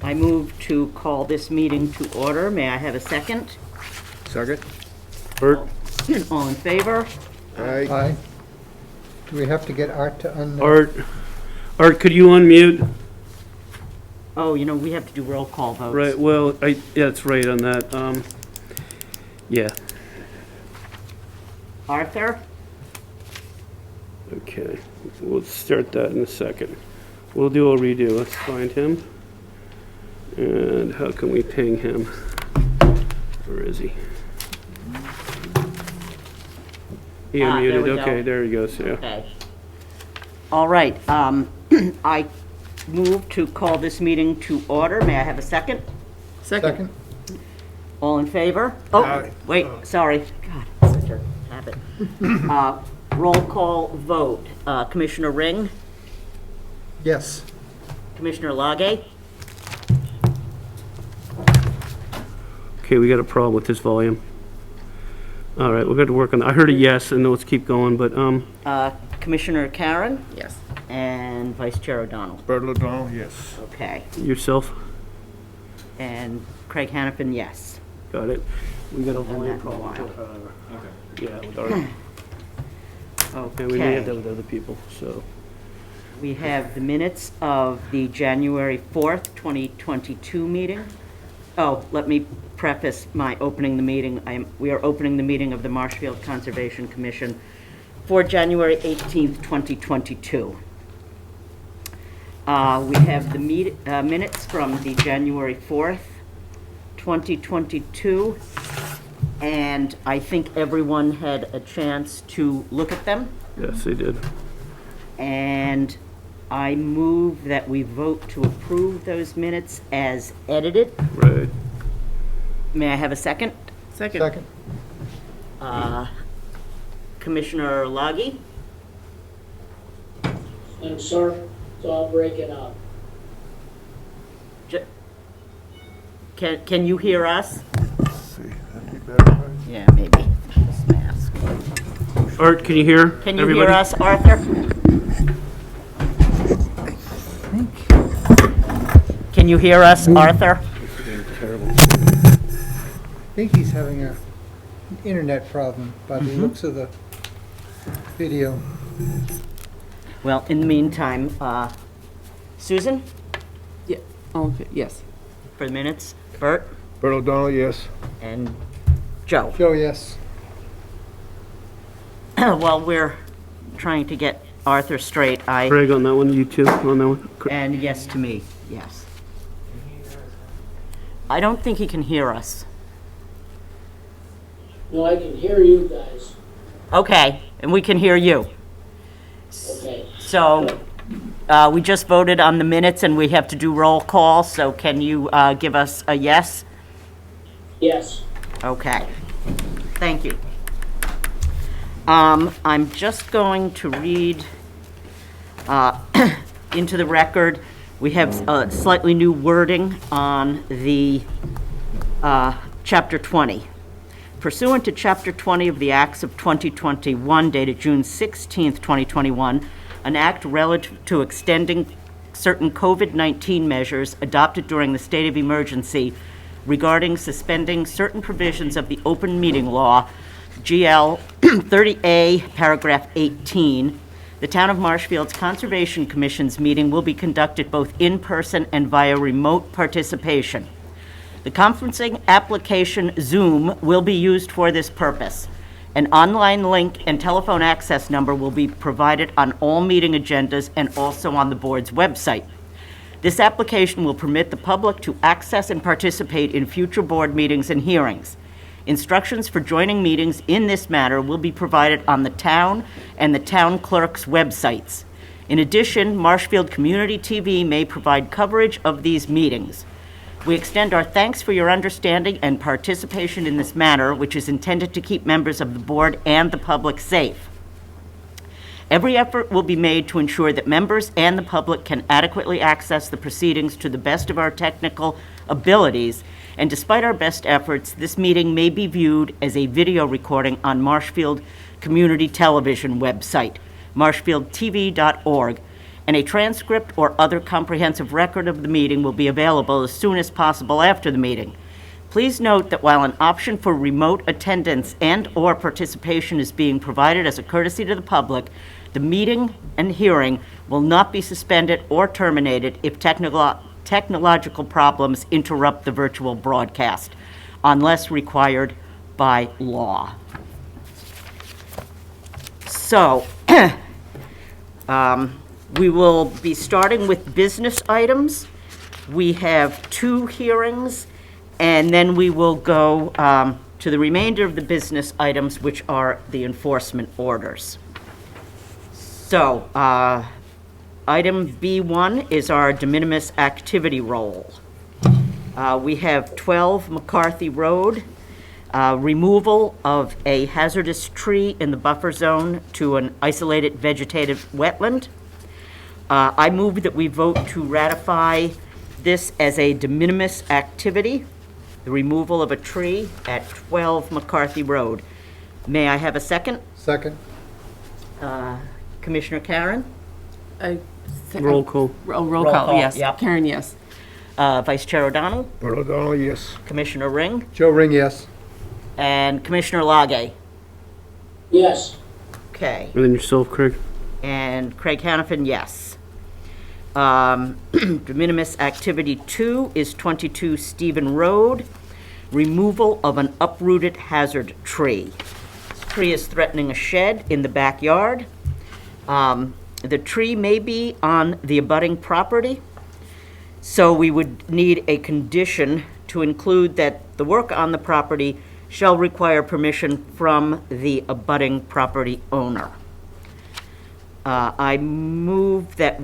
I move to call this meeting to order. May I have a second? Second. Bert? All in favor? Aye. Aye. Do we have to get Art to Art, could you unmute? Oh, we have to do roll call votes. Right, well, yeah, it's right on that. Yeah, Arthur? okay. We'll start that in a second. We'll do a redo. Let's find him. And how can we ping him? Where is he? He there unmuted. we go. Okay, there he goes, yeah. Okay. All right, I move to call this meeting to order. May I have a second? Second? All in favor? Oh, Aye. wait, sorry. God, such a habit. Roll call vote. Commissioner Ring? Yes. Commissioner Lage? Okay, we got a problem with this volume. All right, we're going to work on that. I heard a yes, and let's keep going, but, Commissioner Karen? Yes. And Vice Chair O'Donnell? Bert O'Donnell, yes. Okay. yourself? And Craig Hannafin, yes. Got it. We got a And volume that problem. one. Yeah, with Art. And we may have that with other people, so. We have the minutes of the January 4th, 2022 meeting. Oh, let me preface my opening the meeting. We are opening the meeting of the Marshfield Conservation Commission for January 18th, 2022. We have the minutes from the January 4th, 2022, and I think everyone had a chance to look at them. Yes, they did. And I move that we vote to approve those minutes as edited. Right. May I have a second? Second? Commissioner Lage? I'm sorry, it's all breaking up. Can you hear us? See, that'd be better. Yeah, maybe. This mask. Art, can you hear? Can you everybody? hear us, Arthur? Can you hear us, Arthur? Terrible. I think he's having an internet problem by the looks of the video. Well, in the meantime, Susan, Yes. for the minutes, Bert, Bert O'Donnell, yes. and Joe. Joe, yes. While we're trying to get Arthur straight, Craig on that one, you too on that one? and yes to me, yes. I don't think he can hear us. No, I can hear you guys. Okay, and we can hear you. Okay. So, we just voted on the minutes and we have to do roll call, so can you give us a yes? Yes. Okay, thank you. I'm just going to read into the record. We have slightly new wording on the Chapter 20. Pursuant to Chapter 20 of the Acts of 2021, dated June 16th, 2021, an act relative to extending certain COVID-19 measures adopted during the state of emergency regarding suspending certain provisions of the open meeting law, GL 30A, paragraph 18, the Town of Marshfield's Conservation Commission's meeting will be conducted both in person and via remote participation. The conferencing application Zoom will be used for this purpose. An online link and telephone access number will be provided on all meeting agendas and also on the board's website. This application will permit the public to access and participate in future board meetings and hearings. Instructions for joining meetings in this matter will be provided on the town and the town clerk's websites. In addition, Marshfield Community TV may provide coverage of these meetings. We extend our thanks for your understanding and participation in this matter, which is intended to keep members of the board and the public safe. Every effort will be made to ensure that members and the public can adequately access the proceedings to the best of our technical abilities, and despite our best efforts, this meeting may be viewed as a video recording on Marshfield Community Television website, marshfieldtv.org, and a transcript or other comprehensive record of the meeting will be available as soon as possible after the meeting. Please note that while an option for remote attendance and/or participation is being provided as a courtesy to the public, the meeting and hearing will not be suspended or terminated if technological problems interrupt the virtual broadcast, unless required by law. So, we will be starting with business items. We have 2 hearings, and then we will go to the remainder of the business items, which are the enforcement orders. So, item B1 is our de minimis activity roll. We have 12 McCarthy Road, removal of a hazardous tree in the buffer zone to an isolated vegetative wetland. I move that we vote to ratify this as a de minimis activity, the removal of a tree at 12 McCarthy Road. May I have a second? Second? Commissioner Karen? Roll call. Roll Roll call, call, yes. yep. Karen, yes. Vice Chair O'Donnell? Bert O'Donnell, yes. Commissioner Ring? Joe Ring, yes. And Commissioner Lage? Yes. Okay. And then yourself, Craig. And Craig Hannafin, yes. De minimis activity 2 is 22 Stephen Road, removal of an uprooted hazard tree. This tree is threatening a shed in the backyard. The tree may be on the abutting property, so we would need a condition to include that the work on the property shall require permission from the abutting property owner. I move that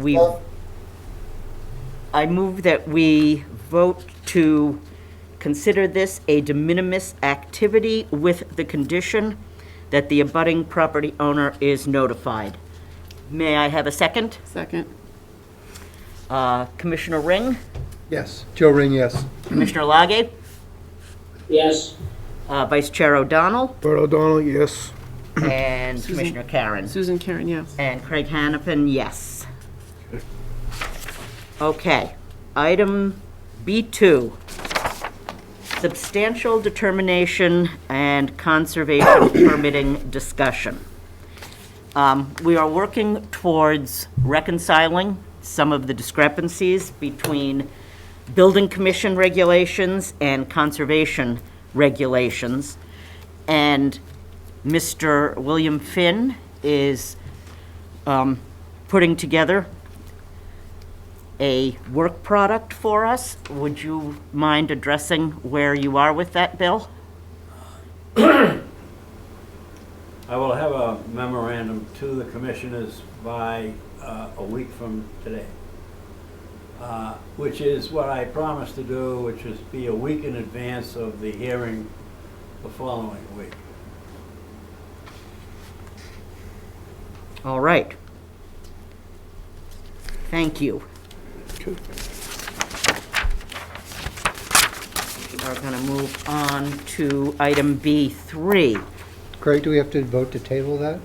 we vote to consider this a de minimis activity with the condition that the abutting property owner is notified. May I have a second? Second. Commissioner Ring? Yes. Joe Ring, yes. Commissioner Lage? Yes. Vice Chair O'Donnell? Bert O'Donnell, yes. And Commissioner Karen? Susan Karen, yes. And Craig Hannafin, yes. Okay, item B2, substantial determination and conservation permitting discussion. We are working towards reconciling some of the discrepancies between building commission regulations and conservation regulations. And Mr. William Finn is putting together a work product for us. Would you mind addressing where you are with that, Bill? I will have a memorandum to the commissioners by a week from today, which is what I promised to do, which is be a week in advance of the hearing the following week. All right. Thank you. Okay. We are going to move on to item B3. Craig, do we have to vote to table that?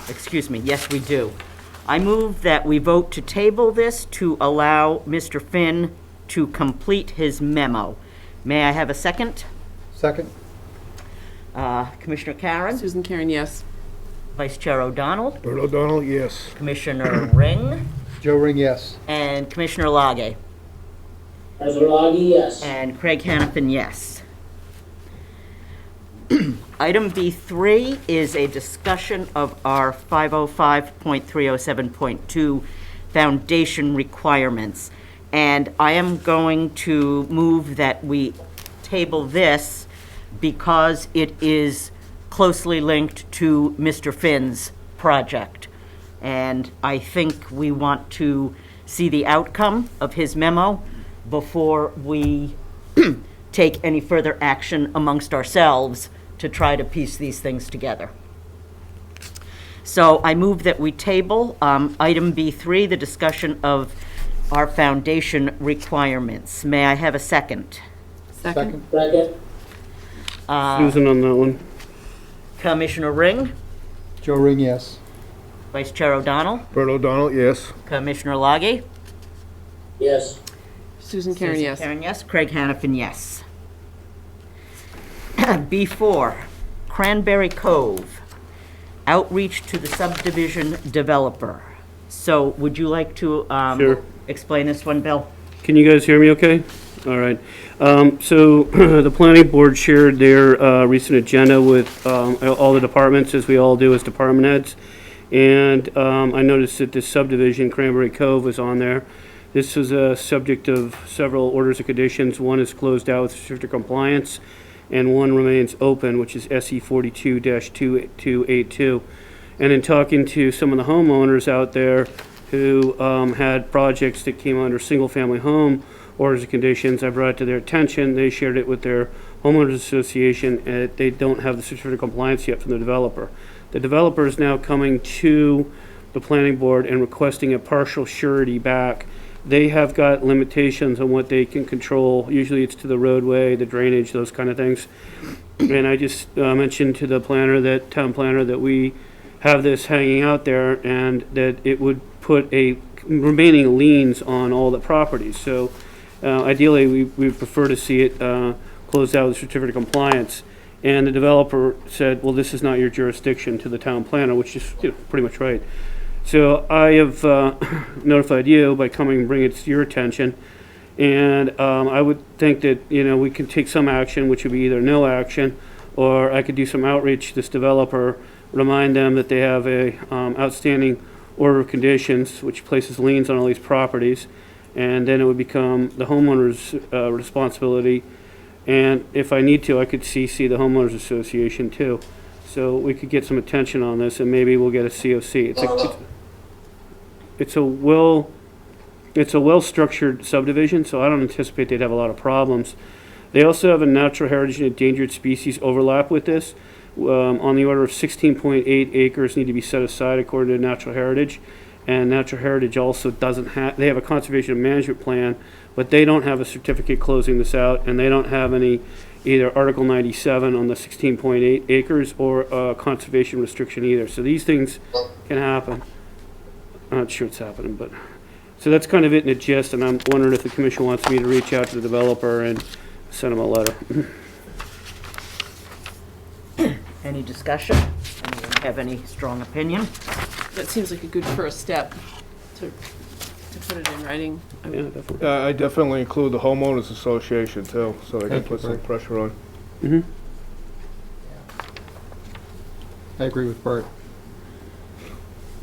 Excuse me, yes, we do. I move that we vote to table this to allow Mr. Finn to complete his memo. May I have a second? Second? Commissioner Karen? Susan Karen, yes. Vice Chair O'Donnell? Bert O'Donnell, yes. Commissioner Ring? Joe Ring, yes. And Commissioner Lage? President yes. And Craig Hannafin, yes. Item B3 is a discussion of our 505.307.2 foundation requirements. And I am going to move that we table this because it is closely linked to Mr. Finn's project. And I think we want to see the outcome of his memo before we take any further action amongst ourselves to try to piece these things together. So I move that we table item B3, the discussion of our foundation requirements. May I have a second? Second. Second. Susan on that one. Commissioner Ring? Joe Ring, yes. Vice Chair O'Donnell, Bert O'Donnell, yes. Commissioner Lagi. Yes. Susan Karen, Susan yes. Karen, yes. Craig Hanafin, yes. B4, Cranberry Cove, outreach to the subdivision developer. So would you like to Sure. explain this one, Bill? Can you guys hear me okay? All right. So the planning board shared their recent agenda with all the departments, as we all do as department heads. And I noticed that this subdivision, Cranberry Cove, was on there. This was a subject of several orders of conditions. One is closed out with certificate of compliance, and one remains open, which is SE 42-2282. And in talking to some of the homeowners out there who had projects that came under single-family home orders of conditions, I brought it to their attention. They shared it with their homeowners association, and they don't have the certificate of compliance yet from the developer. The developer is now coming to the planning board and requesting a partial surety back. They have got limitations on what they can control. Usually it's to the roadway, the drainage, those kind of things. And I just mentioned to the planner, that town planner, that we have this hanging out there and that it would put a remaining liens on all the properties. So ideally, we prefer to see it closed out with certificate of compliance. And the developer said, well, this is not your jurisdiction, to the town planner, which is pretty much right. So I have notified you by coming and bringing it to your attention. And I would think that, we can take some action, which would be either no action, or I could do some outreach to this developer, remind them that they have a outstanding order of conditions, which places liens on all these properties, and then it would become the homeowner's responsibility. And if I need to, I could CC the homeowners association too. So we could get some attention on this, and maybe we'll get a COC. It's a well-structured subdivision, so I don't anticipate they'd have a lot of problems. They also have a natural heritage and endangered species overlap with this. On the order of 16.8 acres need to be set aside according to natural heritage. And natural heritage also doesn't have, they have a conservation management plan, but they don't have a certificate closing this out, and they don't have any either Article 97 on the 16.8 acres or a conservation restriction either. So these things can happen. I'm not sure it's happening, but, so that's kind of it in a gist, and I'm wondering if the commission wants me to reach out to the developer and send him a letter. Any discussion? Anyone have any strong opinion? That seems like a good first step to put it in writing. Yeah, definitely. I definitely include the homeowners association too, so they can Thank you, put some Bert. pressure on. Mhm. I agree with Bert.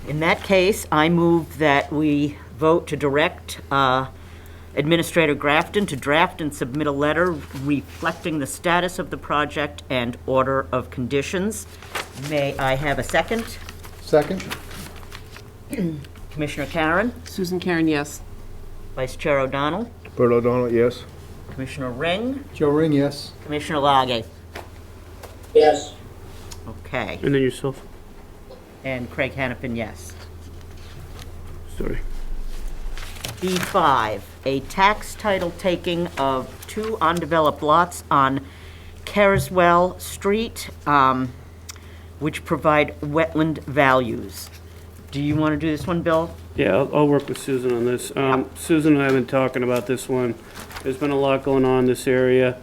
In that case, I move that we vote to direct Administrator Grafton to draft and submit a letter reflecting the status of the project and order of conditions. May I have a second? Second? Commissioner Karen, Susan Karen, yes. Vice Chair O'Donnell, Bert O'Donnell, yes. Commissioner Ring, Joe Ring, yes. Commissioner Lage. Yes. Okay, And then yourself. and Craig Hanafin, yes. Sorry. B5, a tax title taking of 2 undeveloped lots on Carswell Street, which provide wetland values. Do you want to do this one, Bill? Yeah, I'll work with Susan on this. Susan and I have been talking about this one. There's been a lot going on in this area.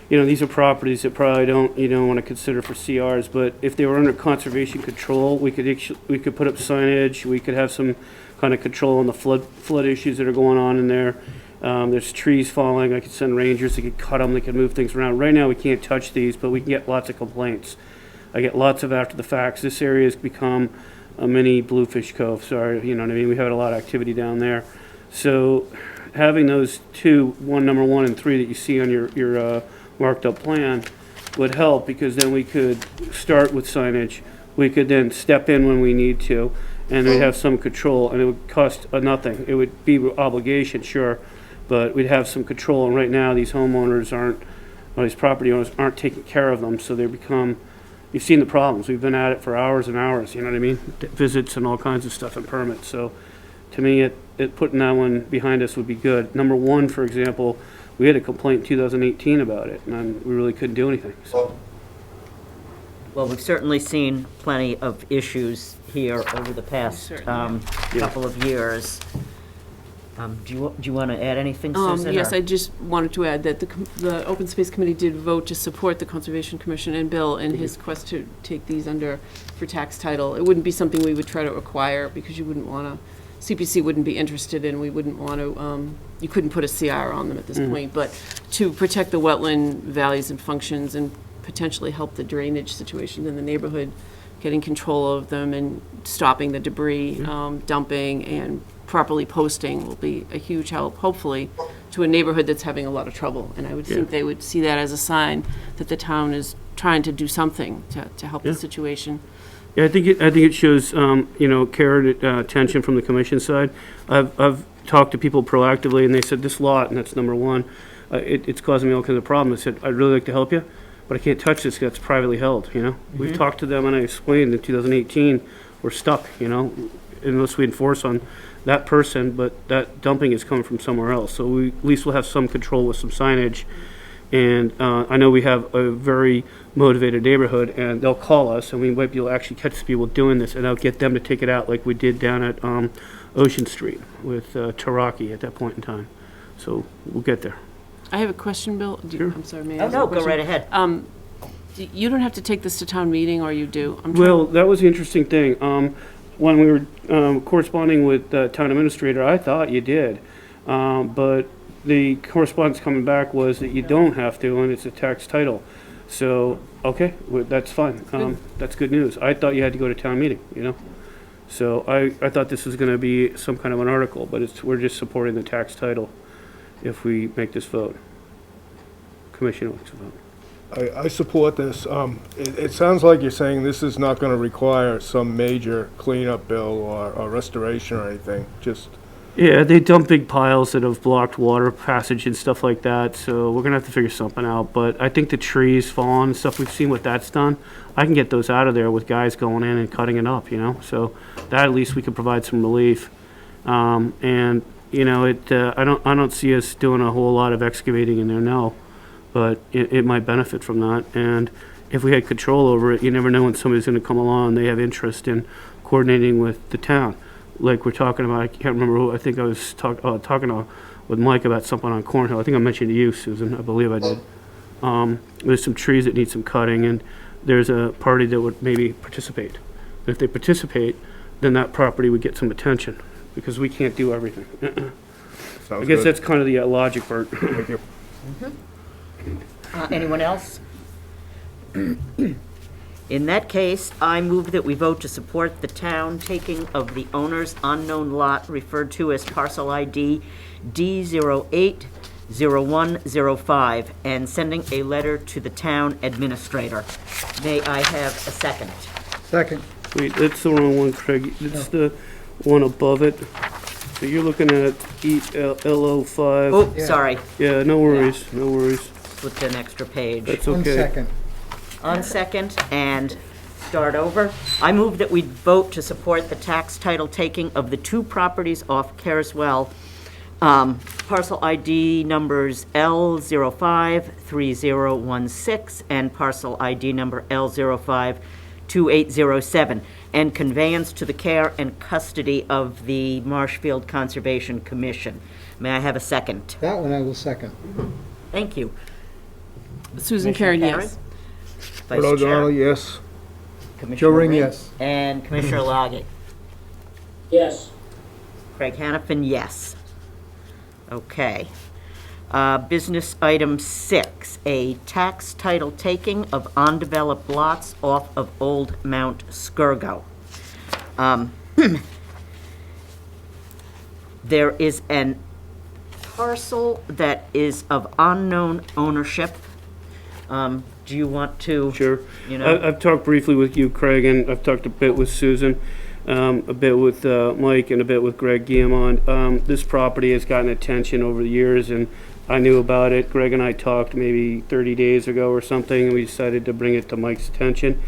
These are properties that probably don't want to consider for CRs, but if they were under conservation control, we could put up signage, we could have some kind of control on the flood issues that are going on in there. There's trees falling, I could send rangers, they could cut them, they could move things around. Right now, we can't touch these, but we can get lots of complaints. I get lots of after the facts. This area has become a mini Bluefish Cove, sorry, you know what I mean? We have a lot of activity down there. So having those two, number 1 and 3 that you see on your marked up plan would help, because then we could start with signage. We could then step in when we need to, and we'd have some control, and it would cost nothing. It would be obligation, sure, but we'd have some control. And right now, these homeowners these property owners aren't taking care of them, so they become, you've seen the problems. We've been at it for hours and hours, you know what I mean? Visits and all kinds of stuff and permits. So to me, putting that one behind us would be good. Number 1, for example, we had a complaint in 2018 about it, and we really couldn't do anything. So Well, we've certainly seen plenty of issues here over the past Certainly, couple of years. Do you want to add anything, Susan? Yes, or- I just wanted to add that the Open Space Committee did vote to support the Conservation Commission and Bill in his quest to take these under for tax title. It wouldn't be something we would try to acquire because you wouldn't want to, CPC wouldn't be interested in, we wouldn't want to, you couldn't put a CR on them at this point, but to protect the wetland values and functions and potentially help the drainage situation in the neighborhood, getting control of them and stopping the debris dumping and properly posting will be a huge help, hopefully, to a neighborhood that's having a lot of trouble. And I would think they would see that as a sign that the town is trying to do something to help the situation. Yeah, I think it shows, care and attention from the commission side. I've talked to people proactively, and they said, this lot, and that's number one, it's causing me all kinds of problems. I said, I'd really like to help you, but I can't touch this because it's privately held, We've talked to them, and I explained in 2018, we're stuck, unless we enforce on that person, but that dumping is coming from somewhere else. So we at least will have some control with some signage. And I know we have a very motivated neighborhood, and they'll call us, and we might be able to actually catch people doing this, and I'll get them to take it out like we did down at Ocean Street with Taraki at that point in time. So we'll get there. I have a question, Bill. Sure. I'm sorry, may I Oh, ask a no, go question? right ahead. You don't have to take this to town meeting, or you do? I'm Well, that was the interesting thing. When we were corresponding with the town administrator, I thought you did. But the correspondence coming back was that you don't have to, and it's a tax title. So, okay, that's fine. That's good news. I thought you had to go to town meeting, So I thought this was going to be some kind of an article, but we're just supporting the tax title if we make this vote. Commission makes a vote. I support this. It sounds like you're saying this is not gonna require some major cleanup bill or restoration or anything, just, Yeah, they dump big piles that have blocked water passage and stuff like that, so we're gonna have to figure something out. But I think the trees falling and stuff, we've seen what that's done. I can get those out of there with guys going in and cutting it up, So that at least we could provide some relief. I don't see us doing a whole lot of excavating in there, no. But it might benefit from that. And if we had control over it, you never know when somebody's gonna come along, they have interest in coordinating with the town. Like we're talking about, I can't remember who, I think I was talking with Mike about something on Cornhill. I think I mentioned to you, Susan, I believe I did. There's some trees that need some cutting, and there's a party that would maybe participate. And if they participate, then that property would get some attention, because we can't do everything. I sounds guess good. that's kind of the logic, Bert. Thank you. Anyone else? In that case, I move that we vote to support the town taking of the owner's unknown lot referred to as parcel ID D080105 and sending a letter to the town administrator. May I have a second? Second. Wait, that's the wrong one, Craig. It's the one above it. So you're looking at LO5. Oh, Yeah. sorry, Yeah, no worries, no worries. flipped an extra page. That's One okay. second. On second, and start over. I move that we vote to support the tax title taking of the two properties off Carswell, parcel ID numbers L053016 and parcel ID number L052807, and conveyance to the care and custody of the Marshfield Conservation Commission. May I have a second? That one I will second. Thank you. Susan Commissioner Karen, Karen? yes. Vice Bert Chair? O'Donnell, yes. Commissioner Joe Ring, Ring, yes. And Commissioner Loggett. Yes. Craig Hanafin, yes. Okay. Business item 6, a tax title taking of undeveloped lots off of Old Mount Skirgo. There is an parcel that is of unknown ownership. Do you want to? Sure. You know. I've talked briefly with you, Craig, and I've talked a bit with Susan, a bit with Mike, and a bit with Greg Guillemont. This property has gotten attention over the years, and I knew about it. Greg and I talked maybe 30 days ago or something, and we decided to bring it to Mike's attention.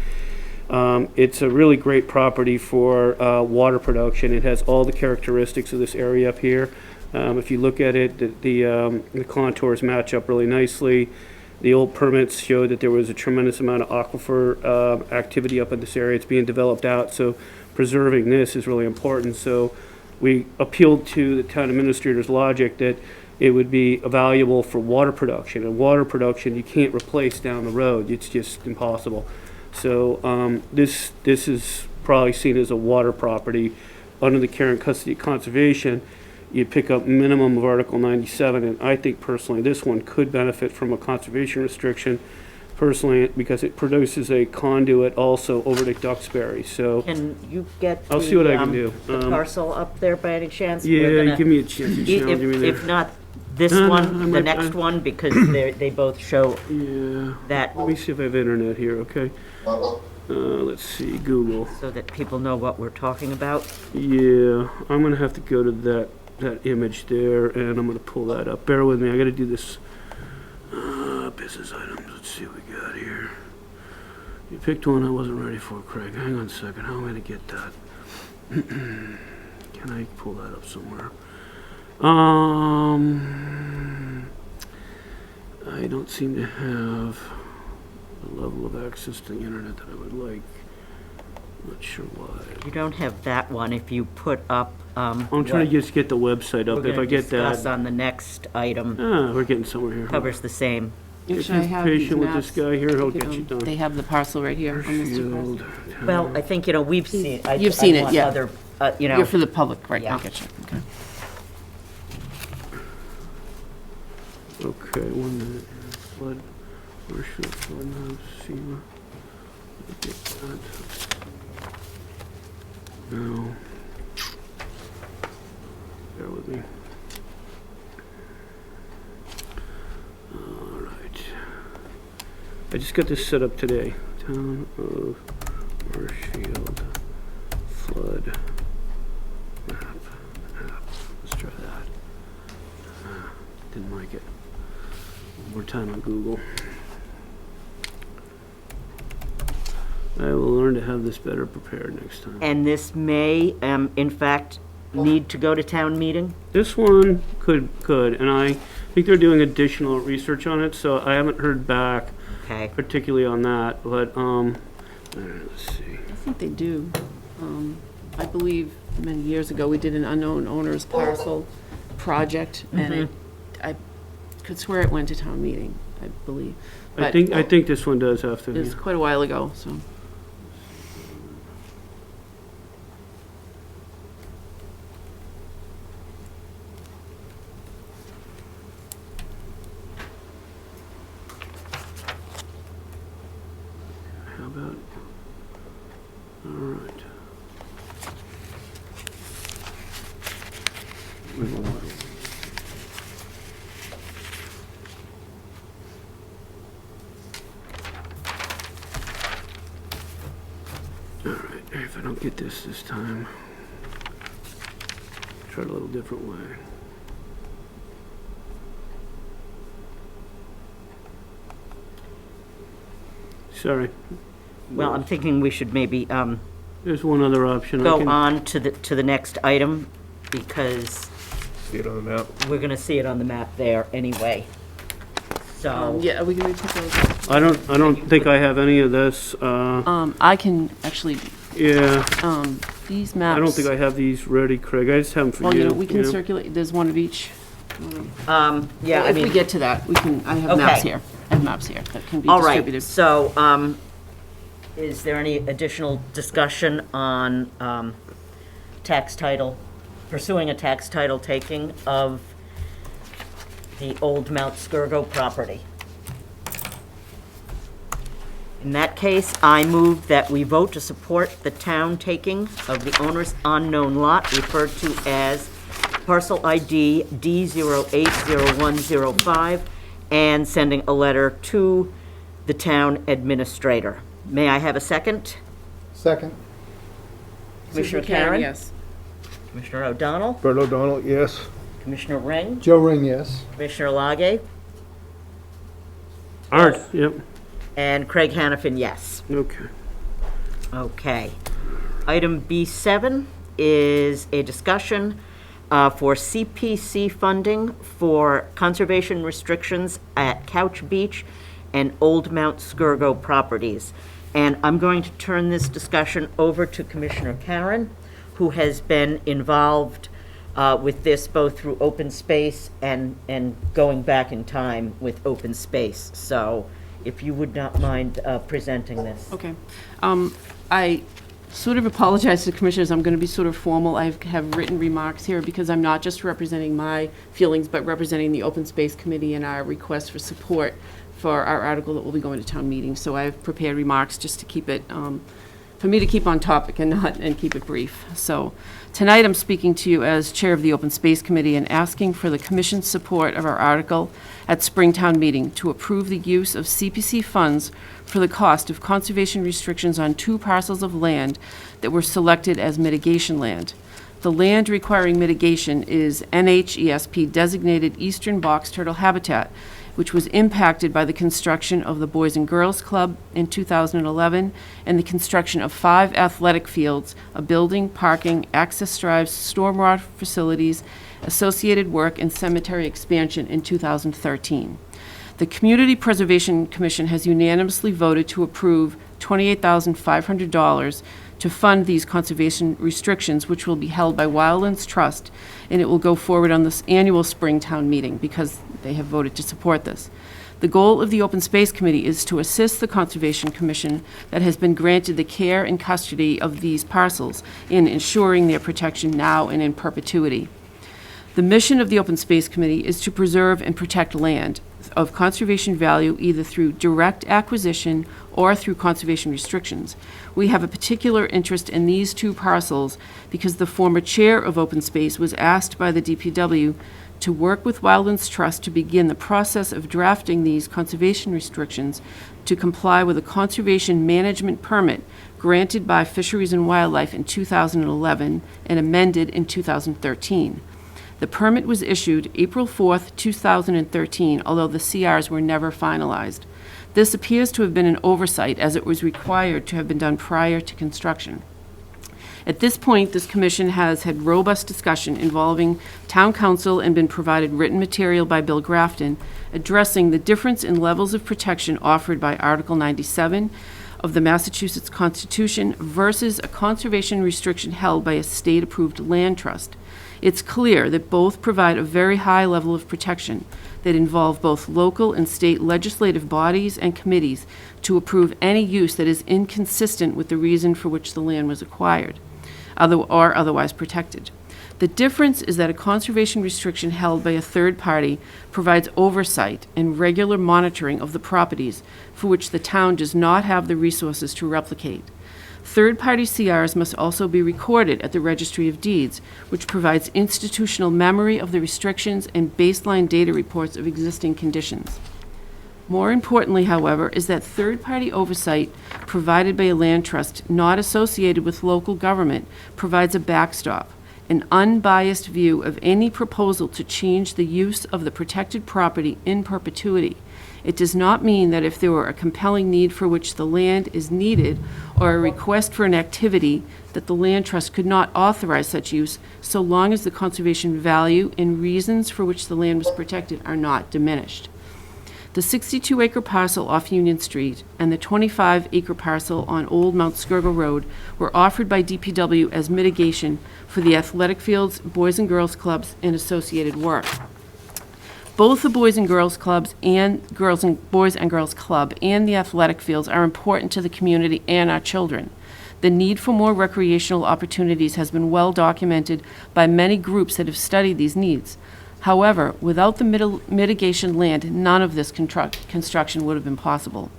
It's a really great property for water production. It has all the characteristics of this area up here. If you look at it, the contours match up really nicely. The old permits showed that there was a tremendous amount of aquifer activity up in this area. It's being developed out, so preserving this is really important. So we appealed to the town administrator's logic that it would be valuable for water production. And water production, you can't replace down the road. It's just impossible. So this is probably seen as a water property under the care and custody of conservation. You pick up minimum of Article 97, and I think personally this one could benefit from a conservation restriction, personally, because it produces a conduit also over to Duxbury. So Can you get I'll see what I can do. the parcel up there by any chance? We're yeah, gonna- give me a chance to challenge me If there. not this No, no, one, I the might- next one, because they both show Yeah, that, let me see if I have internet here, okay? Let's see, Google. so that people know what we're talking about. Yeah, I'm gonna have to go to that image there, and I'm gonna pull that up. Bear with me, I gotta do this. Business items, let's see what we got here. You picked one I wasn't ready for, Craig. Hang on a second, how am I gonna get that? Can I pull that up somewhere? I don't seem to have the level of access to the internet that I would like. Not sure why. You don't have that one if you put up, I'm trying to just get the website up. If I get discuss that, on the next item, we're getting somewhere here. covers the same. If Should I you're have these patient with this maps? guy here, he'll They get you done. They have the parcel right here on Mr. Marshfield, President. Well, I think, we've seen. You've seen I it, want yeah. other, You're for the public, right, Yeah. I get you, okay. Okay, 1 minute. Flood, Marshfield, flood maps, FEMA. Get that. No. Bear with me. All right. I just got this set up today. Town of Marshfield flood map. Let's try that. Didn't like it. One more time on Google. I will learn to have this better prepared next time. And this may, in fact, need to go to town meeting? This one could, and I think they're doing additional research on it, so I haven't heard back Okay. particularly on that, but, let's see. I think they do. I believe many years ago, we did an unknown owner's parcel project, and I could swear it went to town meeting, I believe. I But think this one does have to, it was yeah. quite a while ago, so. How about, all right. All right, if I don't get this time, try it a little different way. Sorry. Well, I'm thinking we should maybe There's one other option. I go can- on to the next item, because See it on the map? we're gonna see it on the map there anyway. So, Yeah, are we gonna take those? I don't think I have any of this. I can actually, Yeah, these maps. I don't think I have these ready, Craig. I just have them for Well, you. we can circulate, there's one of each. yeah, I If we mean, get to that, we can, I have maps Okay. here. I have maps here that can be all right, distributed. so, is there any additional discussion on tax title, pursuing a tax title taking of the old Mount Skirgo property? In that case, I move that we vote to support the town taking of the owner's unknown lot referred to as parcel ID D080105 and sending a letter to the town administrator. May I have a second? Second. Commissioner Susan Karen? Yes. Commissioner O'Donnell? Bert O'Donnell, yes. Commissioner Ring? Joe Ring, yes. Commissioner Lage? Art, yep, And Craig Hanafin, yes. okay. Okay. Item B7 is a discussion for CPC funding for conservation restrictions at Couch Beach and Old Mount Skurgo properties. And I'm going to turn this discussion over to Commissioner Karen, who has been involved with this both through open space and going back in time with open space. So if you would not mind presenting this. Okay. I sort of apologize to the commissioners. I'm going to be sort of formal. I have written remarks here because I'm not just representing my feelings, but representing the Open Space Committee and our request for support for our article that will be going to town meeting. So I've prepared remarks just to keep it, for me to keep on topic and keep it brief. So tonight I'm speaking to you as Chair of the Open Space Committee and asking for the Commission's support of our article at Springtown meeting to approve the use of CPC funds for the cost of conservation restrictions on 2 parcels of land that were selected as mitigation land. The land requiring mitigation is NHESP designated Eastern Box Turtle Habitat, which was impacted by the construction of the Boys and Girls Club in 2011 and the construction of 5 athletic fields, a building, parking, access drives, stormwater facilities, associated work, and cemetery expansion in 2013. The Community Preservation Commission has unanimously voted to approve $28,500 to fund these conservation restrictions, which will be held by Wildlands Trust, and it will go forward on this annual Springtown meeting because they have voted to support this. The goal of the Open Space Committee is to assist the Conservation Commission that has been granted the care and custody of these parcels in ensuring their protection now and in perpetuity. The mission of the Open Space Committee is to preserve and protect land of conservation value either through direct acquisition or through conservation restrictions. We have a particular interest in these 2 parcels because the former chair of Open Space was asked by the DPW to work with Wildlands Trust to begin the process of drafting these conservation restrictions to comply with a conservation management permit granted by Fisheries and Wildlife in 2011 and amended in 2013. The permit was issued April 4th, 2013, although the CRs were never finalized. This appears to have been an oversight, as it was required to have been done prior to construction. At this point, this commission has had robust discussion involving town council and been provided written material by Bill Grafton addressing the difference in levels of protection offered by Article 97 of the Massachusetts Constitution versus a conservation restriction held by a state-approved land trust. It's clear that both provide a very high level of protection that involve both local and state legislative bodies and committees to approve any use that is inconsistent with the reason for which the land was acquired, or otherwise protected. The difference is that a conservation restriction held by a third party provides oversight and regular monitoring of the properties for which the town does not have the resources to replicate. Third-party CRs must also be recorded at the Registry of Deeds, which provides institutional memory of the restrictions and baseline data reports of existing conditions. More importantly, however, is that third-party oversight provided by a land trust not associated with local government provides a backstop, an unbiased view of any proposal to change the use of the protected property in perpetuity. It does not mean that if there were a compelling need for which the land is needed or a request for an activity, that the land trust could not authorize such use so long as the conservation value and reasons for which the land was protected are not diminished. The 62-acre parcel off Union Street and the 25-acre parcel on Old Mount Skurgo Road were offered by DPW as mitigation for the athletic fields, Boys and Girls Clubs, and associated work. Both the Boys and Girls Clubs and Boys and Girls Club and the athletic fields are important to the community and our children. The need for more recreational opportunities has been well documented by many groups that have studied these needs. However, without the mitigation land, none of this construction would have been possible.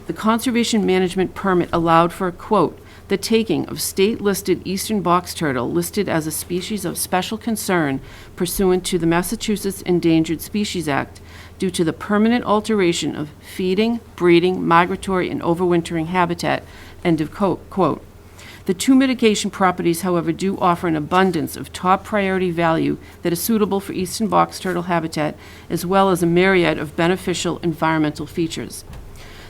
The Conservation Management Permit allowed for, quote, the taking of state-listed eastern box turtle listed as a species of special concern pursuant to the Massachusetts Endangered Species Act due to the permanent alteration of feeding, breeding, migratory, and overwintering habitat, end of quote. The 2 mitigation properties, however, do offer an abundance of top priority value that is suitable for eastern box turtle habitat, as well as a myriad of beneficial environmental features.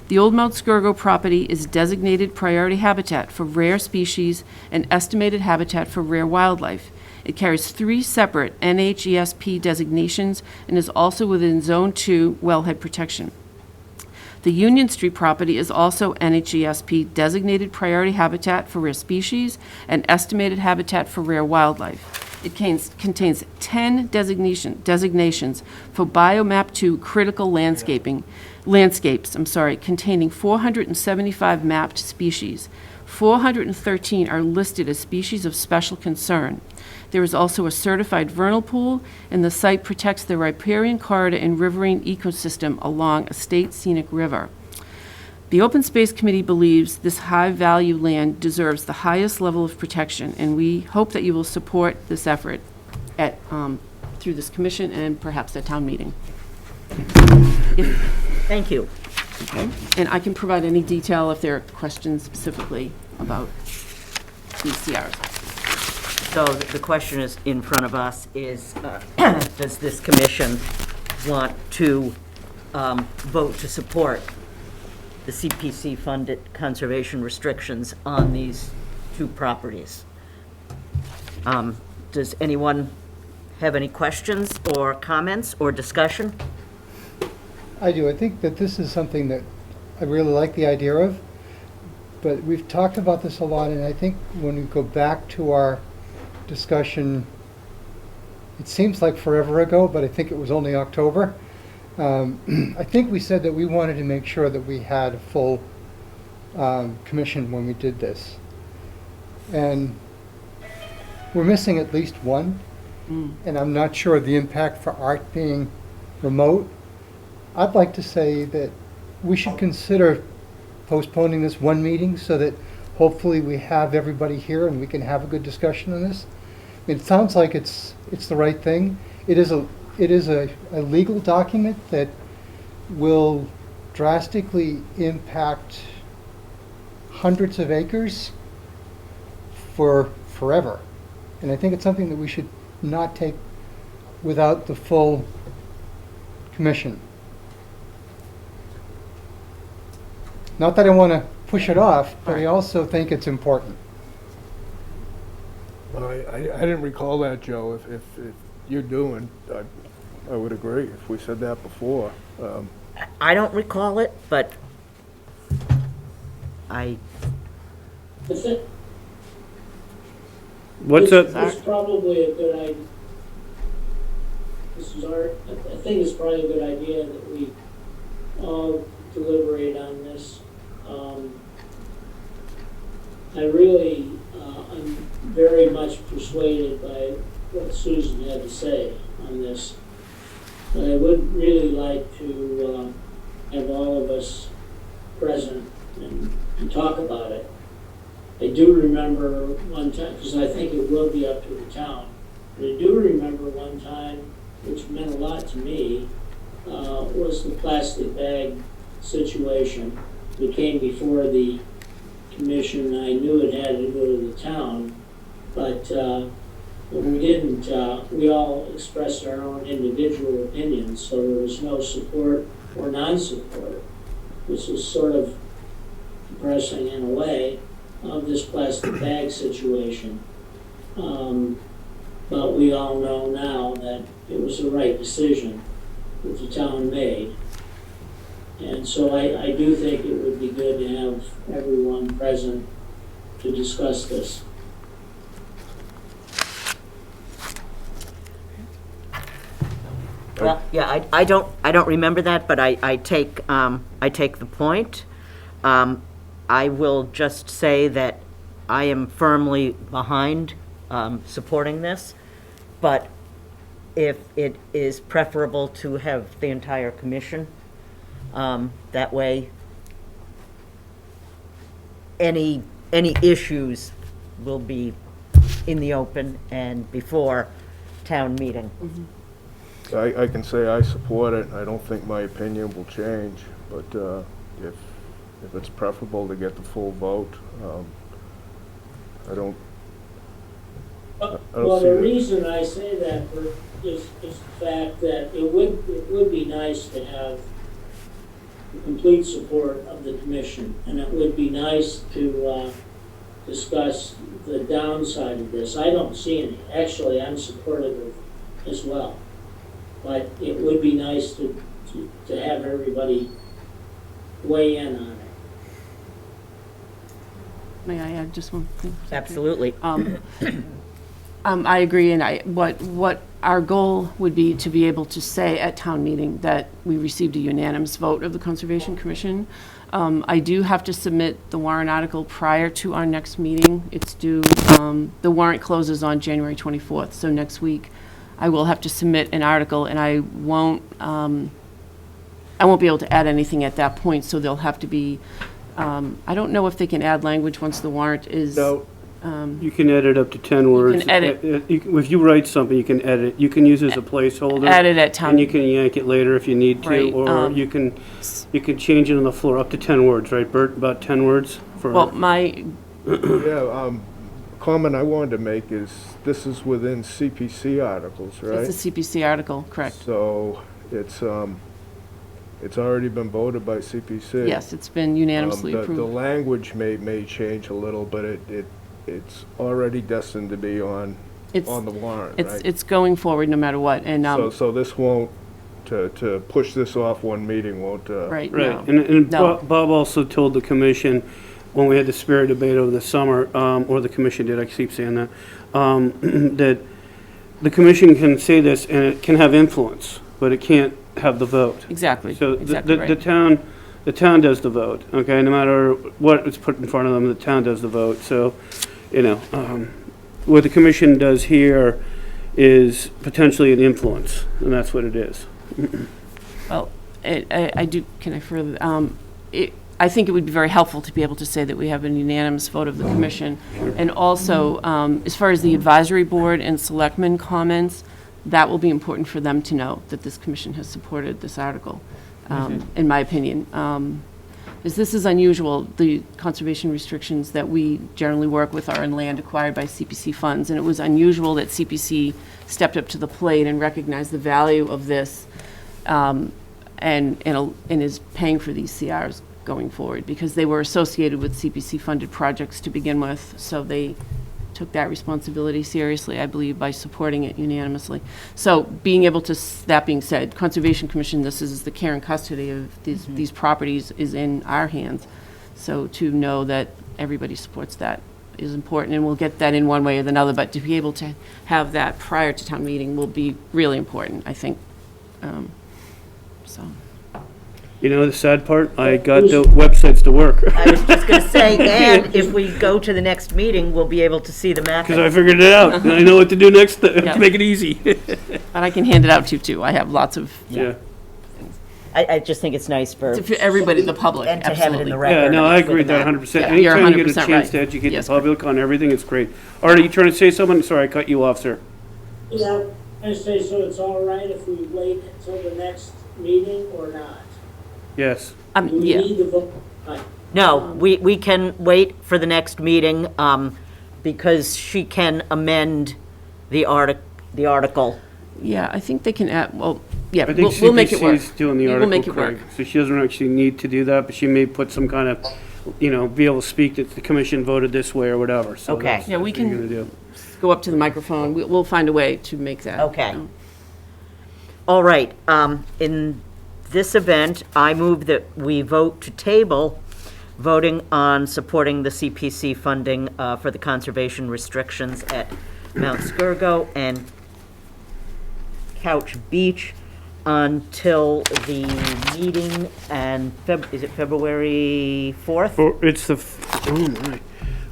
The Old Mount Skurgo property is designated priority habitat for rare species and estimated habitat for rare wildlife. It carries 3 separate NHESP designations and is also within Zone 2 wellhead protection. The Union Street property is also NHESP designated priority habitat for rare species and estimated habitat for rare wildlife. It contains 10 designations for Biomap 2 critical landscapes, containing 475 mapped species. 413 are listed as species of special concern. There is also a certified vernal pool, and the site protects the riparian corridor and riverine ecosystem along a state scenic river. The Open Space Committee believes this high-value land deserves the highest level of protection, and we hope that you will support this effort through this commission and perhaps at town meeting. Thank you. And I can provide any detail if there are questions specifically about these CRs. So the question is, in front of us is, does this commission want to vote to support the CPC-funded conservation restrictions on these two properties? Does anyone have any questions or comments or discussion? I do. I think that this is something that I really like the idea of, but we've talked about this a lot, and I think when we go back to our discussion, it seems like forever ago, but I think it was only October. I think we said that we wanted to make sure that we had a full commission when we did this. And we're missing at least one, and I'm not sure of the impact for Art being remote. I'd like to say that we should consider postponing this one meeting so that hopefully we have everybody here and we can have a good discussion on this. It sounds like it's the right thing. It is a legal document that will drastically impact hundreds of acres for forever. And I think it's something that we should not take without the full commission. Not that I want to push it off, but I also think it's important. I didn't recall that, Joe. If you're doing, I would agree if we said that before. I don't recall it, but I, I think What's up? it's probably a good idea. This is Art. I think it's probably a good idea that we all deliberate on this. I really, I'm very much persuaded by what Susan had to say on this. But I would really like to have all of us present and talk about it. I do remember one time, because I think it will be up to the town, but I do remember one time, which meant a lot to me, was the plastic bag situation. We came before the commission. I knew it had to go to the town, but when we didn't, we all expressed our own individual opinions, so there was no support or non-support, which is sort of depressing in a way, of this plastic bag situation. But we all know now that it was the right decision that the town made. And so I do think it would be good to have everyone present to discuss this. well, yeah, I don't remember that, but I take the point. I will just say that I am firmly behind supporting this, but if it is preferable to have the entire commission, that way any issues will be in the open and before town meeting. I can say I support it. I don't think my opinion will change, but if it's preferable to get the full vote, I don't Well, see the it. reason I say that is the fact that it would be nice to have the complete support of the commission, and it would be nice to discuss the downside of this. I don't see any. Actually, I'm supportive of it as well. But it would be nice to have everybody weigh in on it. May I add just one thing? Absolutely. I agree, and what our goal would be to be able to say at town meeting that we received a unanimous vote of the Conservation Commission. I do have to submit the warrant article prior to our next meeting. It's due, the warrant closes on January 24th, so next week I will have to submit an article, and I won't be able to add anything at that point, so there'll have to be, I don't know if they can add language once the warrant is. No, You can edit up to 10 words. edit. If you write something, you can edit. You can use it as a placeholder. Add it at town. And you can yank it later if you need to, Right, or you can change it on the floor up to 10 words, right, Bert? About 10 words for. Well, my, yeah, comment I wanted to make is, this is within CPC articles, right? it's a CPC article, correct? So, it's already been voted by CPC. Yes, it's been unanimously The approved. language may change a little, but it's already destined to be on the warrant, right? It's going forward no matter what, and, So this won't, to push this off one meeting won't, right, Right, no. and No. Bob also told the commission, when we had the spirit debate over the summer, or the commission did, I keep saying that, that the commission can say this and it can have influence, but it can't have the vote. Exactly, So exactly the right. town does the vote, okay? No matter what is put in front of them, the town does the vote. So, what the commission does here is potentially an influence, and that's what it is. Well, I do, can I further, I think it would be very helpful to be able to say that we have a unanimous vote of the commission. And also, as far as the advisory board and selectmen comments, that will be important for them to know that this commission has supported this article, in my opinion. As this is unusual, the conservation restrictions that we generally work with are in land acquired by CPC funds, and it was unusual that CPC stepped up to the plate and recognized the value of this, and is paying for these CRs going forward, because they were associated with CPC-funded projects to begin with, so they took that responsibility seriously, I believe, by supporting it unanimously. So being able to, that being said, Conservation Commission, this is the care and custody of these properties is in our hands. So to know that everybody supports that is important, and we'll get that in one way or another, but to be able to have that prior to town meeting will be really important, I think. So. You know, the sad part, I got the websites to work. I was just going to say, and if we go to the next meeting, we'll be able to see the mapping. Because I figured it out, and I know what to do next, to Yeah. make it easy. And I can hand it out to you, too. I have lots of, Yeah. I just think it's nice for, for everybody, the public, and to have it in absolutely. the record. Yeah, no, I for agree the with that map. 100%. Yeah, you're Anytime you get a 100% chance right. to educate the Yes, public on everything, it's great. Artie, you trying to say something? Sorry, I cut you off, sir. Yeah, I say, so it's all right if we wait until the next meeting or not? Yes. Do we Yeah, need to vote? Right. No, we can wait for the next meeting, because she can amend the article. yeah, I think they can add, well, yeah, I think we'll make it work. CPC's doing the We'll article, make it work. Craig. So she doesn't actually need to do that, but she may put some kind of, be able to speak that the commission voted this way or whatever. So Okay. that's Yeah, we what you're can- gonna do. Go up to the microphone. We'll find a way to make that. Okay. All right, in this event, I move that we vote to table voting on supporting the CPC funding for the conservation restrictions at Mount Skirgo and Couch Beach until the meeting and is it February 4th? It's oh my,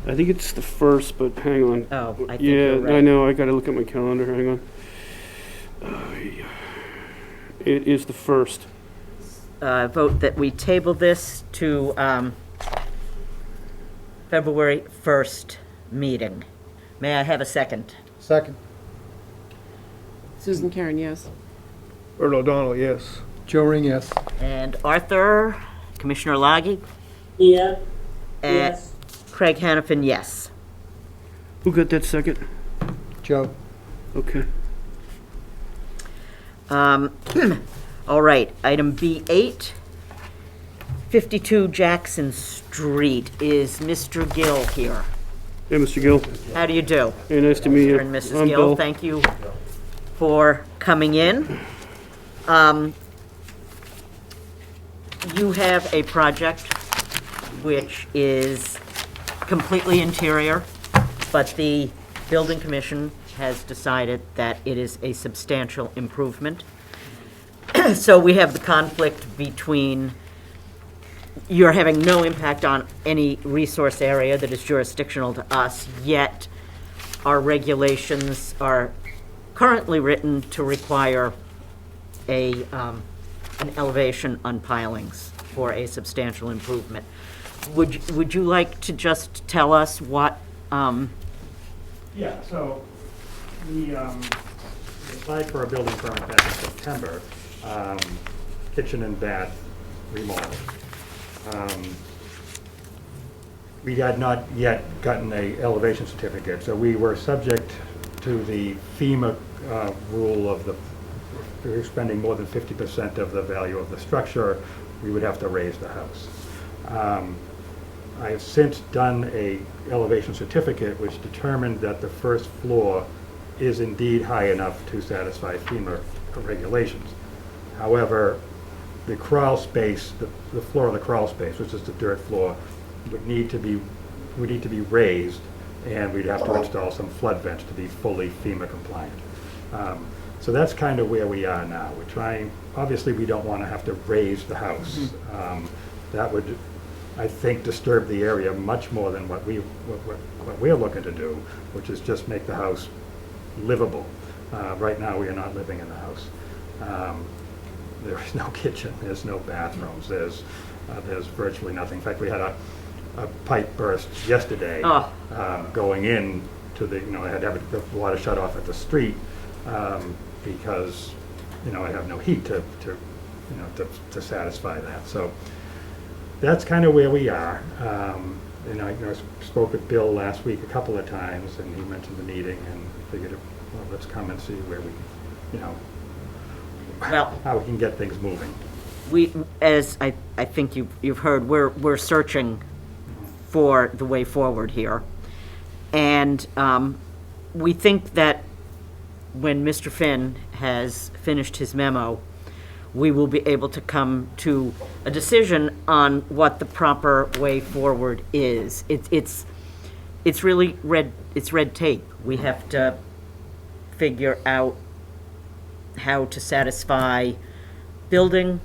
I think it's the first, but hang on. Oh, I think Yeah, you're right. I know, I gotta look at my calendar, hang on. It is the first. Vote that we table this to February 1st meeting. May I have a second? Second. Susan Karen, yes. Bert O'Donnell, yes. Joe Ring, yes. And Arthur, Commissioner Laggy, Yeah, and yes. Craig Hannafin, yes. Who got that second? Joe. Okay. All right, item B8, 52 Jackson Street. Is Mr. Gill here? Hey, Mr. Gill. How do you do? Hey, nice to meet you. Mr. and Mrs. I'm Gill, Bill. thank you for coming in. you have a project which is completely interior, but the building commission has decided that it is a substantial improvement. So we have the conflict between you're having no impact on any resource area that is jurisdictional to us, yet our regulations are currently written to require an elevation on pilings for a substantial improvement. Would you like to just tell us what, Yeah, so we applied for a building permit back in September, kitchen and bath remodel. We had not yet gotten a elevation certificate, so we were subject to the FEMA rule of if we were spending more than 50% of the value of the structure, we would have to raise the house. I have since done a elevation certificate which determined that the first floor is indeed high enough to satisfy FEMA regulations. However, the crawl space, the floor of the crawl space, which is the dirt floor, would need to be raised, and we'd have to install some flood vents to be fully FEMA compliant. So that's kind of where we are now. We're trying, obviously we don't want to have to raise the house. That would, I think, disturb the area much more than what we're looking to do, which is just make the house livable. Right now we are not living in the house. There is no kitchen, there's no bathrooms, there's virtually nothing. In fact, we had a pipe burst yesterday going in to the, I had to have the water shut off at the street because, I have no heat to satisfy that. So that's kind of where we are. And I spoke with Bill last week a couple of times, and he mentioned the meeting, and figured, well, let's come and see where we, how we can get things moving. we, as I think you've heard, we're searching for the way forward here. And we think that when Mr. Finn has finished his memo, we will be able to come to a decision on what the proper way forward is. It's really red tape. We have to figure out how to satisfy Building,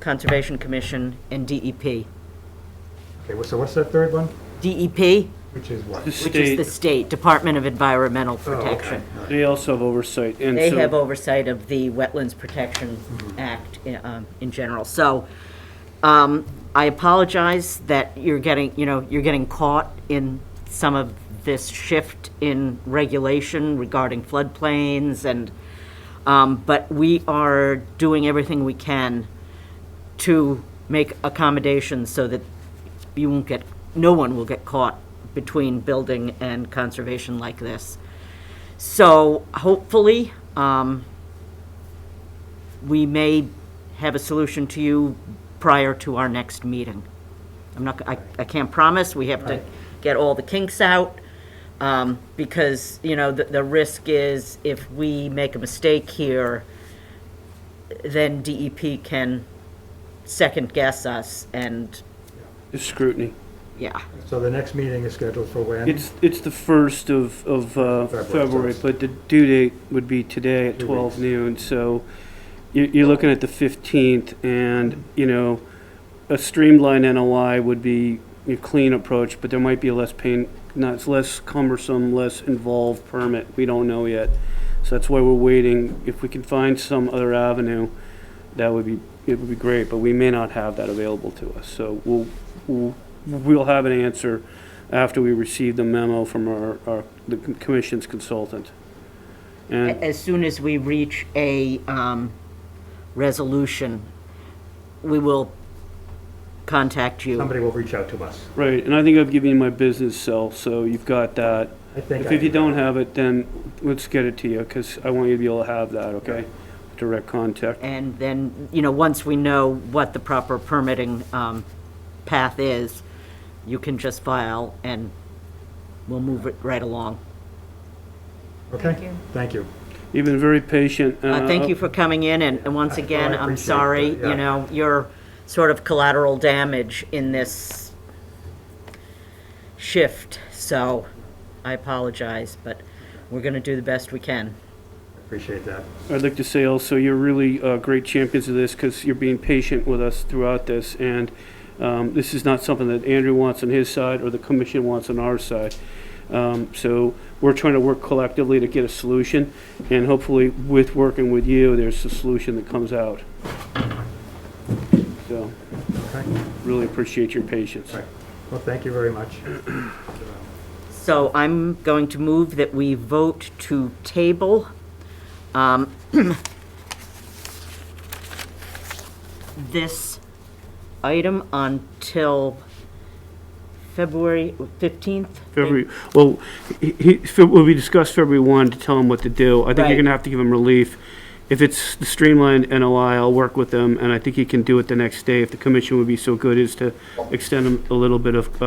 Conservation Commission, and DEP. Okay, so what's that third one? DEP, Which is what? The which is the state, state, Department of Environmental Oh, okay. Protection. they also have oversight, and They so- have oversight of the Wetlands Protection Act in general. So I apologize that you're getting caught in some of this shift in regulation regarding floodplains and, but we are doing everything we can to make accommodations so that no one will get caught between building and conservation like this. So hopefully, we may have a solution to you prior to our next meeting. I can't promise. We have to get all the kinks out, because, the risk is if we make a mistake here, then DEP can second guess us and, the scrutiny. yeah. So the next meeting is scheduled for when? It's the 1st of February, but the due date would be today at 12 noon, so you're looking at the 15th, and, a streamlined NOI would be a clean approach, but there might be a less cumbersome, less involved permit. We don't know yet. So that's why we're waiting. If we can find some other avenue, it would be great, but we may not have that available to us. So we'll have an answer after we receive the memo from the commission's consultant. And As soon as we reach a resolution, we will contact you. Somebody will reach out to us. right, and I think I've given you my business cell, so you've got that. I think If you don't have it, then let's get it to you, because I want you to be able to have that, okay? Direct contact. And then, once we know what the proper permitting path is, you can just file and we'll move it right along. Okay? Thank you. You've been very patient. Thank you for coming in, and once again, I I'm appreciate sorry, that, yeah. sort of collateral damage in this shift, so I apologize, but we're going to do the best we can. Appreciate that. I'd like to say also, you're really great champions of this because you're being patient with us throughout this, and this is not something that Andrew wants on his side or the commission wants on our side. So we're trying to work collectively to get a solution, and hopefully with working with you, there's a solution that comes out. So, Okay. really appreciate your patience. Right. Well, thank you very much. So I'm going to move that we vote to table this item until February 15th? February, well, when we discussed February 1 to tell him what to do, I think Right. you're gonna have to give him relief. If it's the streamlined NOI, I'll work with them, and I think he can do it the next day if the commission would be so good as to extend him a little bit of,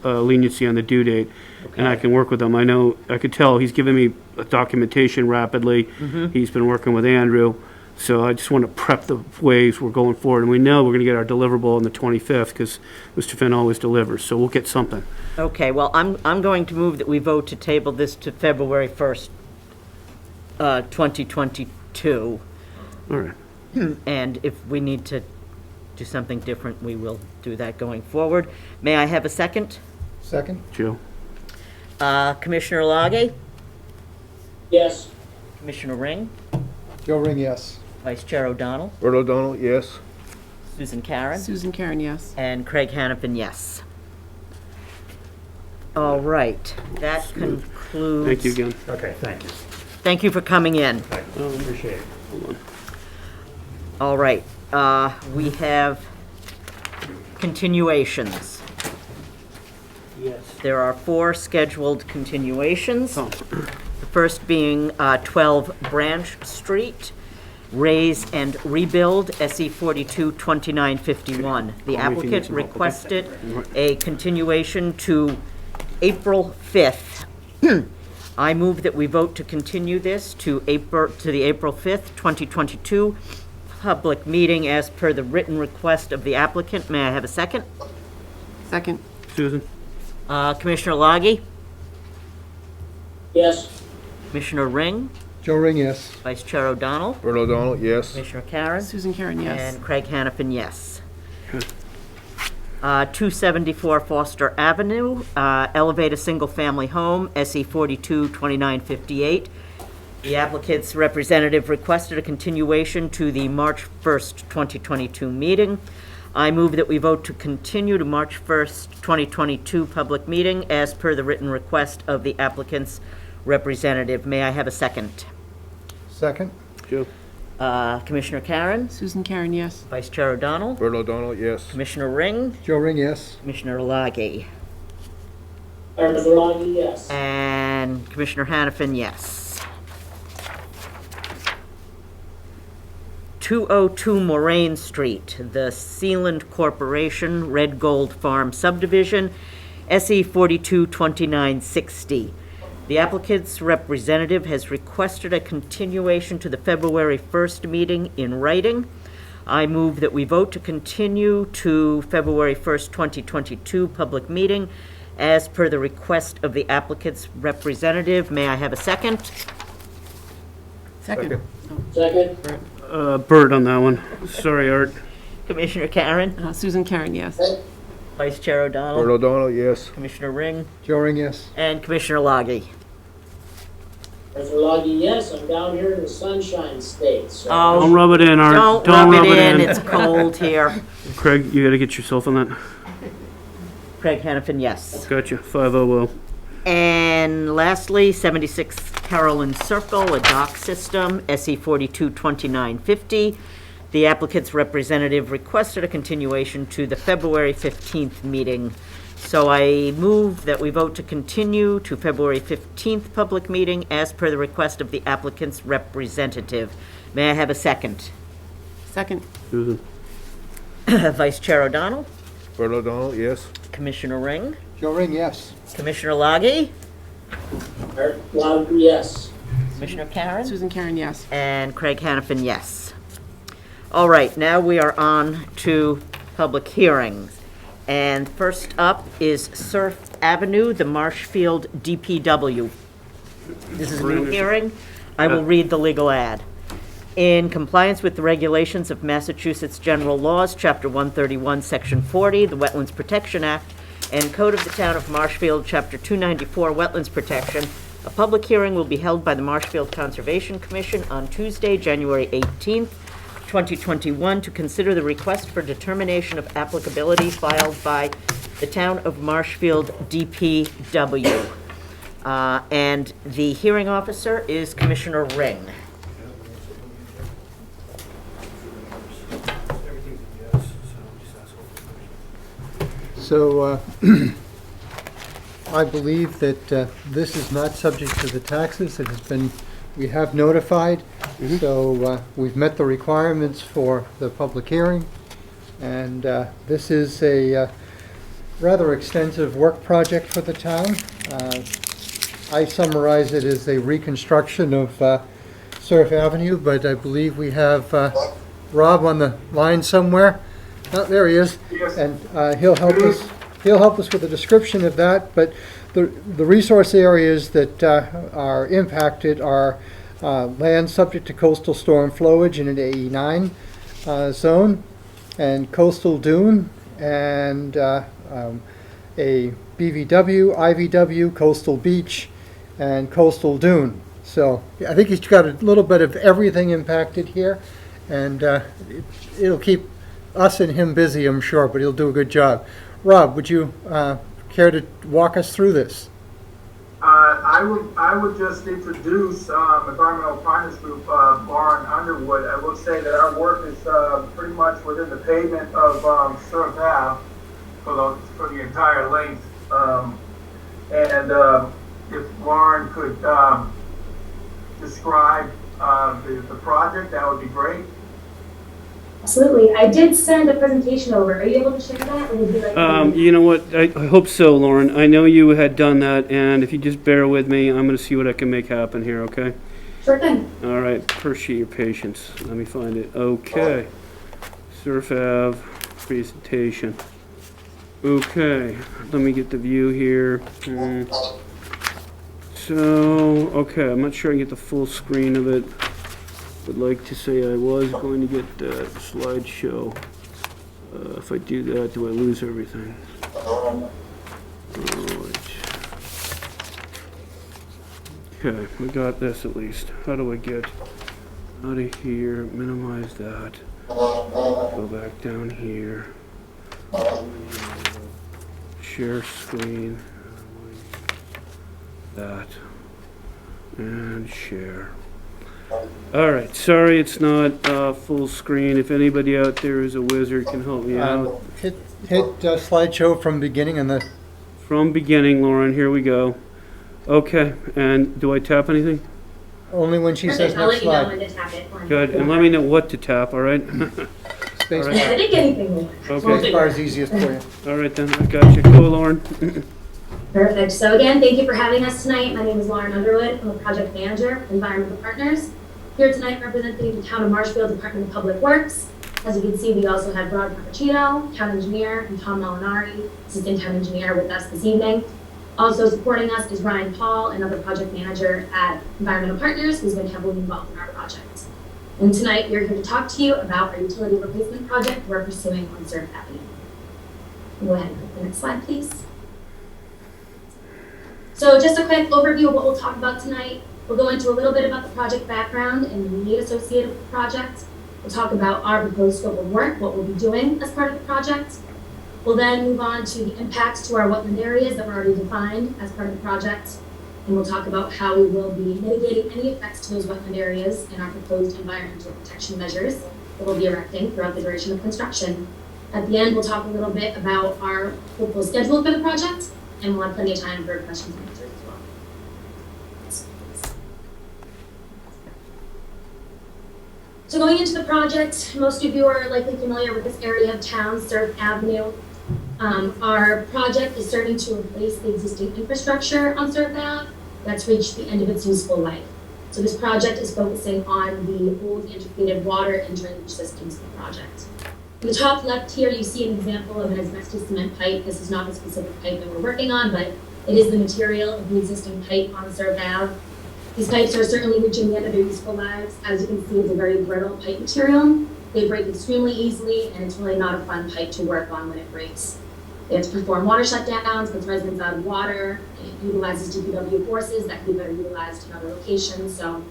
leniency on the due date. And I can work with him. I know, I could tell, he's giving me documentation rapidly. He's been working with Andrew. So I just want to prep the ways we're going forward. And we know we're going to get our deliverable on the 25th because Mr. Finn always delivers. So we'll get something. Okay, well, I'm going to move that we vote to table this to February 1st, 2022. All right. And if we need to do something different, we will do that going forward. May I have a second? Second? Joe? Commissioner Lage, Yes, Commissioner Ring, Joe Ring, yes. Vice Chair O'Donnell, Bert O'Donnell, yes. Susan Karen, Susan Karen, yes. and Craig Hannafin, yes. All right, that concludes. Thank you again. Okay, thank you. Thank you for coming in. Thank you. Appreciate it. Hold on. All right, we have continuations. Yes. There are 4 scheduled continuations. Oh, The first being 12 Branch Street, raise and rebuild, SE 422951. The Anything applicant that's involved, okay. requested a continuation to April 5th. I move that we vote to continue this to the April 5th, 2022 public meeting as per the written request of the applicant. May I have a second? Second, Susan? Commissioner Lage, yes, Commissioner Ring, Joe Ring, yes. Vice Chair O'Donnell, Bert O'Donnell, yes. Commissioner Karen, Susan Karen, yes. and Craig Hannafin, yes. 274 Foster Avenue, elevate a single-family home, SE 422958. The applicant's representative requested a continuation to the March 1st, 2022 meeting. I move that we vote to continue to March 1st, 2022 public meeting as per the written request of the applicant's representative. May I have a second? Second? Joe? Commissioner Karen, Susan Karen, yes. Vice Chair O'Donnell, Bert O'Donnell, yes. Commissioner Ring, Joe Ring, yes. Commissioner Lage, Arthur Longy, yes. and Commissioner Hannafin, yes. 202 Moraine Street, the Sealand Corporation, Red Gold Farm subdivision, SE 422960. The applicant's representative has requested a continuation to the February 1st meeting in writing. I move that we vote to continue to February 1st, 2022 public meeting as per the request of the applicant's representative. May I have a second? Second. Second, Bert on that one. Sorry, Art. Commissioner Karen, Susan Karen, yes. Vice Chair Bert O'Donnell, O'Donnell, yes. Commissioner Ring, Joe Ring, yes. and Commissioner Lage. Arthur Longy, yes. I'm down here in the Sunshine State, so. Don't rub it in, Art. Don't rub it in, it's cold here. Craig, you gotta get yourself on that. Craig Hannafin, yes. Gotcha. 5-0 will. And lastly, 76 Carolyn Circle, a dock system, SE 422950. The applicant's representative requested a continuation to the February 15th meeting. So I move that we vote to continue to February 15th public meeting as per the request of the applicant's representative. May I have a second? Second, Susan? Vice Chair O'Donnell, Bert O'Donnell, yes. Commissioner Ring, Joe Ring, yes. Commissioner Lage, Arthur Longy, yes. Commissioner Karen, Susan Karen, yes. and Craig Hannafin, yes. All right, now we are on to public hearings. And first up is Surf Avenue, the Marshfield DPW. This is a new hearing. I will read the legal ad. In compliance with the regulations of Massachusetts General Laws, Chapter 131, Section 40, the Wetlands Protection Act, and Code of the Town of Marshfield, Chapter 294, Wetlands Protection, a public hearing will be held by the Marshfield Conservation Commission on Tuesday, January 18th, 2021, to consider the request for determination of applicability filed by the Town of Marshfield DPW. And the hearing officer is Commissioner Ring. So I believe that this is not subject to the taxes. It has been, we have notified. So we've met the requirements for the public hearing. And this is a rather extensive work project for the town. I summarize it as a reconstruction of Surf Avenue, but I believe we have Rob on the line somewhere. Oh, there he is. And he'll help us. He'll help us with a description of that. But the resource areas that are impacted are land subject to coastal storm flowage in an AE9 zone, and coastal dune, and a BVW, IVW, coastal beach, and coastal dune. So I think he's got a little bit of everything impacted here, and it'll keep us and him busy, I'm sure, but he'll do a good job. Rob, would you care to walk us through this? I would just introduce Environmental Partners Group, Lauren Underwood. I will say that our work is pretty much within the pavement of Surf Ave for the entire length. If Lauren could describe the project, that would be great. Absolutely. I did send a presentation over. Are you able to share that? Or would you like You know what? I hope so, Lauren. I know you had done that, and if you just bear with me, I'm going to see what I can make happen here, okay? Sure thing. All right. Appreciate your patience. Let me find it. Okay. Surf Ave presentation. Okay. Let me get the view here. So, okay. I'm not sure I can get the full screen of it. Would like to say I was going to get that slideshow. If I do that, do I lose everything? Alright. Okay, we got this at least. How do I get out of here? Minimize that. Go back down here. Share screen. That. And share. All right, sorry it's not full screen. If anybody out there is a wizard can help me out. Hit slideshow from beginning and the. From beginning, Lauren, here we go. Okay, and do I tap anything? Only when she says I'll next let you know slide. when to tap it. Good, and let me know what to tap, all right? Space All right. I think anything will. Okay, bar is easiest for you. all right then, I got you. Go, Lauren. Perfect. So again, thank you for having us tonight. My name is Lauren Underwood. I'm a project manager for Environmental Partners. Here tonight representing the Town of Marshfield Department of Public Works. As you can see, we also have Rod Cappuccino, Town Engineer, and Tom Molinari, Assistant Town Engineer, with us this evening. Also supporting us is Ryan Paul, another project manager at Environmental Partners, who's been heavily involved in our project. And tonight, we're here to talk to you about our utility replacement project we're pursuing on Surf Avenue. Go ahead and click the next slide, please. So just a quick overview of what we'll talk about tonight. We'll go into a little bit about the project background and the need associated with the project. We'll talk about our proposed scope of work, what we'll be doing as part of the project. We'll then move on to the impacts to our wetland areas that were already defined as part of the project. And we'll talk about how we will be mitigating any effects to those wetland areas and our proposed environmental protection measures that we'll be erecting throughout the duration of construction. At the end, we'll talk a little bit about our hopeful schedule for the project, and we'll have plenty of time for questions and answers as well. So going into the project, most of you are likely familiar with this area of town, Surf Avenue. Our project is starting to replace the existing infrastructure on Surf Ave that's reached the end of its useful life. So this project is focusing on the old integrated water and drainage systems of the project. In the top left here, you see an example of an asbestos cement pipe. This is not the specific pipe that we're working on, but it is the material of the existing pipe on Surf Ave. These pipes are certainly reaching the end of their useful lives. As you can see, it's a very brittle pipe material. They break extremely easily, and it's really not a fun pipe to work on when it breaks. They have to perform water shutdowns, puts residents out of water. It utilizes DPW forces that can be better utilized in other locations. So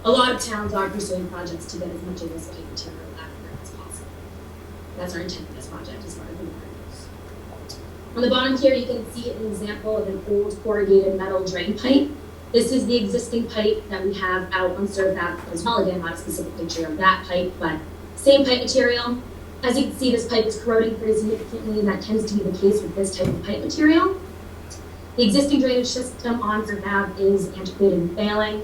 a lot of towns are pursuing projects to get as much of this pipe material out of there as possible. That's our intent for this project as far as the water goes. On the bottom here, you can see an example of an old corrugated metal drain pipe. This is the existing pipe that we have out on Surf Ave as well. Again, not a specific picture of that pipe, but same pipe material. As you can see, this pipe is corroding pretty significantly, and that tends to be the case with this type of pipe material. The existing drainage system on Surf Ave is antiquated and failing.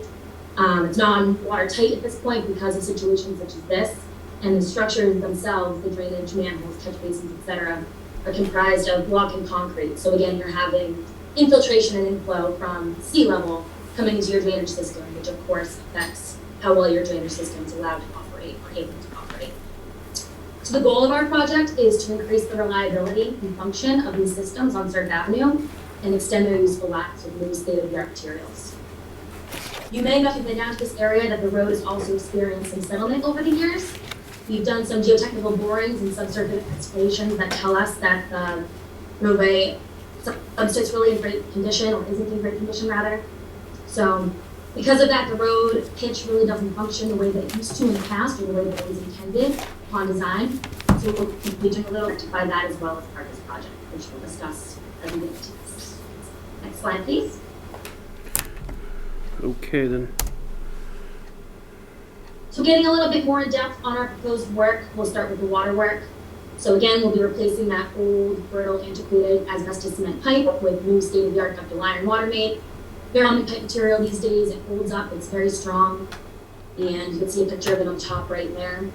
It's non-watertight at this point because of situations such as this, and the structures themselves, the drainage manholes, catch basins, etc., are comprised of block and concrete. So again, you're having infiltration and inflow from sea level coming into your drainage system, which of course affects how well your drainage system is allowed to operate or able to operate. So the goal of our project is to increase the reliability and function of these systems on Surf Avenue and extend their useful lives with new state-of-the-art materials. You may not have been down to this area that the road has also experienced some settlement over the years. We've done some geotechnical borings and subsurface excavations that tell us that the roadway subsits really in great condition, or isn't in great condition rather. So because of that, the road pitch really doesn't function the way that it used to in the past, or the way that it was intended upon design. So we'll be doing a little rectify that as well as part of this project, which we'll discuss as we get into this. Next slide, please. Okay, then. So getting a little bit more in depth on our proposed work, we'll start with the water work. So again, we'll be replacing that old, brittle, antiquated asbestos cement pipe with new state-of-the-art ductile iron water main. Ceramic pipe material these days, it holds up, it's very strong. And you can see a picture of it on top right there.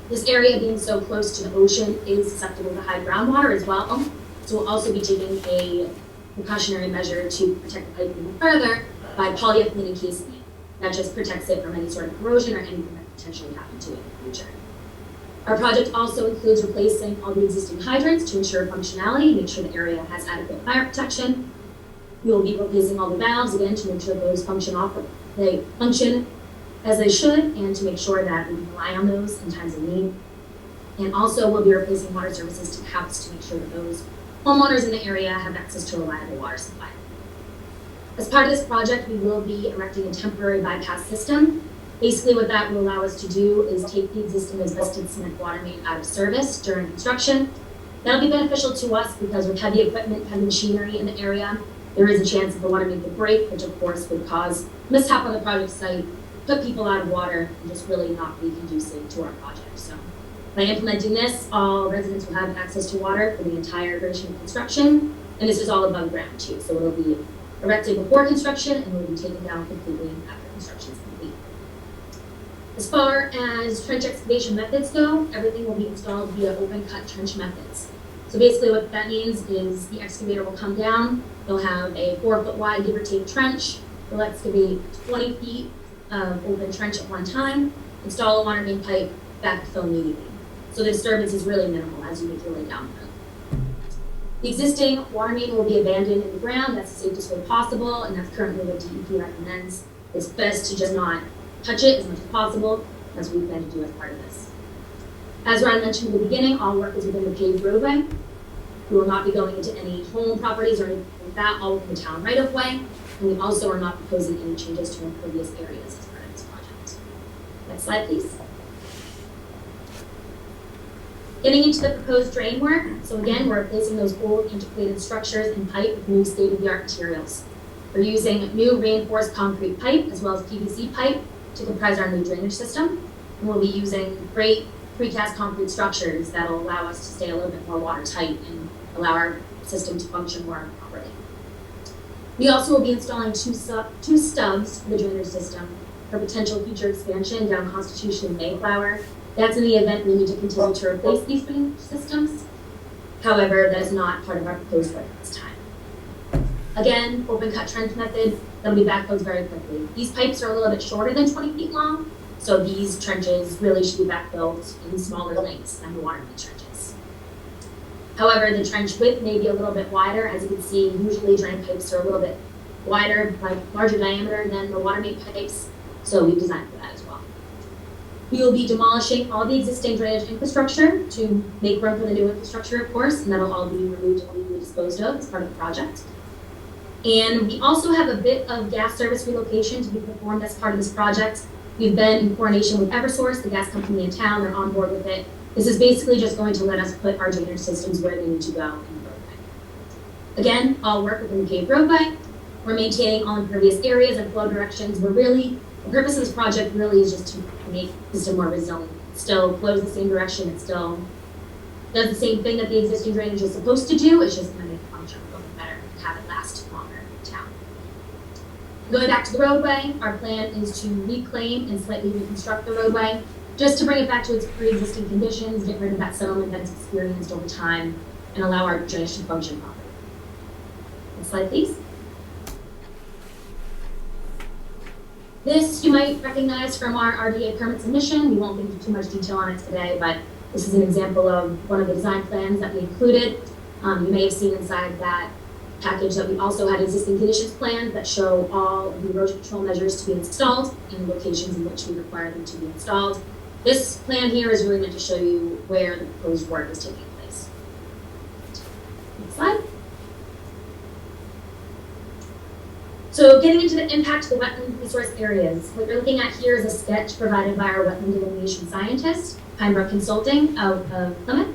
This area being so close to the ocean is susceptible to high groundwater as well. So we'll also be taking a precautionary measure to protect the pipe even further by polyethylene encasing it. That just protects it from any sort of corrosion or anything that could potentially happen to it in the future. Our project also includes replacing all the existing hydrants to ensure functionality, make sure the area has adequate fire protection. We will be replacing all the valves again to make sure those function as they should, and to make sure that we can rely on those in times of need. And also we'll be replacing water services to house to make sure that those homeowners in the area have access to a reliable water supply. As part of this project, we will be erecting a temporary bypass system. Basically what that will allow us to do is take the existing asbestos cement water main out of service during construction. That'll be beneficial to us because with heavy equipment, heavy machinery in the area, there is a chance that the water main could break, which of course would cause mishap on the project site, put people out of water, and just really not be conducive to our project. So by implementing this, all residents will have access to water for the entire duration of construction, and this is all above ground too. So it'll be erected before construction and will be taken down completely after construction is complete. As far as trench excavation methods go, everything will be installed via open cut trench methods. So basically what that means is the excavator will come down, they'll have a 4-foot wide give or take trench, they'll excavate 20 feet of open trench at one time, install a water main pipe, backfill immediately. So the disturbance is really minimal as you make your way down the road. The existing water main will be abandoned in the ground, that's the safest way possible, and that's currently what DEP recommends. It's best to just not touch it as much as possible. That's what we plan to do as part of this. As Ron mentioned in the beginning, all work is within the paved roadway. We will not be going into any home properties or anything like that, all within the town right of way. And we also are not proposing any changes to impervious areas as part of this project. Next slide, please. Getting into the proposed drain work. So again, we're replacing those old antiquated structures and pipe with new state-of-the-art materials. We're using new reinforced concrete pipe as well as PVC pipe to comprise our new drainage system. And we'll be using great precast concrete structures that will allow us to stay a little bit more watertight and allow our system to function more properly. We also will be installing two stubs for the drainage system for potential future expansion down Constitution and Mayflower. That's in the event we need to continue to replace these drainage systems. However, that is not part of our proposed work at this time. Again, open cut trench method, that'll be backfilled very quickly. These pipes are a little bit shorter than 20 feet long, so these trenches really should be backfilled in smaller lengths than the water main trenches. However, the trench width may be a little bit wider. As you can see, usually drain pipes are a little bit wider, like larger diameter than the water main pipes, so we designed for that as well. We will be demolishing all the existing drainage infrastructure to make room for the new infrastructure, of course, and that'll all be removed and legally disposed of as part of the project. And we also have a bit of gas service relocation to be performed as part of this project. We've been in coordination with Eversource, the gas company in town. They're on board with it. This is basically just going to let us put our drainage systems where they need to go in the roadway. Again, all work within the paved roadway. We're maintaining all impervious areas and flow directions. The purpose of this project really is just to make the system more resilient. It still flows the same direction. It still does the same thing that the existing drainage is supposed to do. It's just going to make the function a little bit better and have it last longer in town. Going back to the roadway, our plan is to reclaim and slightly reconstruct the roadway just to bring it back to its pre-existing conditions, get rid of that settlement that's experienced over time, and allow our drainage to function properly. Next slide, please. This you might recognize from our RDA permit submission. We won't get into too much detail on it today, but this is an example of one of the design plans that we included. You may have seen inside that package that we also had existing conditions plans that show all of the erosion control measures to be installed and the locations in which we require them to be installed. This plan here is really meant to show you where the proposed work is taking place. Next slide. So getting into the impact of the wetland resource areas, what you're looking at here is a sketch provided by our wetland delineation scientist, Pinebrook Consulting out of Plymouth.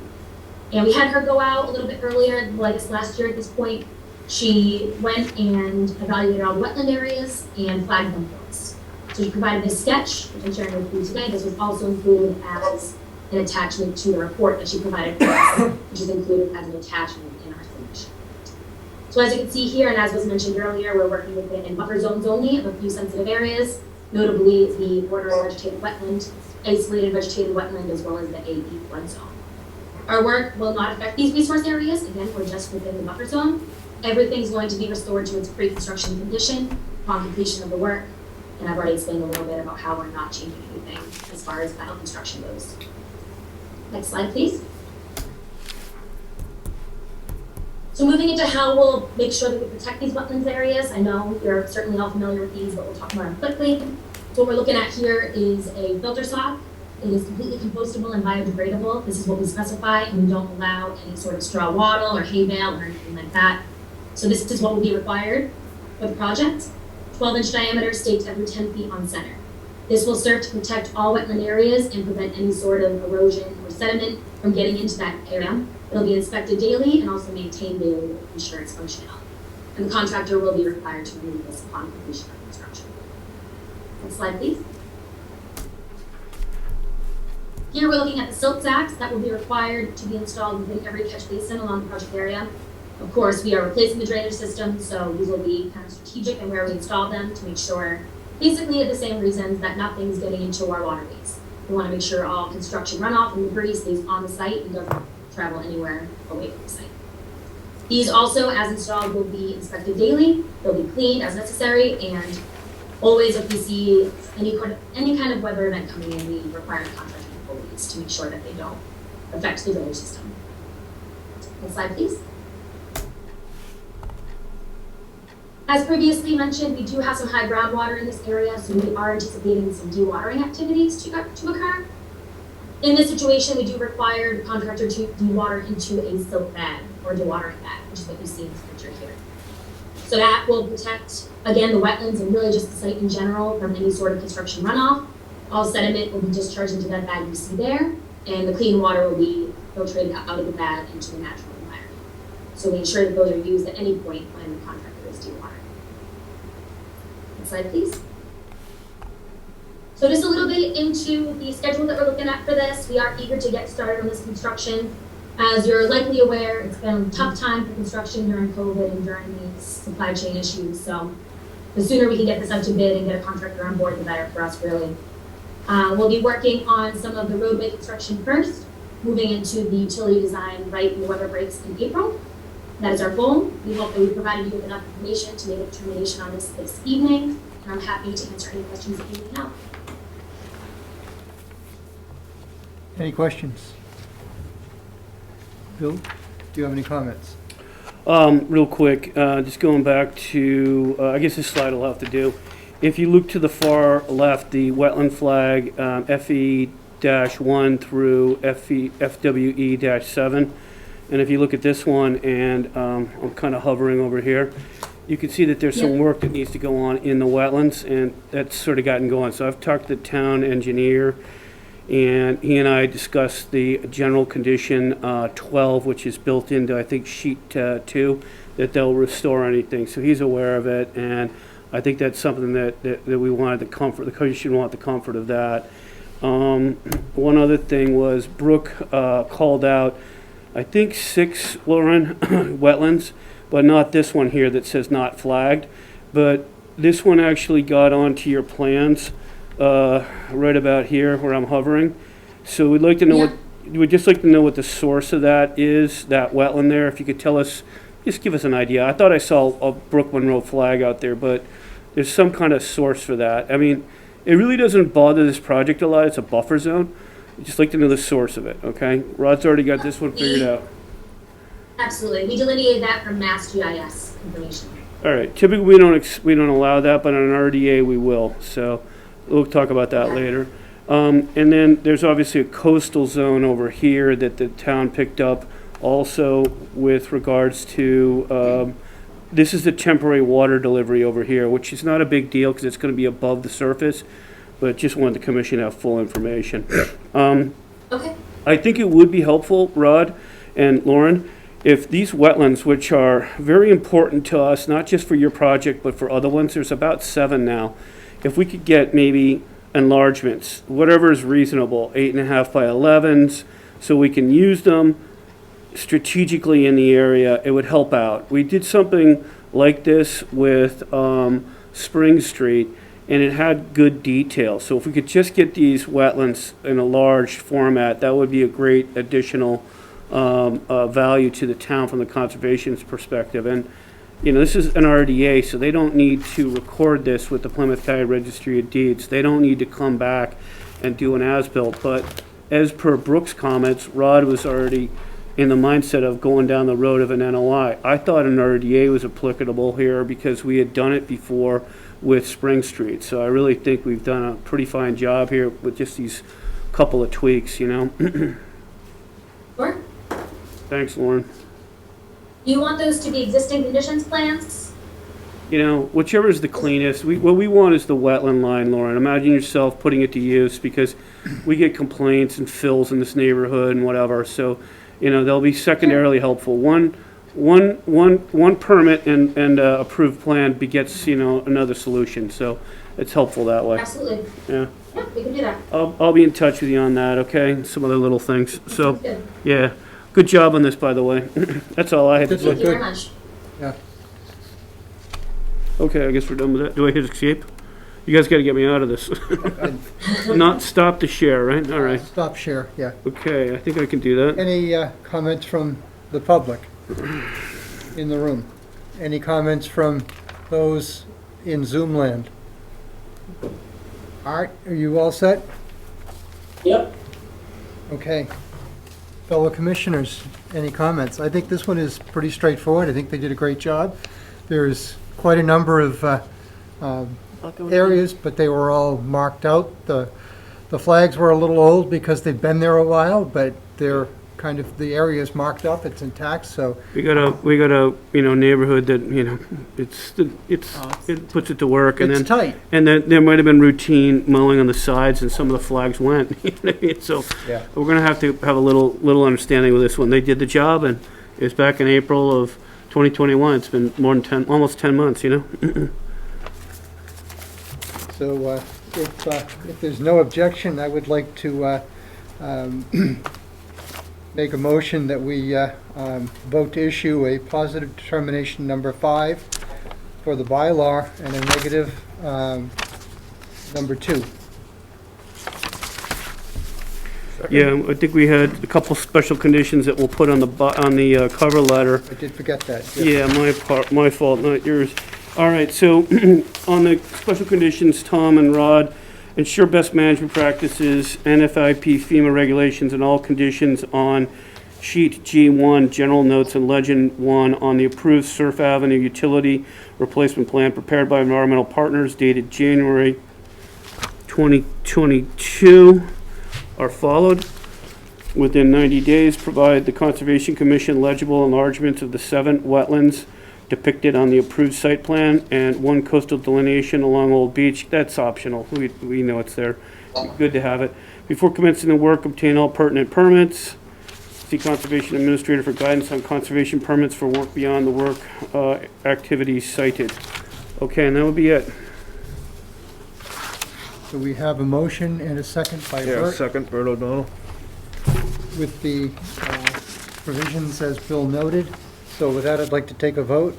And we had her go out a little bit earlier, well, I guess last year at this point. She went and evaluated all the wetland areas and flagged them for us. So she provided this sketch, which I'm sharing with you today. This was also included as an attachment to the report that she provided for us, which is included as an attachment in our submission. So as you can see here, and as was mentioned earlier, we're working within buffer zones only of a few sensitive areas, notably the border vegetated wetland, isolated vegetated wetland, as well as the AE flood zone. Our work will not affect these resource areas. Again, we're just within the buffer zone. Everything's going to be restored to its pre-construction condition upon completion of the work. And I've already explained a little bit about how we're not changing anything as far as final construction goes. Next slide, please. So moving into how we'll make sure that we protect these wetlands areas. I know you're certainly all familiar with these, but we'll talk more on quickly. So what we're looking at here is a filter sock. It is completely compostable and biodegradable. This is what we specify, and we don't allow any sort of straw wattle or hay bale or anything like that. So this is what will be required for the project. 12-inch diameter staked every 10 feet on center. This will serve to protect all wetland areas and prevent any sort of erosion or sediment from getting into that area. It'll be inspected daily and also maintained daily to ensure its functionality. And the contractor will be required to remove this upon completion of construction. Next slide, please. Here we're looking at the silt sacks that will be required to be installed within every catch basin along the project area. Of course, we are replacing the drainage system, so these will be kind of strategic in where we install them to make sure, basically at the same reasons, that nothing's getting into our waterways. We want to make sure all construction runoff and debris stays on the site and doesn't travel anywhere away from the site. These also, as installed, will be inspected daily. They'll be cleaned as necessary, and always if we see any kind of weather event coming in, we require contractor employees to make sure that they don't affect the drainage system. Next slide, please. As previously mentioned, we do have some high groundwater in this area, so we are anticipating some dewatering activities to occur. In this situation, we do require the contractor to dewater into a silt bag or dewatering bag, which is what you see in this picture here. So that will protect, again, the wetlands and really just the site in general from any sort of construction runoff. All sediment will be discharged into that bag you see there, and the clean water will be filtrated out of the bag into the natural environment. So we ensure that those are used at any point when the contractor is dewatering. Next slide, please. So just a little bit into the schedule that we're looking at for this. We are eager to get started on this construction. As you're likely aware, it's been a tough time for construction during COVID and during these supply chain issues. So the sooner we can get this out to bid and get a contractor on board, the better for us, really. We'll be working on some of the roadway construction first, moving into the utility design right when the weather breaks in April. That is our goal. We hope that we provided you with enough information to make a determination on this evening, and I'm happy to answer any questions that you may have. Any questions? Bill, do you have any comments? Real quick, just going back to, I guess this slide will have to do. If you look to the far left, the wetland flag, FE-1 through FWE-7, and if you look at this one, and I'm kind of hovering over here, you can see that there's some work that needs to go on in the wetlands, and that's sort of gotten going. So I've talked to the town engineer, and he and I discussed the general condition 12, which is built into, I think, sheet 2, that they'll restore anything. So he's aware of it, and I think that's something that we wanted the comfort, the commission want the comfort of that. One other thing was Brooke called out, I think 6, Lauren, wetlands, but not this one here that says not flagged. But this one actually got onto your plans right about here where I'm hovering. So we'd like to know we'd just like to know what the source of that is, that wetland there. If you could tell us, just give us an idea. I thought I saw a Brook Monroe flag out there, but there's some kind of source for that. I mean, it really doesn't bother this project a lot. It's a buffer zone. I'd just like to know the source of it, okay? Rod's already got this one figured out. Absolutely. We delineated that from Mass GIS information. All right. Typically, we don't allow that, but on an RDA, we will. So we'll talk about that later. And then there's obviously a coastal zone over here that the town picked up also with regards to, this is the temporary water delivery over here, which is not a big deal because it's going to be above the surface, but just wanted the commission to have full information. Okay. I think it would be helpful, Rod and Lauren, if these wetlands, which are very important to us, not just for your project, but for other ones, there's about 7 now, if we could get maybe enlargements, whatever is reasonable, 8.5 by 11s, so we can use them strategically in the area, it would help out. We did something like this with Spring Street, and it had good detail. So if we could just get these wetlands in a large format, that would be a great additional value to the town from the conservation's perspective. And you know, this is an RDA, so they don't need to record this with the Plymouth County Registry of Deeds. They don't need to come back and do an as-built. But as per Brooks' comments, Rod was already in the mindset of going down the road of an NOI. I thought an RDA was applicable here because we had done it before with Spring Street. So I really think we've done a pretty fine job here with just these couple of tweaks, you know. Sure. Thanks, Lauren. Do you want those to be existing conditions plans? You know, whichever is the cleanest. What we want is the wetland line, Lauren. Imagine yourself putting it to use because we get complaints and fills in this neighborhood and whatever. So, you know, they'll be secondarily helpful. One permit and approved plan begets, you know, another solution. So it's helpful that way. Absolutely. Yeah. Yeah, we can do that. I'll be in touch with you on that, okay? Some other little things. So, Sounds good. yeah. Good job on this, by the way. That's all I had to Good say. Thank you very much. Yeah. Okay, I guess we're done with that. Do I hit escape? You guys gotta get me out of this. Not stop the share, right? All right. Stop share, yeah. Okay, I think I can do that. Any comments from the public in the room? Any comments from those in Zoom land? Art, are you all set? Yep. Okay. Fellow commissioners, any comments? I think this one is pretty straightforward. I think they did a great job. There's quite a number of areas, but they were all marked out. The flags were a little old because they've been there a while, but they're kind of, the area is marked up, it's intact, so. We got a you know, neighborhood that, you know, it puts it to work, and It's then tight. and then there might have been routine mowing on the sides, and some of the flags went. You know what I mean? So Yeah. we're gonna have to have a little understanding with this one. They did the job, and it was back in April of 2021. It's been more than almost 10 months. You know. So if there's no objection, I would like to make a motion that we vote to issue a positive determination number 5 for the bylaw and a negative number 2. Yeah, I think we had a couple special conditions that we'll put on the cover letter. I did forget that. Yeah, my fault, not yours. All right, so on the special conditions, Tom and Rod, ensure best management practices, NFIP, FEMA regulations, and all conditions on sheet G1, general notes and legend 1 on the approved Surf Avenue utility replacement plan prepared by environmental partners dated January 2022 are followed. Within 90 days, provide the Conservation Commission legible enlargements of the 7 wetlands depicted on the approved site plan and 1 coastal delineation along Old Beach. That's optional. We know it's there. Good to have it. Before commencing the work, obtain all pertinent permits. See Conservation Administrator for guidance on conservation permits for work beyond the work activities cited. Okay, and that would be it. So we have a motion and a second by Yeah, Bert, second, Bert O'Donnell. with the provisions as Bill noted. So with that, I'd like to take a vote.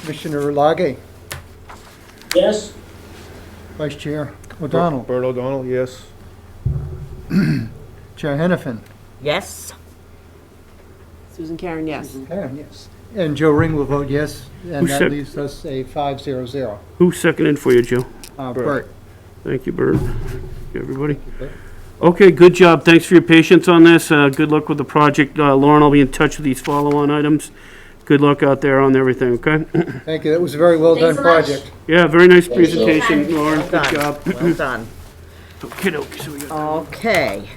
Commissioner Lage, Yes? Vice Chair O'Donnell, Bert O'Donnell, yes. Chair Hennepin. Yes? Susan Karen, yes. Karen, yes. And Joe Ring will vote yes, and Who that said- leaves us a 5-0-0. Who seconded for you, Joe? Bert. Thank you, Bert. Everybody. Okay, good job. Thanks for your patience on this. Good luck with the project. Lauren, I'll be in touch with these follow-on items. Good luck out there on everything, okay? Thank you, that was a very well-done Thanks so much. project. Yeah, very nice Thank you. presentation, Lauren. Well Good done. job. Well done. Okey-dokey, so we got Okay.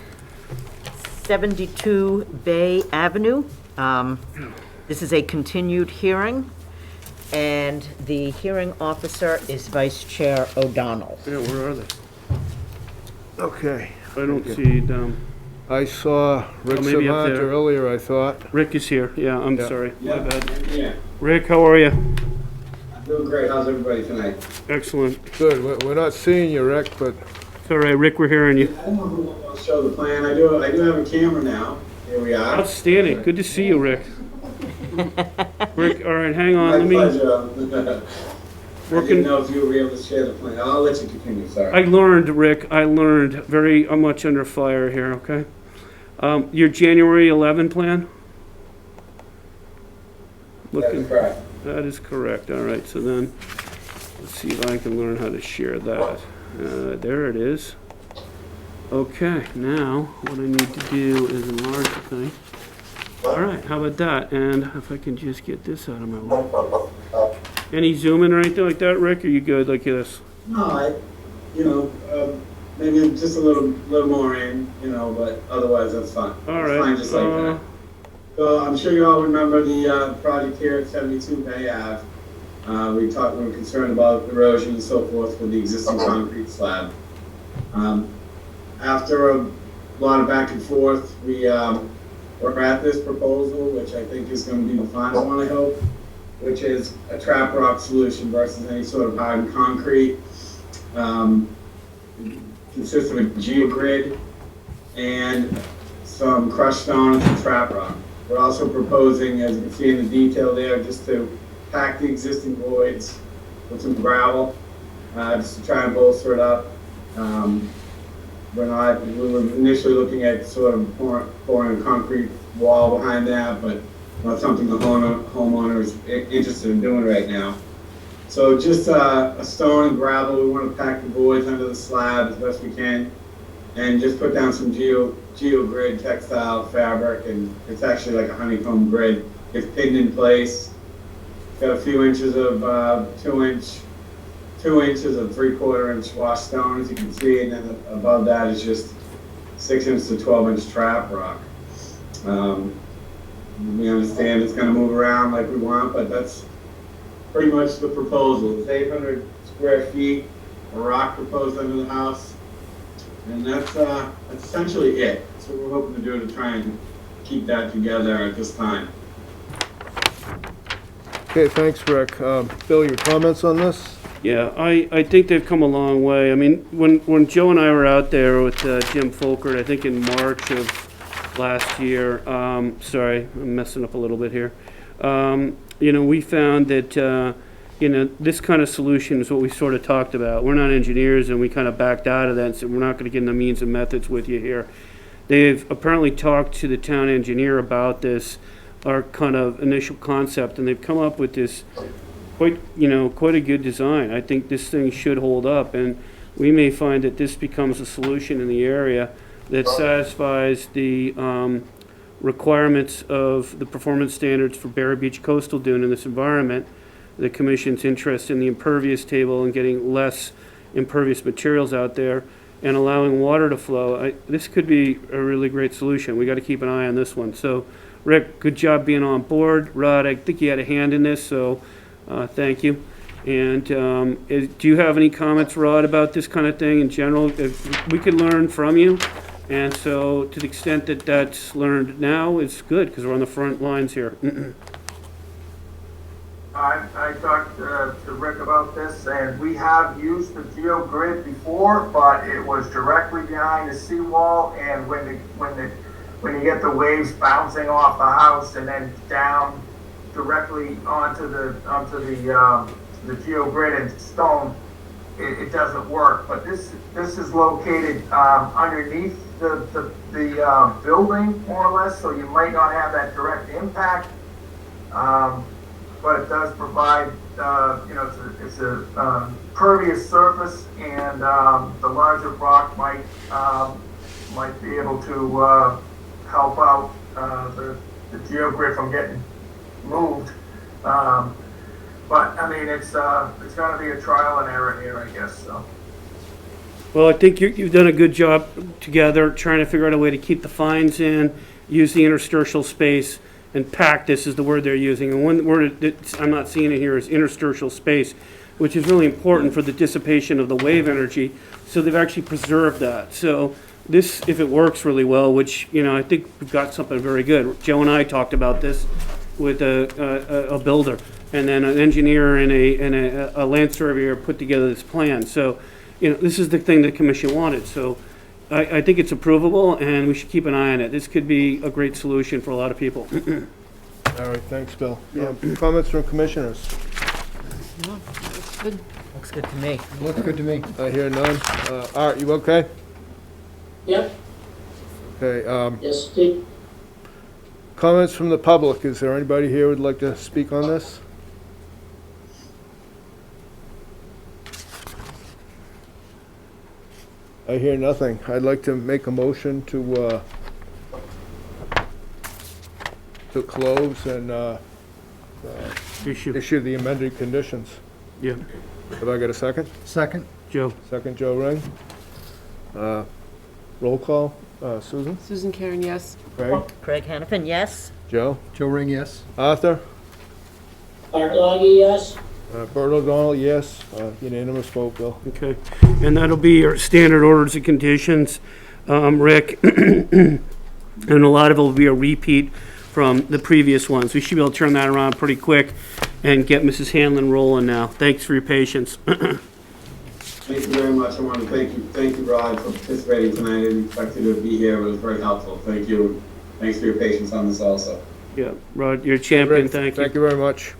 72 Bay Avenue. This is a continued hearing, and the hearing officer is Vice Chair O'Donnell. Yeah, where are they? Okay. I don't see, I saw Rick maybe up Savant there. earlier, I thought. Rick is here. Yeah, I'm Yeah. sorry. My bad. Yeah, Rick, how are you? I'm doing great. How's everybody tonight? Excellent. Good, we're not seeing you, Rick, but It's all right, Rick, we're hearing you. I don't know who wants to show the plan. I do have a camera now. Here we are. Outstanding. Good to see you, Rick. Rick, all right, hang on. My Let me, pleasure. I Working- didn't know if you were able to share the plan. I'll let you continue, sorry. I learned, Rick, very much under fire here, okay? Your January 11 plan? That's Looking, correct. that is correct. All right, so then, let's see if I can learn how to share that. There it is. Okay, now, what I need to do is enlarge the thing. All right, how about that? And if I can just get this out of my way. Any zoom in or anything like that, Rick? Are you good like this? No, maybe just a little more in, but otherwise that's fine. All It's right. fine just like that. So I'm sure you all remember the project here at 72 Bay Ave. We were concerned about erosion and so forth with the existing concrete slab. After a lot of back and forth, we're at this proposal, which I think is going to be the final one, I hope, which is a trap rock solution versus any sort of hardened concrete. Consists of a geogrid and some crushed stone and some trap rock. We're also proposing, as you can see in the detail there, just to pack the existing voids with some gravel, just to try and bolster it up. We were initially looking at sort of pouring a concrete wall behind that, but not something the homeowner is interested in doing right now. So just a stone and gravel. We want to pack the voids under the slab as best we can, and just put down some geogrid textile fabric, and it's actually like a honeycomb grid. It's pinned in place. It's got a few inches of 2 inches of 3/4 inch wash stone, as you can see, and then above that is just 6 inch to 12 inch trap rock. We understand it's going to move around like we want, but that's pretty much the proposal. It's 800 square feet of rock proposed under the house, and that's essentially it. That's what we're hoping to do to try and keep that together at this time. Okay, thanks, Rick. Bill, your comments on this? Yeah, I think they've come a long way. I mean, when Joe and I were out there with Jim Folkert, I think in March of last year, sorry, I'm messing up a little bit here. We found that this kind of solution is what we sort of talked about. We're not engineers, and we kind of backed out of that and said, we're not going to get in the means and methods with you here. They've apparently talked to the town engineer about this, our kind of initial concept, and they've come up with this quite a good design. I think this thing should hold up, and we may find that this becomes a solution in the area that satisfies the requirements of the performance standards for Barry Beach coastal dune in this environment. The commission's interest in the impervious table and getting less impervious materials out there and allowing water to flow. This could be a really great solution. We got to keep an eye on this one. So, Rick, good job being on board. Rod, I think you had a hand in this, so thank you. And do you have any comments, Rod, about this kind of thing in general? If we could learn from you. And so to the extent that that's learned now, it's good because we're on the front lines here. I talked to Rick about this, and we have used the GeoGrid before, but it was directly behind the seawall, and when you get the waves bouncing off the house and then down directly onto the GeoGrid and stone, it doesn't work. But this is located underneath the building, more or less, so you might not have that direct impact. But it does provide, it's a pervious surface, and the larger rock might be able to help out the GeoGrid from getting moved. But I mean, it's going to be a trial and error here, I guess. So. Well, I think you've done a good job together trying to figure out a way to keep the fines in, use the interstitial space, and pack, this is the word they're using. And one word I'm not seeing it here is interstitial space, which is really important for the dissipation of the wave energy. So they've actually preserved that. So this, if it works really well, which, I think we've got something very good. Joe and I talked about this with a builder, and then an engineer and a land surveyor put together this plan. So, this is the thing the commission wanted. So I think it's approvable, and we should keep an eye on it. This could be a great solution for a lot of people. All right, thanks, Bill. Comments from commissioners? No, that's good. Looks good to me. Looks good to me. I hear none. Art, you okay? Yep, Okay, yes, Steve. comments from the public. Is there anybody here who would like to speak on this? I hear nothing. I'd like to make a motion to close and issue the amended conditions. Yeah, Have I got a second? Second? Joe. Second, Joe Ring. Roll call, Susan? Susan Karen, yes. Craig? Craig Hannafin, yes? Joe? Joe Ring, yes. Arthur? Art Loggy, yes. Bert O'Donnell, yes. Unanimous vote, Bill. Okay, and that'll be your standard orders and conditions, Rick. And a lot of it will be a repeat from the previous ones. We should be able to turn that around pretty quick and get Mrs. Hanlon rolling now. Thanks for your patience. Thank you very much. I want to thank you, Rod, for participating tonight. I didn't expect you to be here, but it was very helpful. Thank you. Thanks for your patience on this also. Yeah, Rod, you're a champion, thank you. Thank you very much.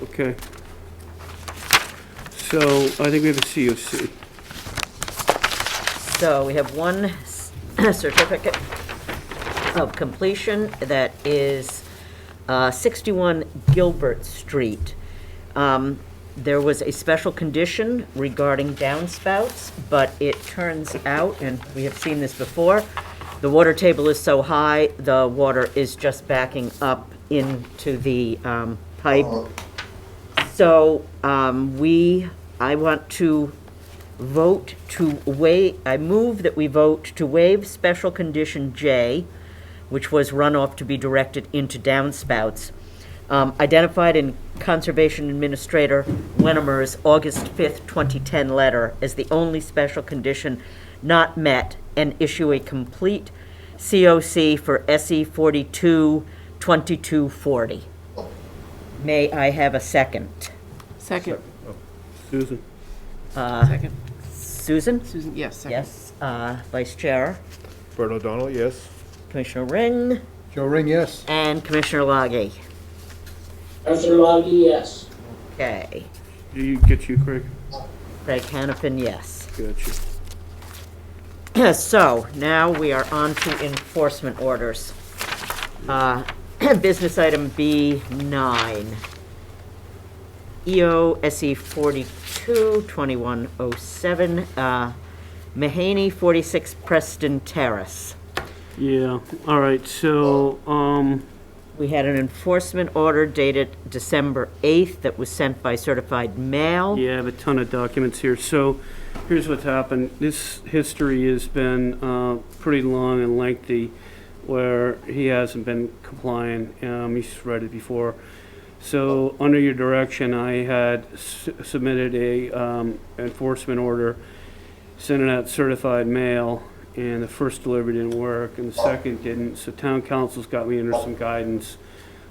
Okay. So, I think we have a COC. So we have one certificate of completion that is 61 Gilbert Street. There was a special condition regarding downspouts, but it turns out, and we have seen this before, the water table is so high, the water is just backing up into the pipe. So I want to vote to waive, I move that we vote to waive special condition J, which was runoff to be directed into downspouts, identified in Conservation Administrator Wennermer's August 5th, 2010 letter as the only special condition not met, and issue a complete COC for SE 422240. May I have a second? Second. Susan? Second. Susan? Susan, yes, second. Yes. Vice Chair? Bert O'Donnell, yes. Commissioner Ring? Joe Ring, yes. And Commissioner Loggy? Arthur Loggy, yes. Okay. Get you, Craig? Craig Hanafin, yes. Gotcha. So, now we are on to enforcement orders. Business item B9. EO SE 42, 2107, Mahaney, 46 Preston Terrace. Yeah, all right, so, We had an enforcement order dated December 8th that was sent by certified mail. yeah, I have a ton of documents here. So here's what's happened. This history has been pretty long and lengthy where he hasn't been complying. He's read it before. So under your direction, I had submitted a enforcement order, sent it out certified mail, and the first delivery didn't work, and the second didn't. So town council's got me under some guidance,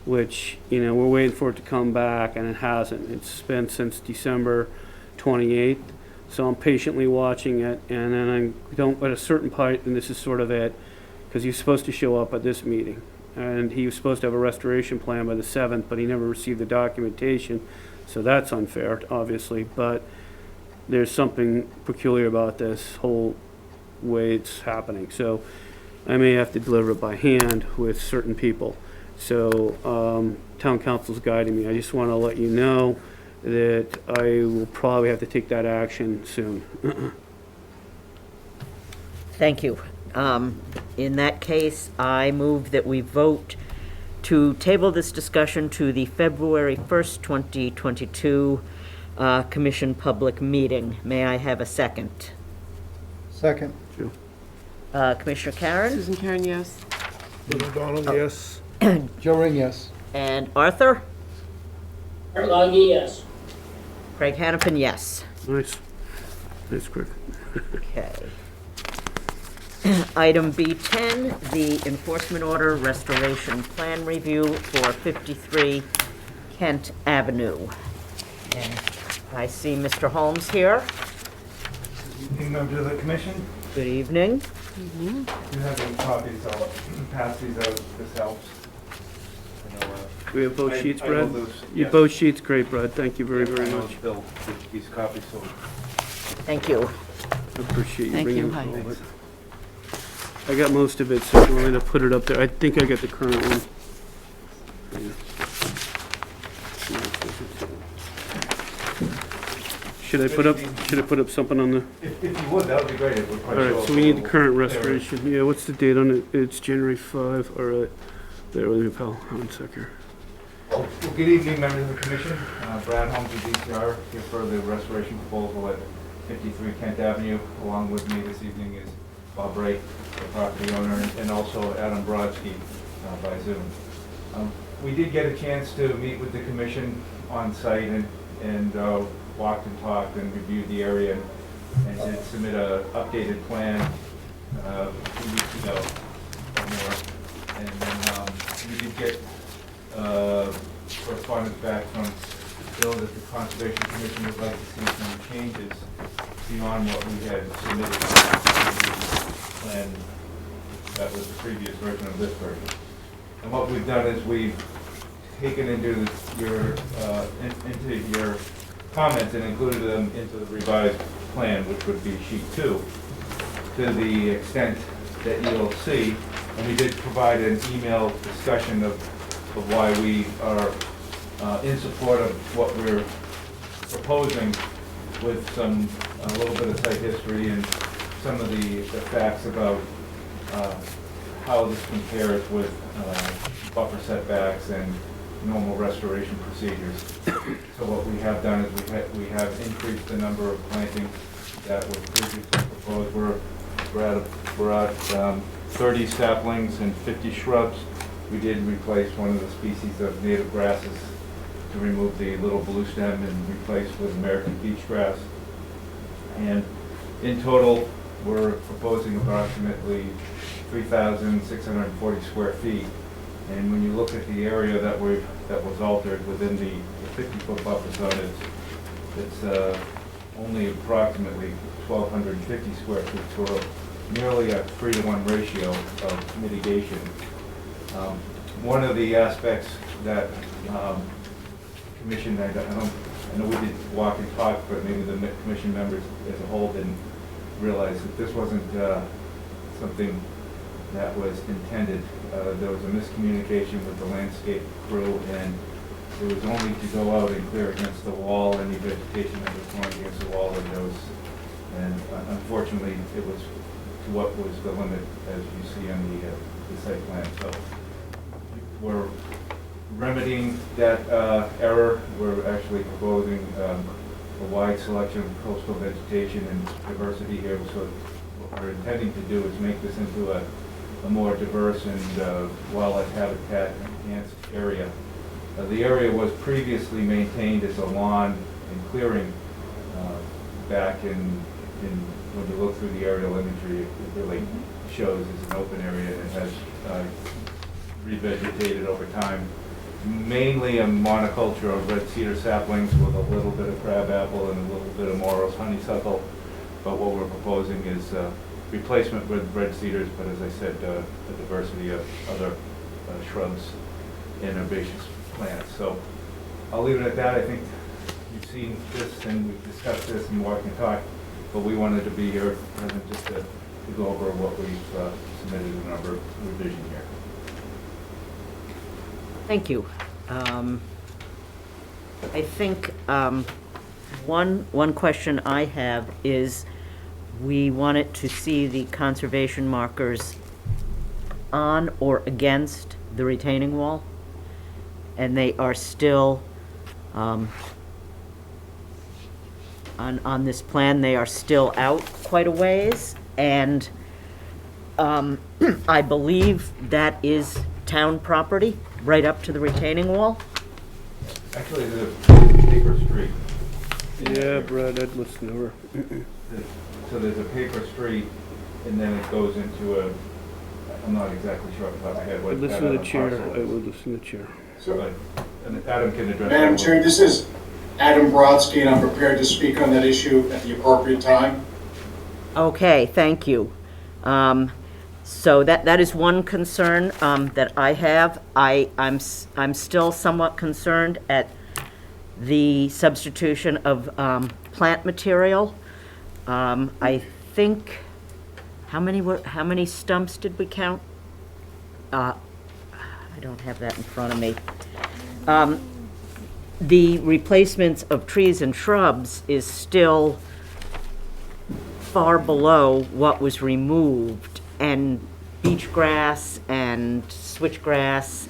which, we're waiting for it to come back, and it hasn't. It's been since December 28th, so I'm patiently watching it, and then I don't, at a certain point, and this is sort of it, because he's supposed to show up at this meeting, and he was supposed to have a restoration plan by the 7th, but he never received the documentation, so that's unfair, obviously, but there's something peculiar about this whole way it's happening. So I may have to deliver it by hand with certain people. So town council's guiding me. I just want to let you know that I will probably have to take that action soon. Thank you. In that case, I move that we vote to table this discussion to the February 1st, 2022 Commission public meeting. May I have a second? Second. Commissioner Karen? Susan Karen, yes. Bill O'Donnell, yes. Joe Ring, yes. And Arthur? Art Loggy, yes. Craig Hanafin, yes. Nice. Nice, quick. Okay. Item B10, the enforcement order restoration plan review for 53 Kent Avenue. And I see Mr. Holmes here. Evening, members of the commission. Good evening. If you have any copies, I'll pass these out if this helps. I know, We have both sheets, I will Brad? lose- You yes. both sheets, great, Brad. Thank you very, I very know much. Bill, these copies, so Thank you. I appreciate you Thank bringing you. it Hi. forward. I got most of it, so I'm going to put it up there. I think I got the current one. Should I put up something on the, if you would, that would be great. It would all probably show right, up so a we need the little current clearer. restoration. Yeah, what's the date on it? It's January 5, all right. Bear with me, pal, 1 sec here. Well, good evening, members of the commission. Brad Holmes with DCR here for the restoration proposal at 53 Kent Avenue. Along with me this evening is Bob Wright, the property owner, and also Adam Brodsky by Zoom. We did get a chance to meet with the commission on site and walked and talked and reviewed the area and did submit a updated plan 2 weeks ago or more. And then we did get correspondence back from Bill that the Conservation Commission would like to see some changes beyond what we had submitted to the plan that was the previous version of this version. And what we've done is we've taken into your comments and included them into the revised plan, which would be sheet 2, to the extent that you'll see. And we did provide an email discussion of why we are in support of what we're proposing, with a little bit of site history and some of the facts about how this compares with buffer setbacks and normal restoration procedures. So what we have done is we have increased the number of plantings that were previously proposed. We're at 30 saplings and 50 shrubs. We did replace one of the species of native grasses to remove the little blue stem and replace with American beach grass. And in total, we're proposing approximately 3,640 square feet. And when you look at the area that was altered within the 50-foot buffer zone, it's only approximately 1,250 square feet, so nearly a 3-to-1 ratio of mitigation. One of the aspects that commission, I know we did walk and talk, but maybe the commission members as a whole didn't realize that this wasn't something that was intended. There was a miscommunication with the landscape crew, and it was only to go out and clear against the wall, any vegetation that was going against the wall, and unfortunately, it was to what was the limit, as you see on the site plan. So we're remedying that error. We're actually proposing a wide selection of coastal vegetation and diversity here. So what we're intending to do is make this into a more diverse and wildlife habitat enhanced area. The area was previously maintained as a lawn and clearing back when you look through the aerial imagery, it really shows as an open area, and it has revegetated over time. Mainly a monoculture of red cedar saplings with a little bit of crabapple and a little bit of Morris honeysuckle. But what we're proposing is replacement with red cedars, but as I said, a diversity of other shrubs and herbaceous plants. So I'll leave it at that. I think you've seen this and we've discussed this and walk and talk, but we wanted to be here present just to go over what we've submitted in our revision here. Thank you. I think one question I have is, we wanted to see the conservation markers on or against the retaining wall, and they are still on this plan, they are still out quite a ways, and I believe that is town property, right up to the retaining wall. Actually, there's a paper street. Yeah, Brad, I'd listen to her. So there's a paper street, and then it goes into a, I'm not exactly sure off the top of my head what I'd that listen to other the chair. parcel I is. would listen to the chair. And Adam can address that. Madam Chair, this is Adam Brodsky, and I'm prepared to speak on that issue at the appropriate time. Okay, thank you. So that is one concern that I have. I'm still somewhat concerned at the substitution of plant material. I think, how many stumps did we count? I don't have that in front of me. The replacements of trees and shrubs is still far below what was removed, and beach grass and switchgrass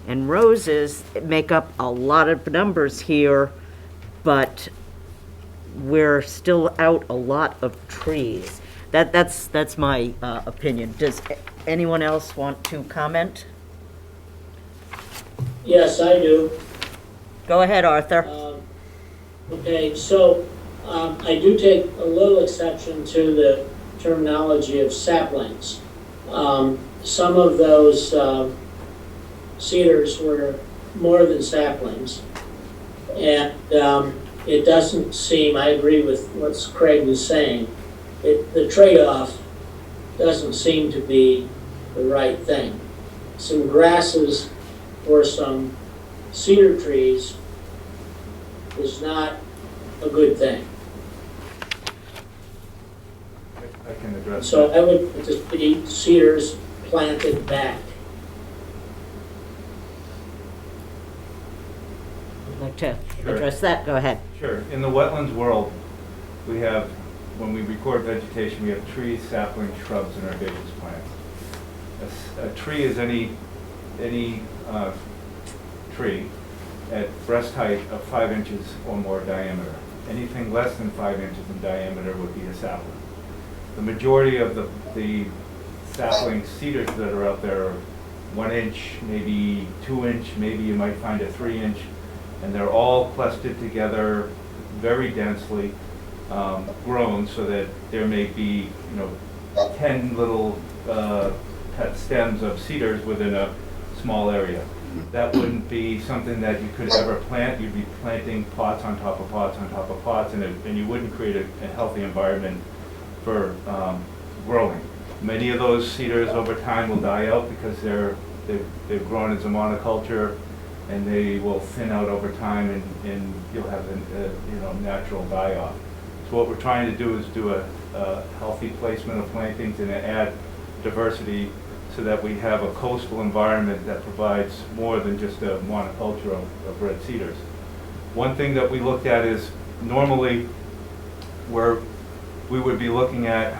and roses make up a lot of numbers here, but we're still out a lot of trees. That's my opinion. Does anyone else want to comment? Yes, I do. Go ahead, Arthur. Okay, so I do take a little exception to the terminology of saplings. Some of those cedars were more than saplings, and it doesn't seem, I agree with what Craig was saying, the trade-off doesn't seem to be the right thing. Some grasses or some cedar trees is not a good thing. I can address So that. I would just see cedars planted back. Would like to Sure. address that? Go ahead. Sure. In the wetlands world, we have, when we record vegetation, we have trees, saplings, shrubs, and herbaceous plants. A tree is any tree at breast height of 5 inches or more diameter. Anything less than 5 inches in diameter would be a sapling. The majority of the sapling cedars that are out there are 1 inch, maybe 2 inch, maybe you might find a 3 inch, and they're all clustered together very densely grown, so that there may be 10 little cut stems of cedars within a small area. That wouldn't be something that you could ever plant. You'd be planting pots on top of pots on top of pots, and you wouldn't create a healthy environment for growing. Many of those cedars over time will die out because they've grown as a monoculture. and they will thin out over time, and you'll have a natural die-off. So what we're trying to do is do a healthy placement of plantings and add diversity so that we have a coastal environment that provides more than just a monoculture of red cedars. One thing that we looked at is normally we would be looking at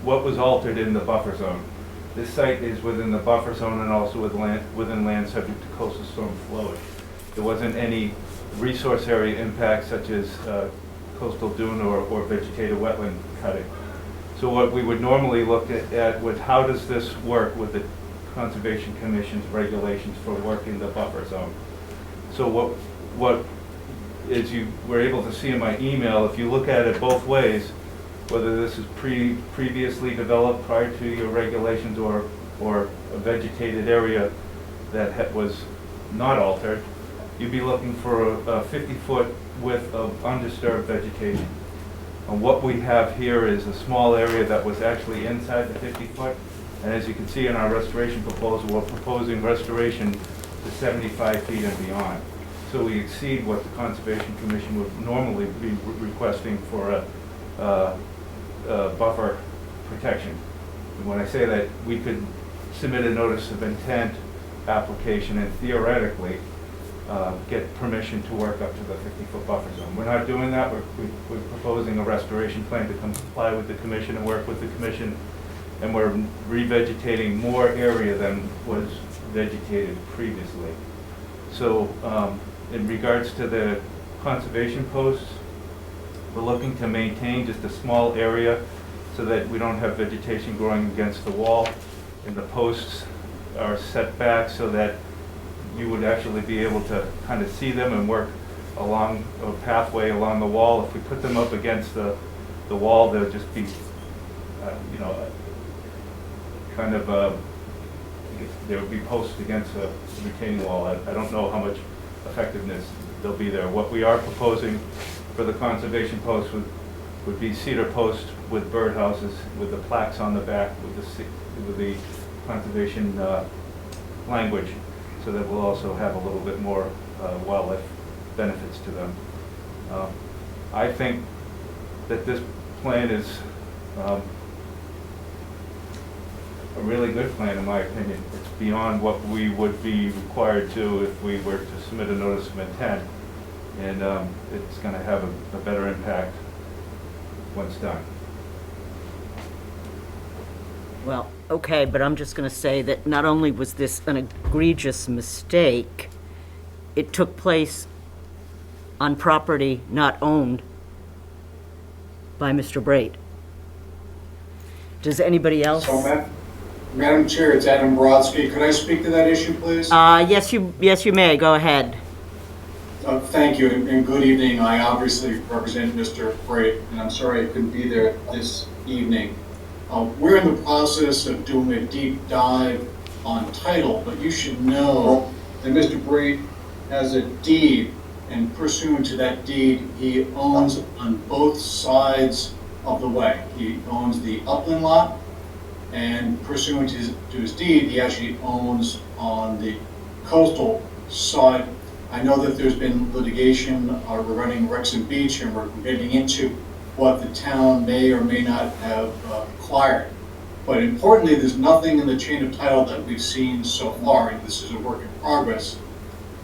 what was altered in the buffer zone. This site is within the buffer zone and also within land subject to coastal storm flowage. There wasn't any resource area impact such as coastal dune or vegetated wetland cutting. So what we would normally look at was how does this work with the Conservation Commission's regulations for work in the buffer zone. So what as you were able to see in my email, if you look at it both ways, whether this is previously developed prior to your regulations or a vegetated area that was not altered, you'd be looking for a 50-foot width of undisturbed vegetation. And what we have here is a small area that was actually inside the 50-foot. And as you can see in our restoration proposal, we're proposing restoration to 75 feet and beyond. So we exceed what the Conservation Commission would normally be requesting for a buffer protection. And when I say that, we could submit a notice of intent application and theoretically get permission to work up to the 50-foot buffer zone. We're not doing that. We're proposing a restoration plan to comply with the commission and work with the commission, and we're revegetating more area than was vegetated previously. So in regards to the conservation posts, we're looking to maintain just a small area so that we don't have vegetation growing against the wall, and the posts are set back so that you would actually be able to kind of see them and work along a pathway along the wall. If we put them up against the wall, they'll just be, they would be posted against a retaining wall. I don't know how much effectiveness there'll be there. What we are proposing for the conservation posts would be cedar posts with birdhouses, with the plaques on the back, with the conservation language, so that we'll also have a little bit more wildlife benefits to them. I think that this plan is a really good plan, in my opinion. It's beyond what we would be required to if we were to submit a notice of intent, and it's going to have a better impact once done. Well, okay, but I'm just going to say that not only was this an egregious mistake, it took place on property not owned by Mr. Braid. Does anybody else? So, Madam Chair, it's Adam Brodsky. Could I speak to that issue, please? Yes, you may. Go ahead. Thank you, and good evening. I obviously represent Mr. Braid, and I'm sorry I couldn't be there this evening. We're in the process of doing a deep dive on title, but you should know that Mr. Braid has a deed, and pursuant to that deed, he owns on both sides of the way. He owns the upland lot, and pursuant to his deed, he actually owns on the coastal side. I know that there's been litigation regarding Wrexham Beach, and we're getting into what the town may or may not have acquired. But importantly, there's nothing in the chain of title that we've seen so far, and this is a work in progress,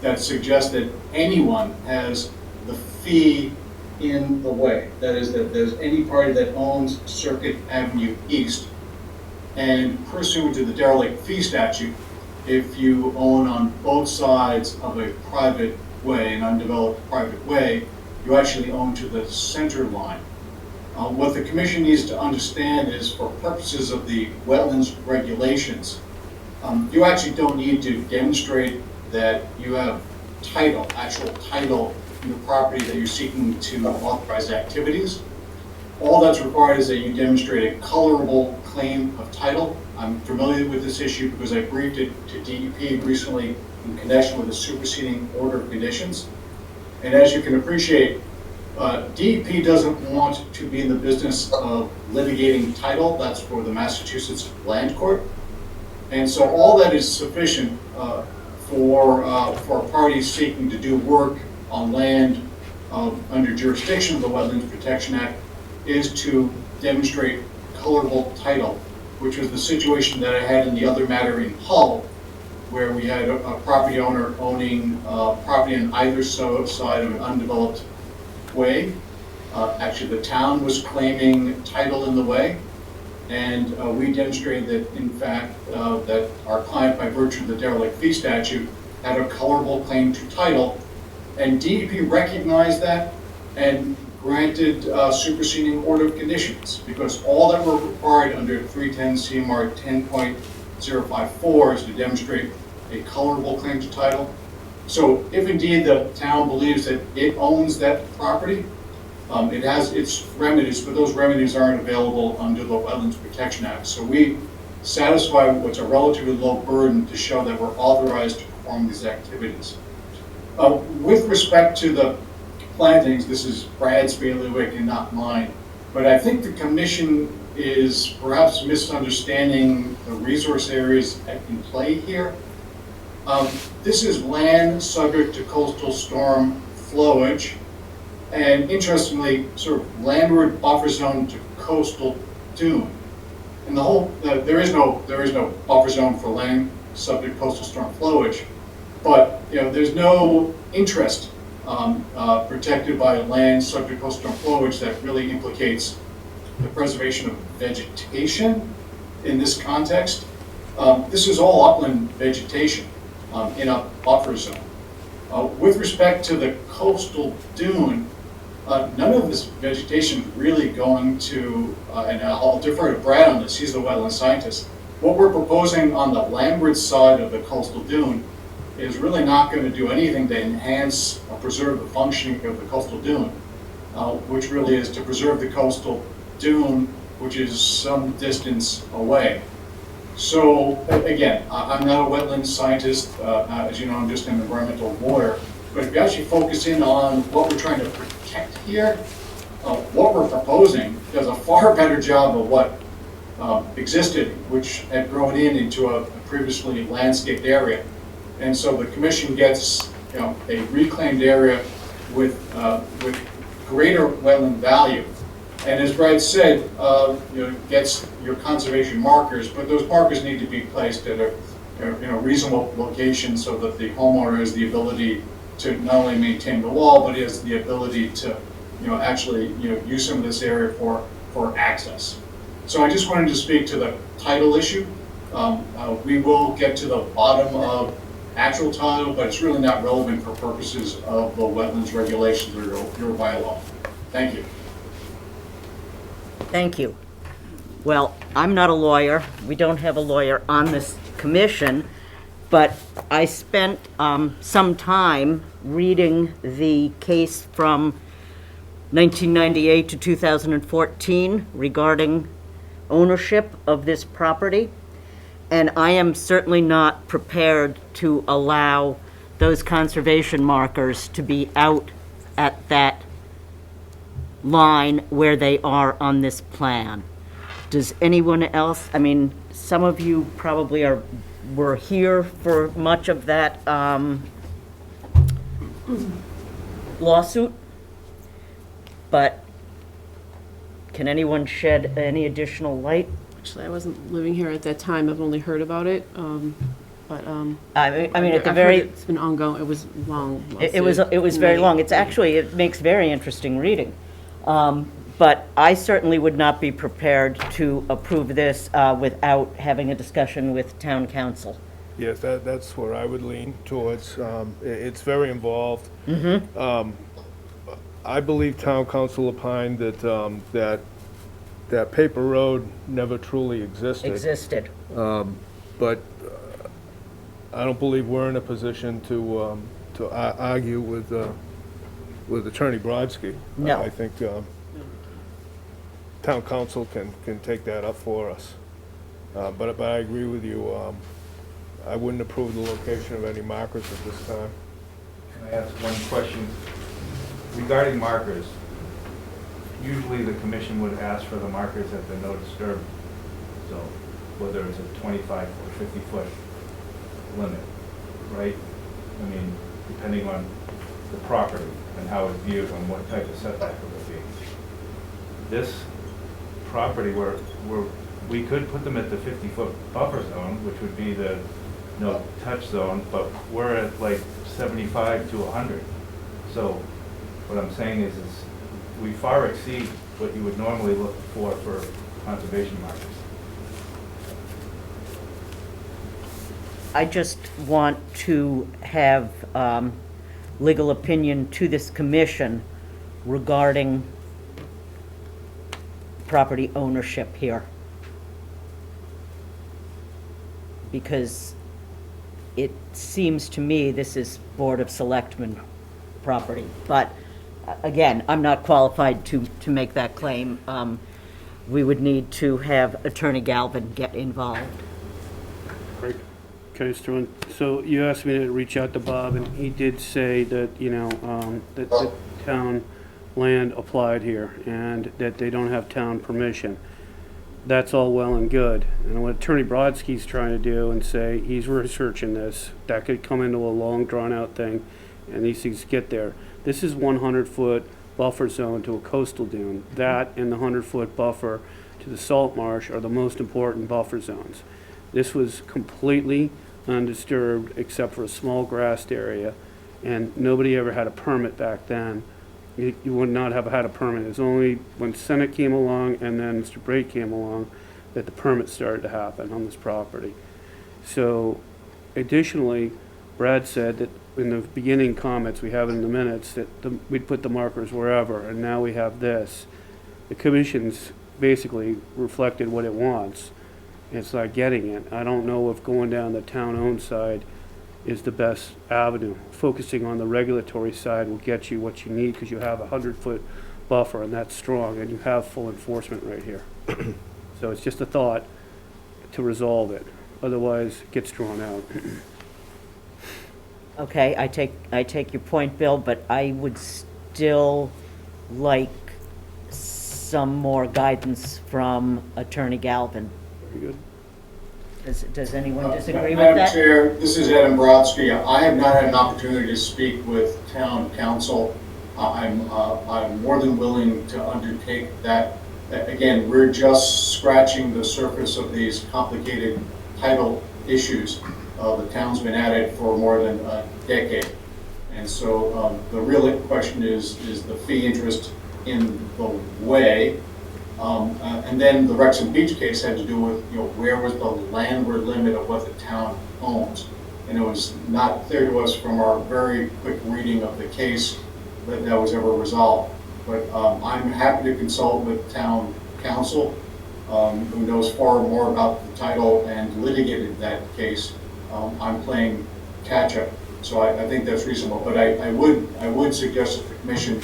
that suggests that anyone has the fee in the way. That is, that there's any party that owns Circuit Avenue East, and pursuant to the derelict fee statute, if you own on both sides of a private way, an undeveloped private way, you actually own to the center line. What the commission needs to understand is, for purposes of the wetlands regulations, you actually don't need to demonstrate that you have title, actual title in the property that you're seeking to authorize activities. All that's required is that you demonstrate a colorable claim of title. I'm familiar with this issue because I briefed it to DEP recently in connection with the superseding order of conditions. And as you can appreciate, DEP doesn't want to be in the business of litigating title. That's for the Massachusetts Land Court. And so all that is sufficient for parties seeking to do work on land under jurisdiction of the Wetlands Protection Act is to demonstrate colorable title, which was the situation that I had in the other matter in Hull, where we had a property owner owning property on either side of an undeveloped way. Actually, the town was claiming title in the way, and we demonstrated that, in fact, that our client, by virtue of the derelict fee statute, had a colorable claim to title, and DEP recognized that and granted superseding order of conditions, because all that were required under 310 CMR 10.054 is to demonstrate a colorable claim to title. So if indeed the town believes that it owns that property, it has its remedies, but those remedies aren't available under the Wetlands Protection Act. So we satisfy what's a relatively low burden to show that we're authorized to perform these activities. With respect to the plantings, this is Brad's bailiwick and not mine, but I think the commission is perhaps misunderstanding the resource areas in play here. This is land subject to coastal storm flowage, and interestingly, sort of landward buffer zone to coastal dune. And the whole, there is no buffer zone for land subject to coastal storm flowage, but there's no interest protected by land subject to coastal storm flowage that really implicates the preservation of vegetation in this context. This is all upland vegetation in a buffer zone. With respect to the coastal dune, none of this vegetation is really going to, and I'll defer to Brad on this, he's the wetland scientist. What we're proposing on the landward side of the coastal dune is really not going to do anything to enhance or preserve the functioning of the coastal dune, which really is to preserve the coastal dune, which is some distance away. So again, I'm not a wetland scientist, as you know, I'm just an environmental lawyer, but if you actually focus in on what we're trying to protect here, what we're proposing does a far better job of what existed, which had grown into a previously landscaped area. And so the commission gets a reclaimed area with greater wetland value. And as Brad said, gets your conservation markers, but those markers need to be placed at a reasonable location so that the homeowner has the ability to not only maintain the wall, but has the ability to actually use some of this area for access. So I just wanted to speak to the title issue. We will get to the bottom of actual title, but it's really not relevant for purposes of the wetlands regulations or your bylaw. Thank you. Thank you. Well, I'm not a lawyer. We don't have a lawyer on this commission, but I spent some time reading the case from 1998 to 2014 regarding ownership of this property, and I am certainly not prepared to allow those conservation markers to be out at that line where they are on this plan. Does anyone else, I mean, some of you probably were here for much of that lawsuit, but can anyone shed any additional light? Actually, I wasn't living here at that time. I've only heard about it. But I mean, at the I've heard very, it's been ongoing. It was long. it was very long. It's actually, it makes very interesting reading. But I certainly would not be prepared to approve this without having a discussion with town council. Yes, that's where I would lean towards. It's very involved. I believe town council opined that that paper road never truly existed. But I don't believe we're in a position to argue with Attorney Brodsky. No. I think town council can take that up for us. But I agree with you. I wouldn't approve the location of any markers at this time. Can I ask one question regarding markers? Usually the commission would ask for the markers at the no disturb zone, whether it's a 25 or 50-foot limit. right? I mean, depending on the property and how it's viewed and what type of setback it would be. This property we could put them at the 50-foot buffer zone, which would be the no touch zone, but we're at like 75 to 100. So what I'm saying is we far exceed what you would normally look for conservation markers. I just want to have legal opinion to this commission regarding property ownership here. Because it seems to me this is Board of Selectmen property. But again, I'm not qualified to make that claim. We would need to have Attorney Galvin get involved. Great. Okay, so you asked me to reach out to Bob, and he did say that, that the town land applied here, and that they don't have town permission. That's all well and good. And what Attorney Brodsky's trying to do and say, he's researching this, that could come into a long, drawn-out thing, and these things get there. This is 100-foot buffer zone to a coastal dune. That and the 100-foot buffer to the salt marsh are the most important buffer zones. This was completely undisturbed except for a small grassed area, and nobody ever had a permit back then. You would not have had a permit. It was only when Senate came along and then Mr. Brake came along that the permit started to happen on this property. So additionally, Brad said that in the beginning comments, we have it in the minutes, that we'd put the markers wherever, and now we have this. The commission's basically reflected what it wants. It's not getting it. I don't know if going down the town-owned side is the best avenue. Focusing on the regulatory side will get you what you need because you have a 100-foot buffer, and that's strong, and you have full enforcement right here. So it's just a thought to resolve it. Otherwise, it gets drawn out. Okay, I take your point, Bill, but I would still like some more guidance from Attorney Galvin. Very good. Does anyone disagree with Madam that? Chair, this is Adam Brodsky. I have not had an opportunity to speak with town council. I'm more than willing to undertake that. Again, we're just scratching the surface of these complicated title issues. The town's been at it for more than a decade. And so the real question is the fee interest in the way. And then the Wrexham Beach case had to do with, where was the landward limit of what the town owns. And it was not clear to us from our very quick reading of the case that that was ever resolved. But I'm happy to consult with town council, who knows far more about the title and litigated that case. I'm playing catch up, so I think that's reasonable. But I would suggest that the commission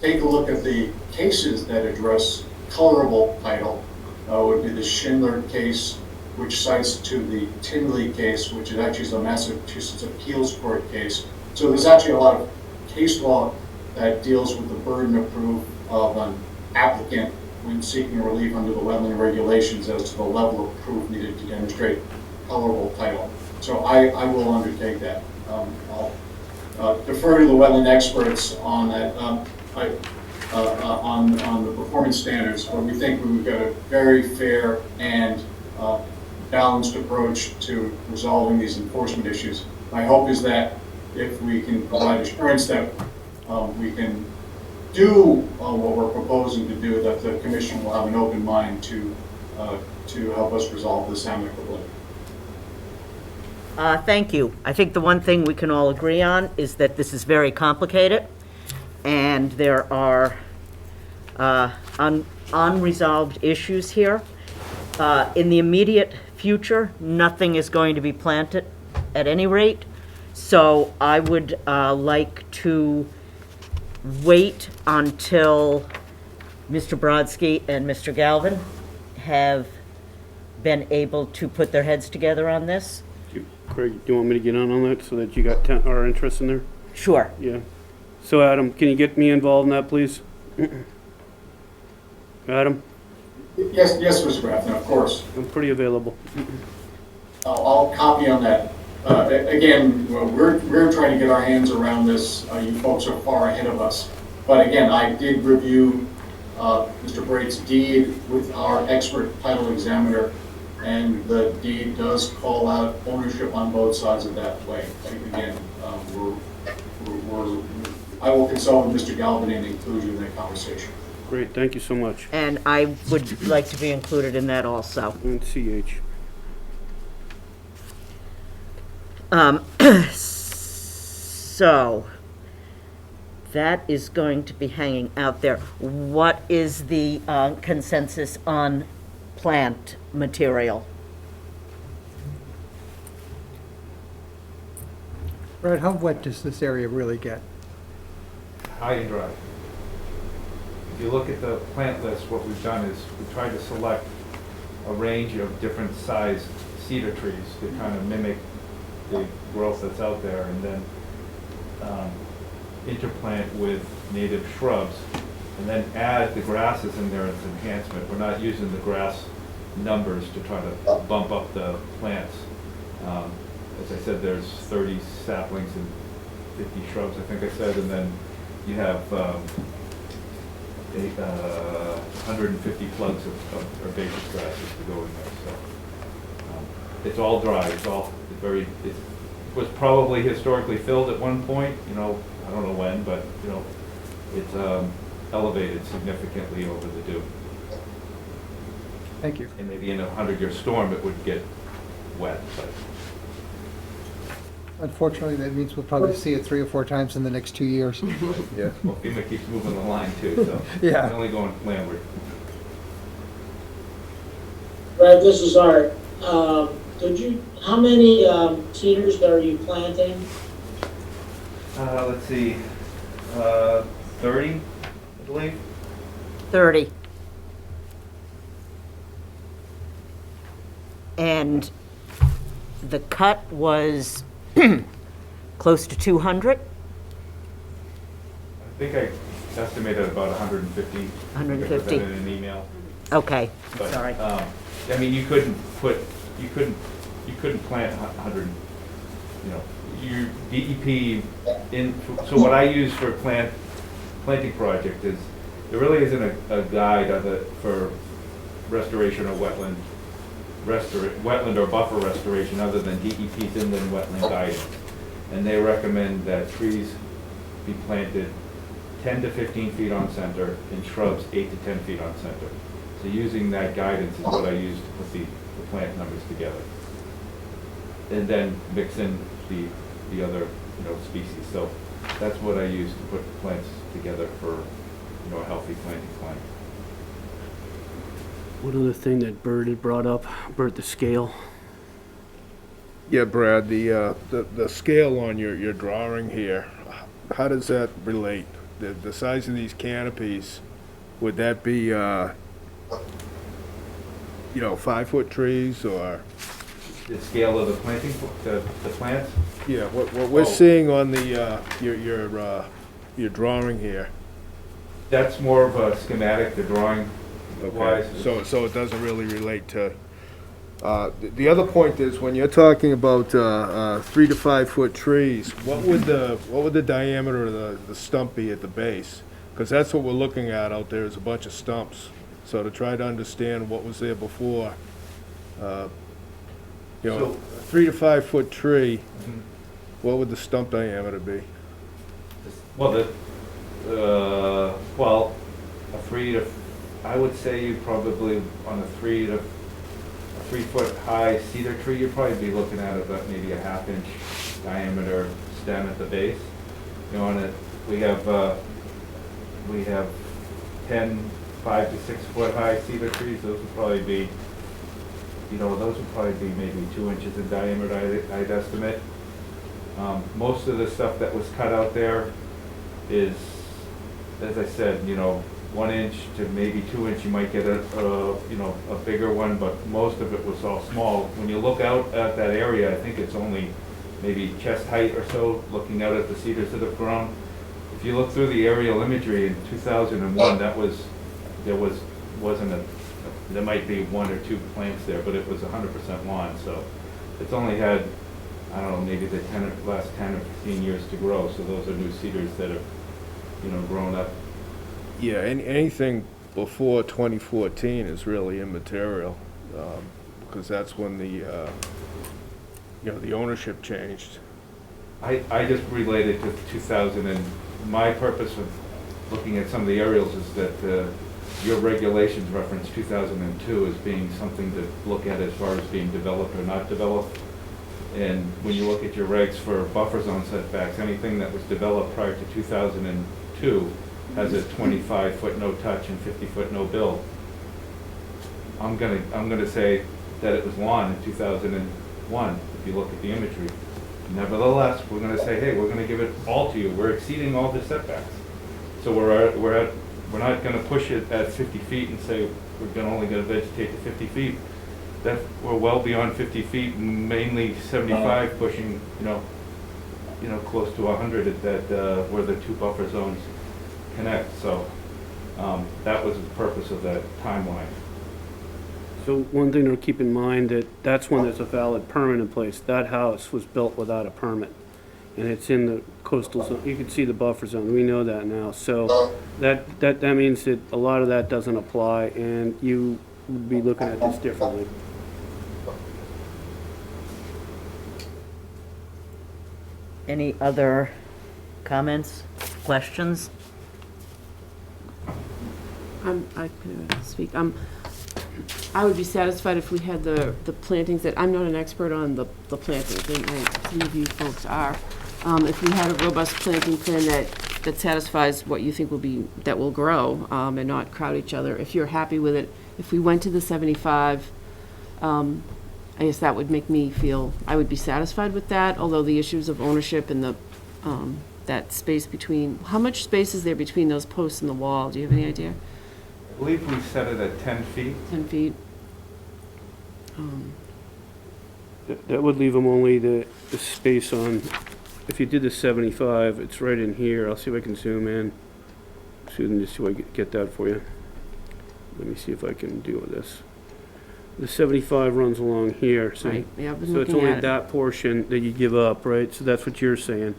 take a look at the cases that address colorable title. Would be the Schindler case, which cites to the Tinley case, which is actually a Massachusetts appeals court case. So there's actually a lot of case law that deals with the burden of proof of an applicant when seeking relief under the wetland regulations as to the level of proof needed to demonstrate colorable title. So I will undertake that. I'll defer to the wetland experts on that. On the performance standards, but we think we've got a very fair and balanced approach to resolving these enforcement issues. My hope is that if we can provide assurance that we can do what we're proposing to do, that the commission will have an open mind to help us resolve this amicably. Thank you. I think the one thing we can all agree on is that this is very complicated, and there are unresolved issues here. In the immediate future, nothing is going to be planted at any rate, so I would like to wait until Mr. Brodsky and Mr. Galvin have been able to put their heads together on this. Craig, do you want me to get on that so that you got our interest in there? Sure. Yeah. So Adam, can you get me involved in that, please? Adam? Yes, Mr. Rathner, of course. I'm pretty available. I'll copy on that Again, we're trying to get our hands around this. You folks are far ahead of us. But again, I did review Mr. Braid's deed with our expert title examiner, and the deed does call out ownership on both sides of that way. Again, I will consult with Mr. Galvin and include you in that conversation. Great, thank you so much. And I would like to be included in that also. And CH. So, that is going to be hanging out there. What is the consensus on plant material? Brad, how wet does this area really get? High and dry. If you look at the plant list, what we've done is we tried to select a range of different sized cedar trees to kind of mimic the growth that's out there, and then interplant with native shrubs, and then add the grasses in there as enhancement. We're not using the grass numbers to try to bump up the plants. As I said, there's 30 saplings and 50 shrubs, I think I said, and then you have 150 plugs of herbaceous grasses to go in there. So it's all dry. It's it was probably historically filled at one point. You know, I don't know when, but you know, it's elevated significantly over the dew. Thank you. And maybe in a 100-year storm, it would get wet, but. Unfortunately, that means we'll probably see it 3 or 4 times in the next 2 years. Yeah. Well, FEMA keeps moving the line too, so. Yeah. It's only going landward. Brad, this is Art. How many cedars are you planting? Let's see, 30, I believe. 30. And the cut was close to 200? I think I estimated about 150. 150. I think I put that in an email. Okay, But, sorry. I mean, you couldn't plant 100, you know, your DEP so what I use for planting project is, there really isn't a guide for restoration of wetland or buffer restoration other than DEP's inland wetland guidance. And they recommend that trees be planted 10 to 15 feet on center and shrubs 8 to 10 feet on center. So using that guidance is what I use to put the plant numbers together. And then mix in the other, you know, species. So that's what I use to put plants together for, you know, a healthy planting plan. One other thing that Bert had brought up, Bert, the scale. Yeah, Brad, the scale on your drawing here, how does that relate? The size of these canopies, would that be, you know, 5-foot trees or? The scale of the planting, the plants? Yeah, what we're seeing on the, your drawing here. That's more of a schematic, the drawing wise. Okay, so it doesn't really relate to, the other point is, when you're talking about 3 to 5 foot trees, what would the diameter of the stump be at the base? Because that's what we're looking at out there, is a bunch of stumps. So to try to understand what was there before, you know, So- 3 to 5 foot tree, what would the stump diameter be? Well, a 3 to, I would say you probably on a 3 foot high cedar tree, you'd probably be looking at about maybe a 1/2 inch diameter stem at the base. You know, on it, we have 10, 5 to 6 foot high cedar trees. Those would probably be, you know, those would probably be maybe 2 inches in diameter, I'd estimate. Most of the stuff that was cut out there is, as I said, you know, 1 inch to maybe 2 inch, you might get a bigger one, but most of it was all small. When you look out at that area, I think it's only maybe chest height or so, looking out at the cedars that have grown. If you look through the aerial imagery in 2001, there might be 1 or 2 plants there, but it was 100% lawn, so it's only had I don't know, maybe the last 10 or 15 years to grow. So those are new cedars that have, grown up. Yeah, anything before 2014 is really immaterial, because that's when the ownership changed. I just related to 2000, and my purpose of looking at some of the aerials is that your regulations reference 2002 as being something to look at as far as being developed or not developed. And when you look at your regs for buffer zone setbacks, anything that was developed prior to 2002 has a 25-foot no touch and 50-foot no build. I'm gonna say that it was lawn in 2001, if you look at the imagery. Nevertheless, we're gonna say, hey, we're gonna give it all to you. We're exceeding all the setbacks. So we're not gonna push it at 50 feet and say we're only gonna vegetate to 50 feet. That we're well beyond 50 feet, mainly 75, pushing, close to 100 at that, where the two buffer zones connect. So that was the purpose of that timeline. So one thing to keep in mind, that's when there's a valid permit in place. That house was built without a permit, and it's in the coastal zone. You can see the buffer zone. We know that now. So that means that a lot of that doesn't apply, and you would be looking at this differently. Any other comments, questions? I can speak. I would be satisfied if we had the plantings that, I'm not an expert on the plantings, and some of you folks are. If we had a robust planting plan that satisfies what you think that will grow, and not crowd each other. If you're happy with it, if we went to the 75, I guess that would make me feel, I would be satisfied with that, although the issues of ownership and that space between, how much space is there between those posts and the wall? Do you have any idea? I believe we set it at 10 feet. 10 feet? That would leave them only the space on, if you did the 75, it's right in here. I'll see if I can zoom in. Susan, just see if I can get that for you. Let me see if I can deal with this. The 75 runs along here, so, Right, yeah, I've been so it's looking only at it. that portion that you give up, right? So that's what you're saying.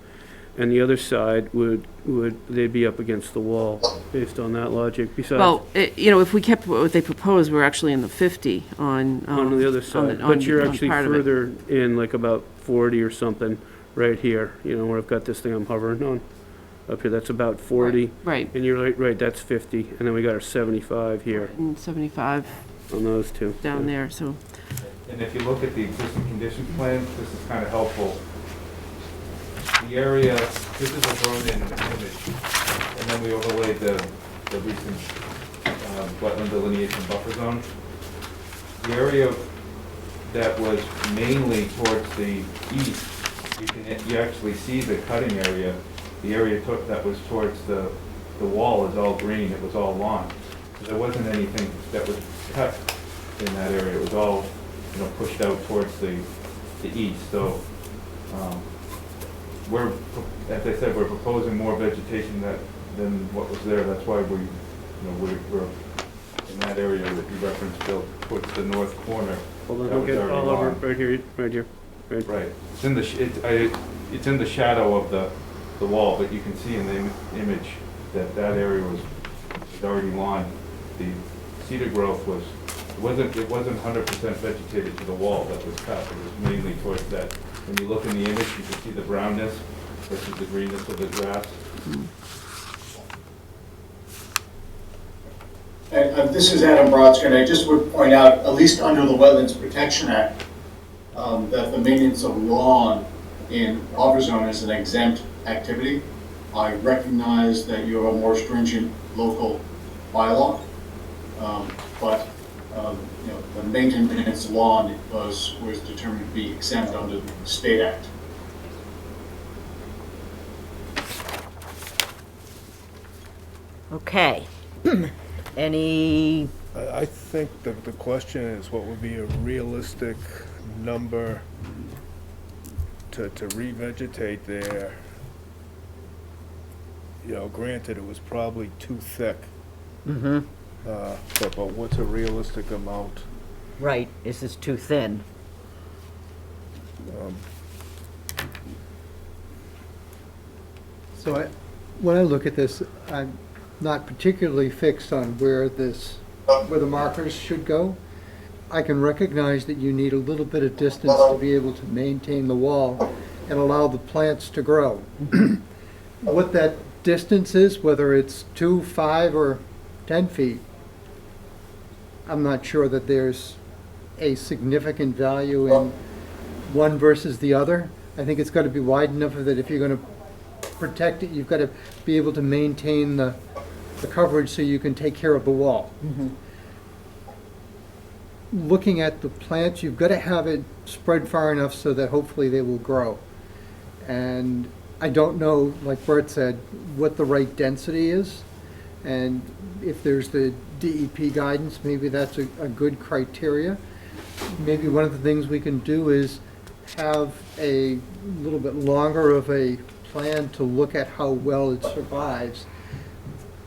And the other side they'd be up against the wall, based on that logic, besides. Well, if we kept what they proposed, we're actually in the 50 on. On the other side, but you're actually further in, like about 40 or something, right here, where I've got this thing I'm hovering on. Up here, that's about 40. Right. And you're right, that's 50, and then we got our 75 here And 75 on those two. down Yeah. there, so. And if you look at the existing conditions plan, this is kind of helpful. The area, this is a drawn-in image, and then we overlaid the recent wetland delineation buffer zone. The area that was mainly towards the east, you actually see the cutting area. The area that was towards the wall is all green. It was all lawn. So there wasn't anything that was cut in that area. It was all, pushed out towards the east. So. As I said, we're proposing more vegetation than what was there. That's why we're in that area that you referenced, Bill, towards the north corner. Hold on, That was okay, already all over, lawn. right here. Right. It's in the shadow of the wall, but you can see in the image that area was already lawn. The cedar growth it wasn't 100% vegetated to the wall that was cut. It was mainly towards that. When you look in the image, you can see the brownness versus the greenness of the grass. This is Adam Brodsky, and I just would point out, at least under the Wetlands Protection Act, that the maintenance of lawn in buffer zone is an exempt activity. I recognize that you have a more stringent local bylaw, but the maintenance of lawn was determined to be exempt under the state act. Okay. Any, I think the question is, what would be a realistic number to revegetate there? Granted, it was probably too thick. mm-hmm, But what's a realistic amount? right, this is too thin. So when I look at this, I'm not particularly fixed on where the markers should go. I can recognize that you need a little bit of distance to be able to maintain the wall and allow the plants to grow. What that distance is, whether it's 2, 5, or 10 feet, I'm not sure that there's a significant value in one versus the other. I think it's got to be wide enough that if you're going to protect it, you've got to be able to maintain the coverage so you can take care of the wall. Looking at the plants, you've got to have it spread far enough so that hopefully they will grow. And I don't know, like Bert said, what the right density is. And if there's the DEP guidance, maybe that's a good criteria. Maybe one of the things we can do is have a little bit longer of a plan to look at how well it survives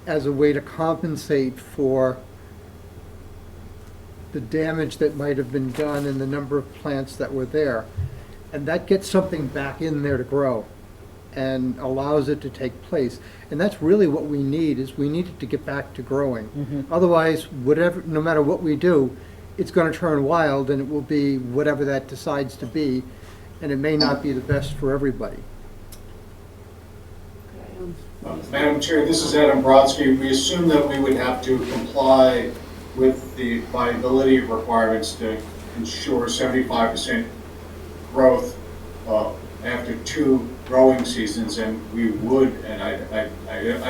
as a way to compensate for the damage that might have been done and the number of plants that were there. And that gets something back in there to grow and allows it to take place. And that's really what we need, is we need it to get back to growing. Otherwise, whatever, no matter what we do, it's going to turn wild, and it will be whatever that decides to be, and it may not be the best for everybody. Madam Chair, this is Adam Brodsky. We assume that we would have to comply with the viability requirements to ensure 75% growth after 2 growing seasons, and we would, and I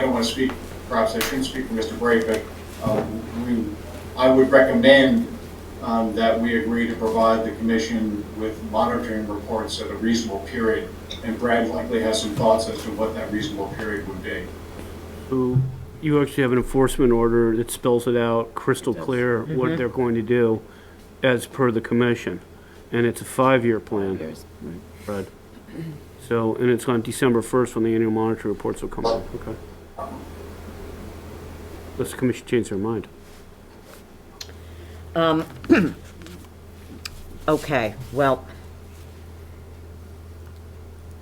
don't want to speak, perhaps I shouldn't speak for Mr. Bray, but I would recommend that we agree to provide the commission with monitoring reports at a reasonable period, and Brad likely has some thoughts as to what that reasonable period would be. So you actually have an enforcement order that spells it out crystal clear what they're going to do as per the commission. And it's a 5-year plan, Fred. So, and it's on December 1st when the annual monitoring reports will come out. Okay. Unless the commission change their mind. Okay, well,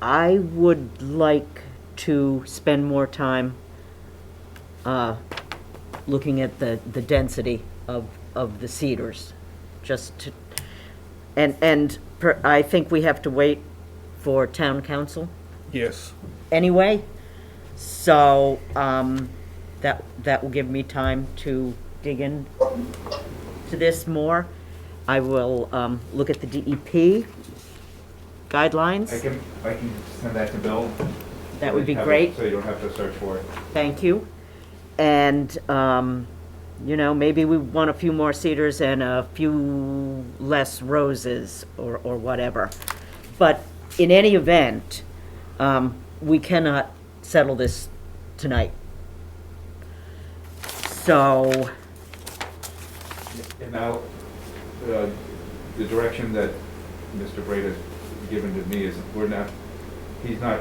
I would like to spend more time looking at the density of the cedars, just to, I think we have to wait for town council Yes. anyway, so that will give me time to dig in to this more. I will look at the DEP guidelines. I can send that to Bill. That would be Have it great. So you don't have to search for it. Thank you. And, you know, maybe we want a few more cedars and a few less roses or whatever. But in any event, we cannot settle this tonight. So, And now, the direction that Mr. Braid has given to me is he's not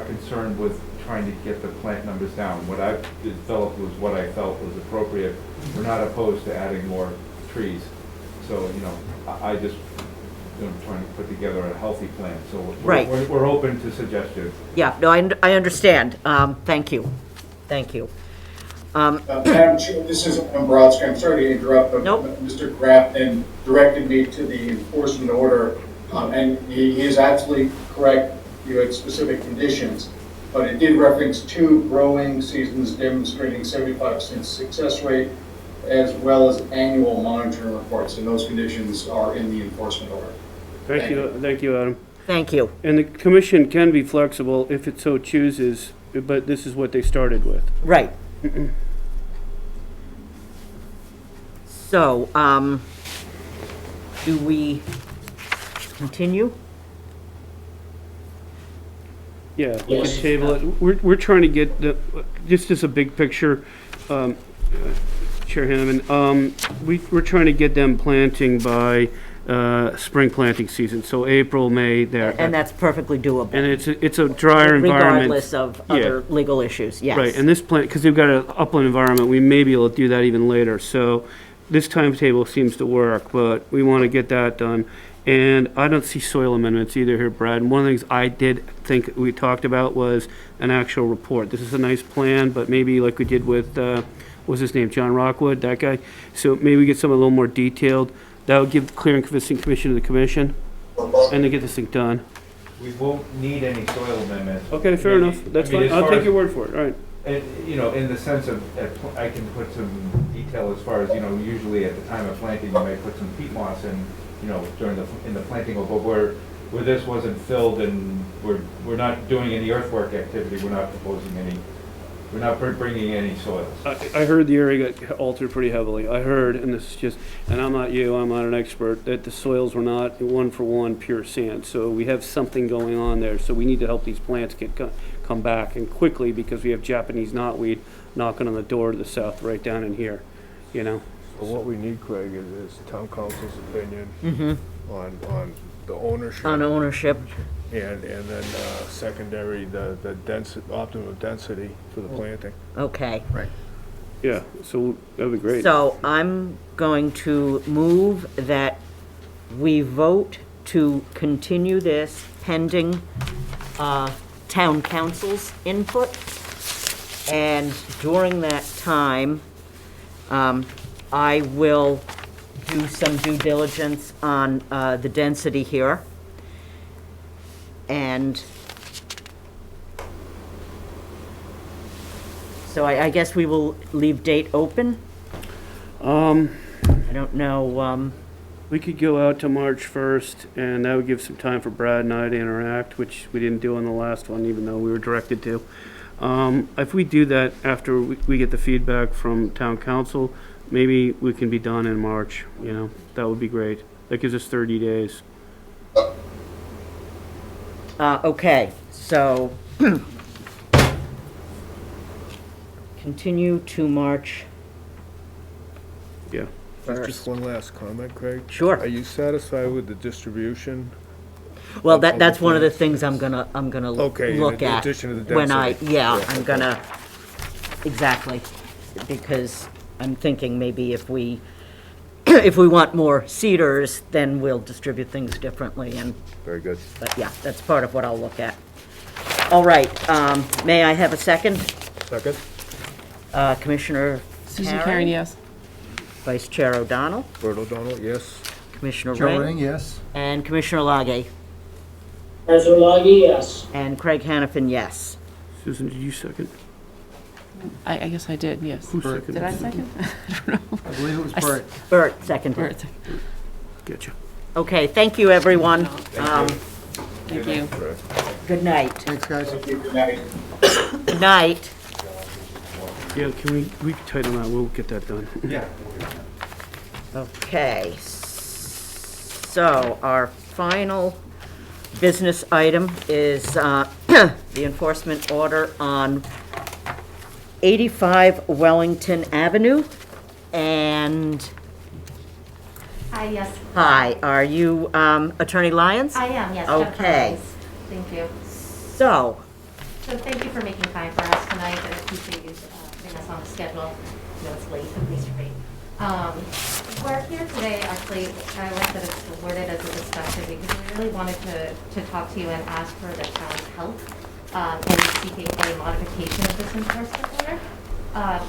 concerned with trying to get the plant numbers down. What I've developed was what I felt was appropriate. We're not opposed to adding more trees. So, you know, I just, trying to put together a healthy plan. So Right. we're open to suggestions. yeah, no, I understand. Thank you. Thank you. Madam Chair, this is Adam Brodsky. I'm sorry to interrupt, but Nope. Mr. Grafton directed me to the enforcement order, and he is absolutely correct. You had specific conditions, but it did reference 2 growing seasons demonstrating 75% success rate, as well as annual monitoring reports, and those conditions are in the enforcement order. Thank you, Adam. Thank you. And the commission can be flexible if it so chooses, but this is what they started with. Right. So, do we continue? Yeah, we can table it. We're trying to get the, just as a big picture, Chair Hanneman, we're trying to get them planting by spring planting season, so April, May, there. And that's perfectly doable. And it's a drier environment. Regardless of other legal issues, yes. Right, and this plant, because they've got an upland environment, we may be able to do that even later. So this timetable seems to work, but we want to get that done. And I don't see soil amendments either here, Brad. And one of the things I did think we talked about was an actual report. This is a nice plan, but maybe like we did with, what's his name, John Rockwood, that guy? So maybe we get something a little more detailed. That would give clear and convincing commission to the commission, and to get this thing done. We won't need any soil amendments. Okay, fair enough. That's fine. I'll take your word for it, all right. And, you know, in the sense of, I can put some detail as far as, you know, usually at the time of planting, you might put some peat moss in, you know, in the planting, but where this wasn't filled and we're not doing any earthwork activity, we're not proposing any, we're not bringing any soils. I heard the area got altered pretty heavily. I heard, and this is just, and I'm not an expert, that the soils were not one for one pure sand. So we have something going on there. So we need to help these plants come back and quickly, because we have Japanese knotweed knocking on the door to the south, right down in here, you know. So what we need, Craig, is town council's opinion on the ownership. On ownership. And then secondary, the optimum density for the planting. Okay. Right. Yeah, so that'd be great. So I'm going to move that we vote to continue this pending town council's input. And during that time, I will do some due diligence on the density here. And so I guess we will leave date open. I don't know. We could go out to March 1st, and that would give some time for Brad and I to interact, which we didn't do on the last one, even though we were directed to. If we do that after we get the feedback from town council, maybe we can be done in March, you know, that would be great. That gives us 30 days. Okay, so continue to March. Yeah. Just one last comment, Craig. Sure. Are you satisfied with the distribution? Well, of the that's one of the plants? things I'm gonna Okay, look in at addition to the when density. I'm gonna, exactly, because I'm thinking maybe if we want more cedars, then we'll distribute things differently, and, Very good. but yeah, that's part of what I'll look at. All right, may I have a second? Second? Commissioner Susan Karen, yes. Vice Chair O'Donnell, Bert O'Donnell, yes. Commissioner Joe Ring, Ring, yes. and Commissioner Lage, Councilor Lagi, yes. and Craig Hanafin, yes. Susan, did you second? I guess I did, yes. Who seconded? Did I second? I don't know. I believe it was I s- Bert. Bert, seconded. Bert, Getcha. Okay, thank you, everyone. thank you. Good night. Thanks, guys. Good night. Good night. Yeah, can we can tighten that, we'll get that done. Yeah. Okay, so our final business item is the enforcement order on 85 Wellington Avenue. And, Hi, yes. hi, are you Attorney Lyons? I am, yes. Okay. Jennifer Lyons. Thank you. So, So thank you for making time for us tonight. I appreciate you putting us on the schedule. I know it's late, at least for me. We're here today, actually, I like that it's worded as a discussion because we really wanted to talk to you and ask for the town's help in seeking a modification of this enforcement order.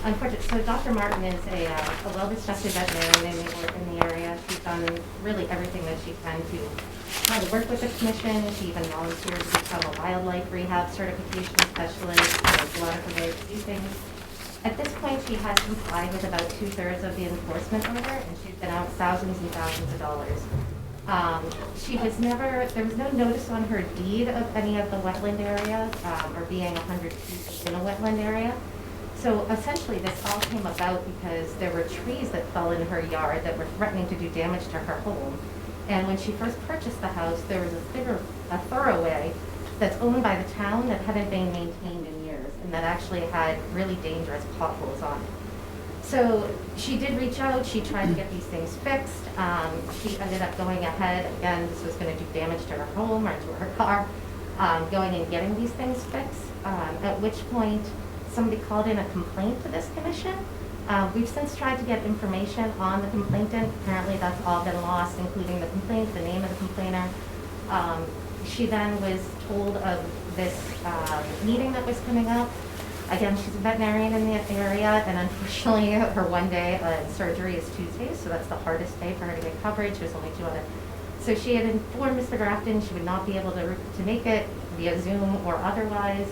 Unfortunately, so Dr. Martin is a well-respected veterinarian in the area. She's done really everything that she can to try to work with the commission. She even volunteered to become a wildlife rehab certification specialist. There's a lot of her ways to do things. At this point, she has complied with about 2/3 of the enforcement order, and she's been out thousands and thousands of dollars. There was no notice on her deed of any of the wetland area, or being 100 feet in a wetland area. So essentially, this all came about because there were trees that fell in her yard that were threatening to do damage to her home. And when she first purchased the house, there was a thoroughway that's owned by the town that hadn't been maintained in years, and that actually had really dangerous potholes on it. So she did reach out, she tried to get these things fixed. She ended up going ahead, again, this was gonna do damage to her home or to her car, going and getting these things fixed, at which point somebody called in a complaint to this commission, We've since tried to get information on the complainant. Apparently that's all been lost, including the complaint, the name of the complainer. She then was told of this meeting that was coming up. Again, she's a veterinarian in the area, and unfortunately her one day surgery is Tuesday, so that's the hardest day for her to get coverage. There's only 2 other. So she had informed Mr. Grafton she would not be able to make it via Zoom or otherwise.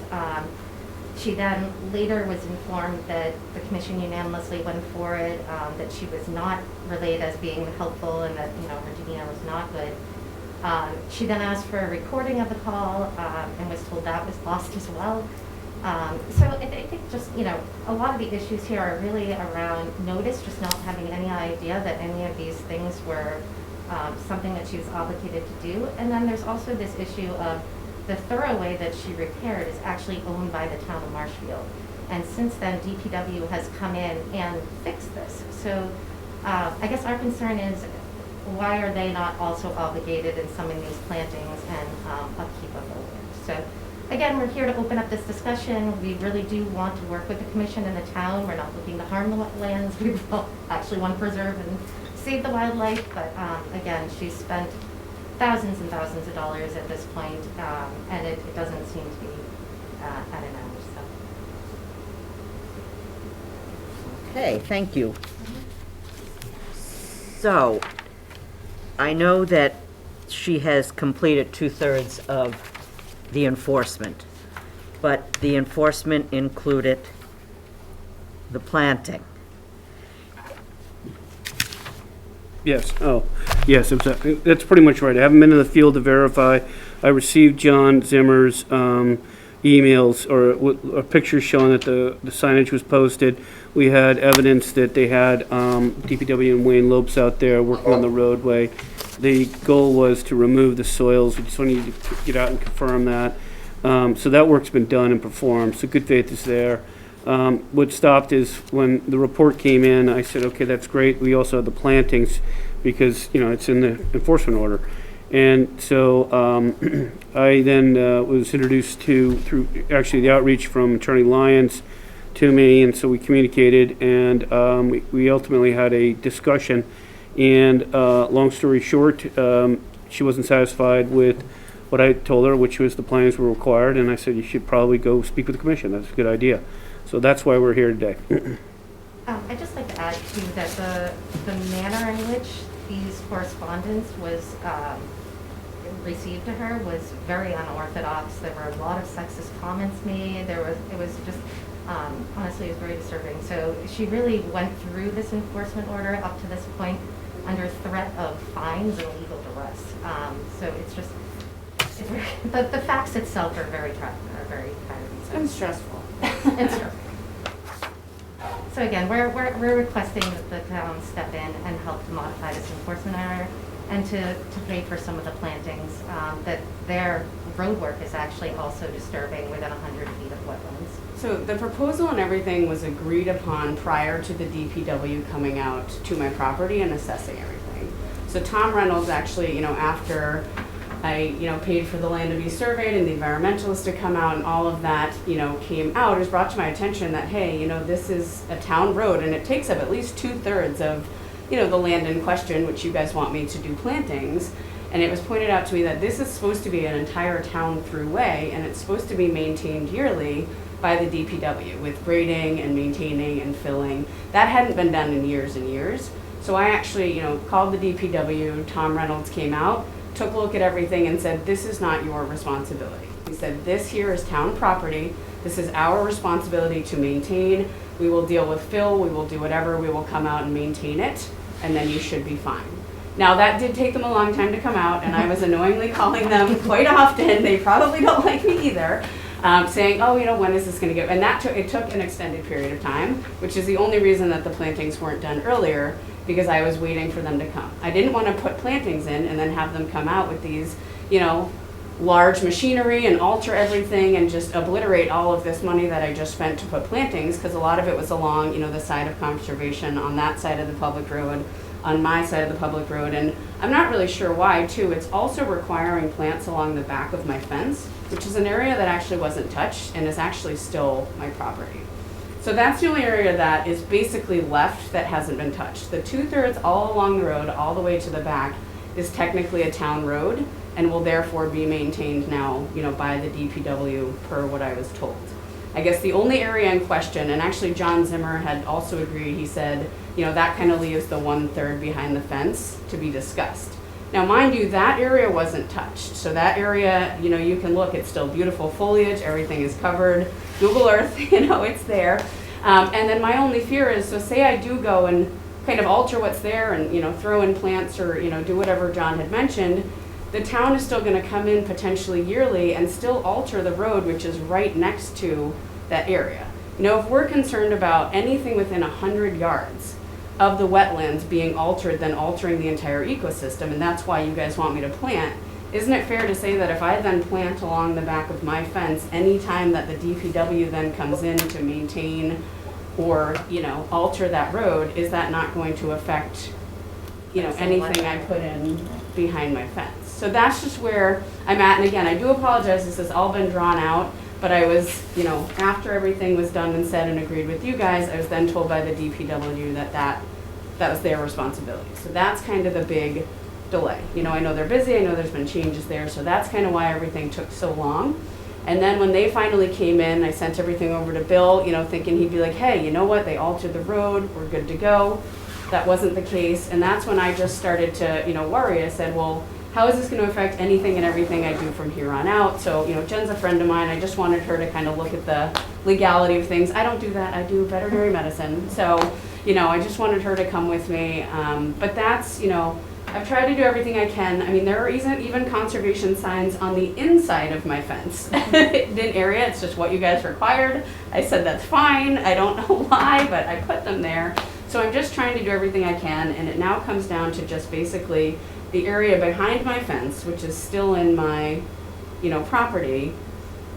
She then later was informed that the commission unanimously went for it, that she was not relayed as being helpful and that, her demeanor was not good. She then asked for a recording of the call and was told that was lost as well. So I think just, a lot of the issues here are really around notice, just not having any idea that any of these things were something that she was obligated to do. And then there's also this issue of the thoroughway that she repaired is actually owned by the town of Marshfield. And since then, DPW has come in and fixed this. So I guess our concern is, why are they not also obligated in some of these plantings and upkeep of the land? So again, we're here to open up this discussion. We really do want to work with the commission and the town. We're not looking to harm the wetlands. We actually want to preserve and save the wildlife. But again, she's spent thousands and thousands of dollars at this point, and it doesn't seem to be at an end. Okay, thank you. So, I know that she has completed 2/3 of the enforcement, but the enforcement included the planting. Yes, yes, that's pretty much right. I haven't been in the field to verify. I received John Zimmer's emails or pictures showing that the signage was posted. We had evidence that they had DPW and Wayne Lopes out there working on the roadway. The goal was to remove the soils. We just need to get out and confirm that. So that work's been done and performed, so good faith is there. What stopped is when the report came in, I said, okay, that's great. We also have the plantings because, it's in the enforcement order. And so I then was introduced through actually the outreach from Attorney Lyons to me, and so we communicated, and we ultimately had a discussion. And long story short, she wasn't satisfied with what I told her, which was the plans were required, and I said, you should probably go speak with the commission. That's a good idea. So that's why we're here today. I'd just like to add too that the manner in which these correspondence was received to her was very unorthodox. There were a lot of sexist comments made. It was just honestly, it was very disturbing. So she really went through this enforcement order up to this point under threat of fines and legal duress. So it's just the facts itself are very kind of And stressful. It's true. So again, we're requesting that the town step in and help to modify this enforcement order and to pay for some of the plantings. That their road work is actually also disturbing within 100 feet of wetlands. So the proposal and everything was agreed upon prior to the DPW coming out to my property and assessing everything. So Tom Reynolds actually, after I, paid for the land to be surveyed and the environmentalist to come out and all of that, came out, it was brought to my attention that, hey, this is a town road and it takes up at least 2/3 of, the land in question, which you guys want me to do plantings. And it was pointed out to me that this is supposed to be an entire town throughway and it's supposed to be maintained yearly by the DPW with grading and maintaining and filling. That hadn't been done in years and years. So I actually, called the DPW, Tom Reynolds came out, took a look at everything and said, this is not your responsibility. He said, this here is town property. This is our responsibility to maintain. We will deal with fill, we will do whatever, we will come out and maintain it, and then you should be fine. Now that did take them a long time to come out, and I was annoyingly calling them quite often. They probably don't like me either, saying, oh, when is this gonna go? And it took an extended period of time, which is the only reason that the plantings weren't done earlier, because I was waiting for them to come. I didn't want to put plantings in and then have them come out with these, large machinery and alter everything and just obliterate all of this money that I just spent to put plantings, because a lot of it was along, the side of conservation, on that side of the public road, on my side of the public road, and I'm not really sure why, too. It's also requiring plants along the back of my fence, which is an area that actually wasn't touched and is actually still my property. So that's the only area that is basically left that hasn't been touched. The 2/3 all along the road, all the way to the back, is technically a town road and will therefore be maintained now, by the DPW per what I was told. I guess the only area in question, and actually John Zimmer had also agreed, he said, that kind of leaves the 1/3 behind the fence to be discussed. Now, mind you, that area wasn't touched. So that area, you can look, it's still beautiful foliage, everything is covered. Google Earth, it's there. And then my only fear is, so say I do go and kind of alter what's there and, throw in plants or, do whatever John had mentioned, the town is still gonna come in potentially yearly and still alter the road, which is right next to that area. If we're concerned about anything within 100 yards of the wetlands being altered, then altering the entire ecosystem, and that's why you guys want me to plant, isn't it fair to say that if I then plant along the back of my fence, anytime that the DPW then comes in to maintain or, alter that road, is that not going to affect, anything I put in behind my fence? So that's just where I'm at, and again, I do apologize, this has all been drawn out, but I was, after everything was done and said and agreed with you guys, I was then told by the DPW that was their responsibility. So that's kind of the big delay. I know they're busy, I know there's been changes there, so that's kind of why everything took so long. And then when they finally came in, I sent everything over to Bill, thinking he'd be like, hey, you know what, they altered the road, we're good to go. That wasn't the case, and that's when I just started to, worry. I said, well, how is this going to affect anything and everything I do from here on out? So, Jen's a friend of mine. I just wanted her to kind of look at the legality of things. I don't do that. I do veterinary medicine. So, I just wanted her to come with me. But that's, I've tried to do everything I can. I mean, there are even conservation signs on the inside of my fence. It didn't area. It's just what you guys required. I said, that's fine. I don't know why, but I put them there. So I'm just trying to do everything I can. And it now comes down to just basically the area behind my fence, which is still in my, property,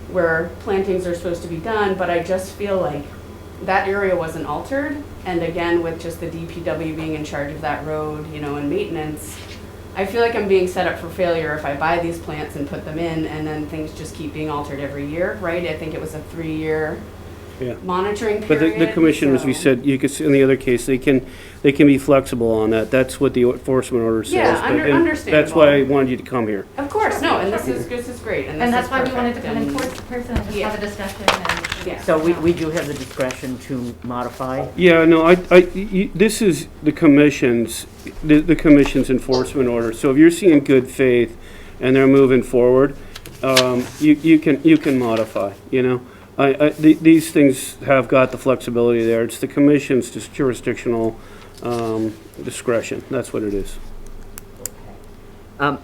where plantings are supposed to be done, but I just feel like that area wasn't altered. And again, with just the DPW being in charge of that road, and maintenance, I feel like I'm being set up for failure if I buy these plants and put them in and then things just keep being altered every year, right? I think it was a 3-year monitoring period. But the commission, as we said, you could see in the other case, they can be flexible on that. That's what the enforcement order says. Yeah, understandable. That's why I wanted you to come here. Of course, no, and this is great. And that's why we wanted to come in person and just have a discussion. And So we do have the discretion to modify? Yeah, no, this is the commission's enforcement order. So if you're seeing good faith and they're moving forward, you can modify, these things have got the flexibility there. It's the commission's just jurisdictional discretion. That's what it is. Have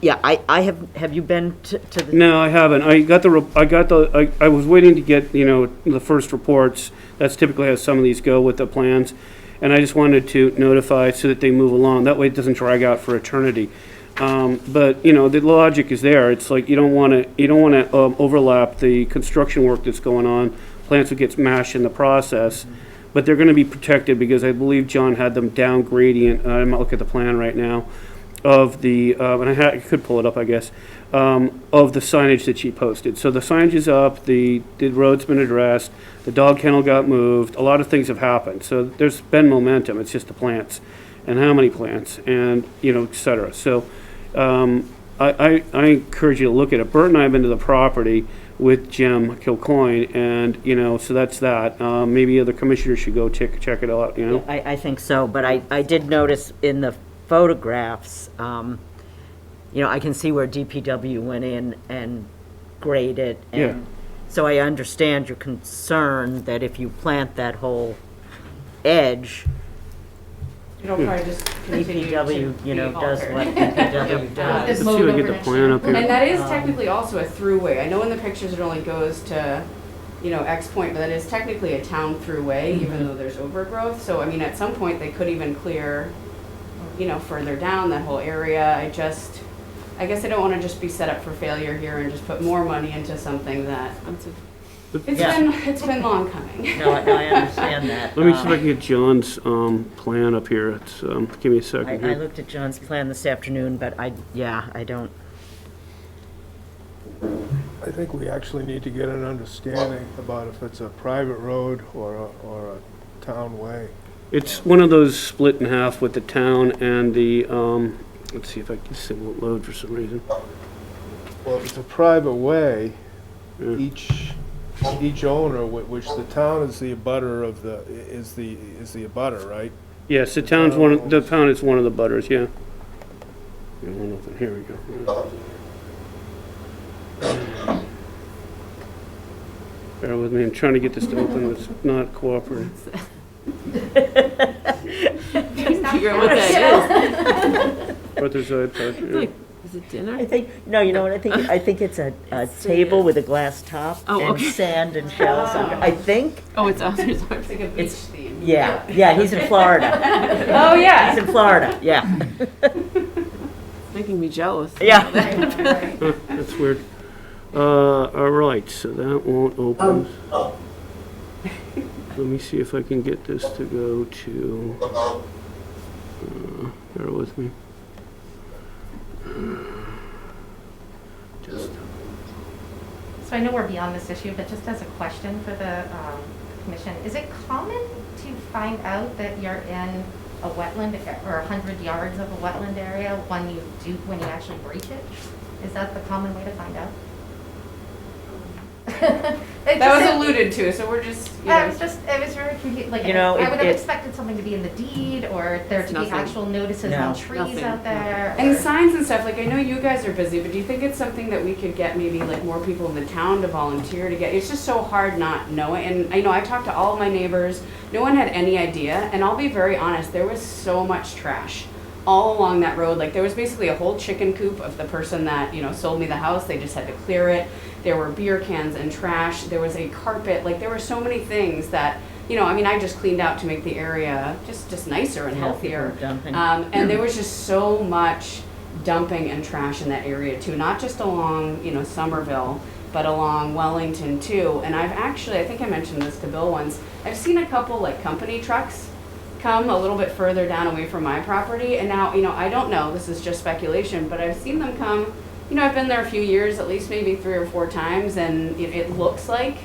you been to the? No, I haven't. I was waiting to get, the first reports. That's typically how some of these go with the plans. And I just wanted to notify so that they move along. That way it doesn't drag out for eternity. But the logic is there. It's like you don't want to overlap the construction work that's going on. Plants would get smashed in the process, but they're going to be protected because I believe John had them down gradient. I'm not looking at the plan right now of the and I could pull it up, I guess, of the signage that she posted. So the signage is up. The road's been addressed. The dog kennel got moved. A lot of things have happened. So there's been momentum. It's just the plants and how many plants and et cetera. So. I encourage you to look at it. Bert and I have been to the property with Jim Kilcoyne, and so that's that. Maybe other commissioners should go check it out. I think so, but I did notice in the photographs, I can see where DPW went in and graded, and so I understand your concern that if you plant that whole edge, it'll probably just continue DPW, does what DPW does. Let's see if I get the plan up here. And that is technically also a throughway. I know in the pictures it only goes to, X point, but that is technically a town throughway, even though there's overgrowth. So, at some point they could even clear, further down that whole area. I guess I don't want to just be set up for failure here and just put more money into something that it's been long coming. No, I understand that. Let me see if I can get John's plan up here. It's, give me a second. I looked at John's plan this afternoon, but I don't. I think we actually need to get an understanding about if it's a private road or a town way. It's one of those split in half with the town and the, let's see if I can see it won't load for some reason. Well, if it's a private way, Yeah. each owner, which the town is the abutter of is the abutter, right? Yes, the town is one of the butters, yeah. Here we go. Bear with me, I'm trying to get this to open, it's not cooperating. Figure out what that Arthur's iPad, is. yeah. Like, is it dinner? I think, no, you know what I think? I think it's a table with a glass top Oh, and okay. sand and shells under. I think, Oh, it's Arthur's. It's like a beach theme. yeah, he's in Florida. Oh, yeah. He's in Florida, yeah. Making me jealous. Yeah. Huh, that's weird. All right, so that won't open. Let me see if I can get this to go to, bear with me. Just, So I know we're beyond this issue, but just as a question for the commission, is it common to find out that you're in a wetland or 100 yards of a wetland area when you actually breach it? Is that the common way to find out? That was alluded to, so we're just, you I know. was very confused, like, You know, I would have it- expected something to be in the deed, or there to be Nothing. actual notices No. on trees Nothing. out there. And or- signs and stuff, like I know you guys are busy, but do you think it's something that we could get maybe like more people in the town to volunteer to get? It's just so hard not knowing. And I know I talked to all of my neighbors, no one had any idea. And I'll be very honest, there was so much trash all along that road. Like there was basically a whole chicken coop of the person that, you know, sold me the house. They just had to clear it. There were beer cans and trash. There was a carpet. Like there were so many things that, you know, I mean, I just cleaned out to make the area just nicer and Yeah, healthier. people dumping. And there was just so much dumping and trash in that area too, not just along, you know, Somerville, but along Wellington too. And I've actually, I think I mentioned this to Bill once, I've seen a couple like company trucks come a little bit further down away from my property. And now, you know, I don't know, this is just speculation, but I've seen them come, you know, I've been there a few years, at least maybe 3 or 4 times, and it looks like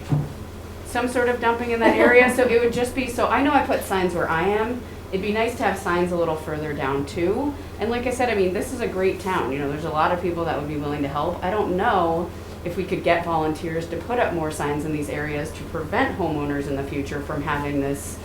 some sort of dumping in that area. So it would just be, so I know I put signs where I am. It'd be nice to have signs a little further down too. And like I said, I mean, this is a great town. You know, there's a lot of people that would be willing to help. I don't know if we could get volunteers to put up more signs in these areas to prevent homeowners in the future from having this,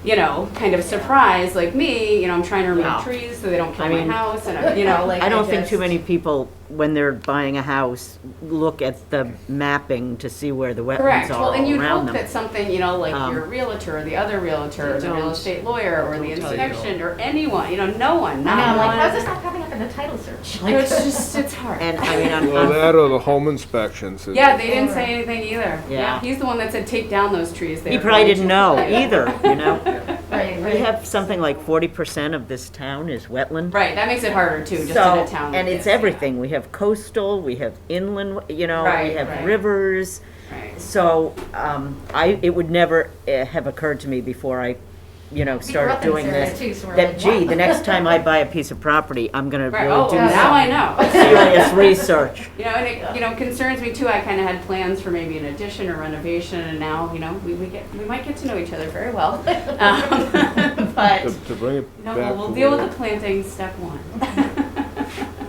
you know, kind of surprise like me. You know, I'm trying to remove No. trees so they don't kill I my mean, house. And, you know, like I don't think too just- many people, when they're buying a house, look at the mapping to see where the Correct. wetlands are Well, and all you'd around hope them. that something, you know, like your realtor or the other realtor or the real don't. estate lawyer or the Don't tell you. inspection or anyone, you know, no one, I not know, I'm like, one. how's this not coming up in the title search? So it's just, it's hard. And I mean, Well, that or the home inspections. Yeah, they didn't say anything either. Yeah. He's the one that said take down those trees. They he were probably going didn't to." know either, you know? Right, We right. have something like 40% of this town is wetland. Right, that makes it harder too, just So, in a town. and like it's this, yeah. everything. We have coastal, we have inland, you know, we Right, have right. rivers. Right. So, it would never have occurred to me before I, you know, We grew started up in doing this area this. too, so we're That, like, gee, wow. the next time I buy a piece of property, I'm gonna Right, really oh, do now I know. serious research. You know, and it, you know, concerns me too. I kind of had plans for maybe an addition or renovation, and now, you know, we might get to know each other very well. But, To bring it you know, back we'll to deal where- with the planting, step 1.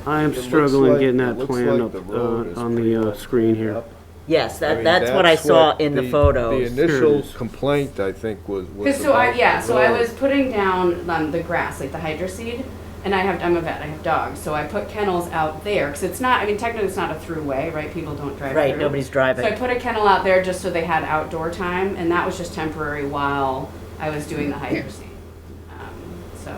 I am It looks struggling like- getting it that looks plan like up the road is on pretty the much screen here. up. Yes, I mean, that's what I saw what in the photos. The initial Here it is. complaint, I think, was Because so I, about yeah, the so I road. was putting down the grass, like the hydro seed, and I'm a vet, I have dogs, so I put kennels out there, because it's not, I mean, technically it's not a throughway, right? People don't drive Right, through. nobody's So I driving. put a kennel out there just so they had outdoor time, and that was just temporary while I was doing the hydro seed. So,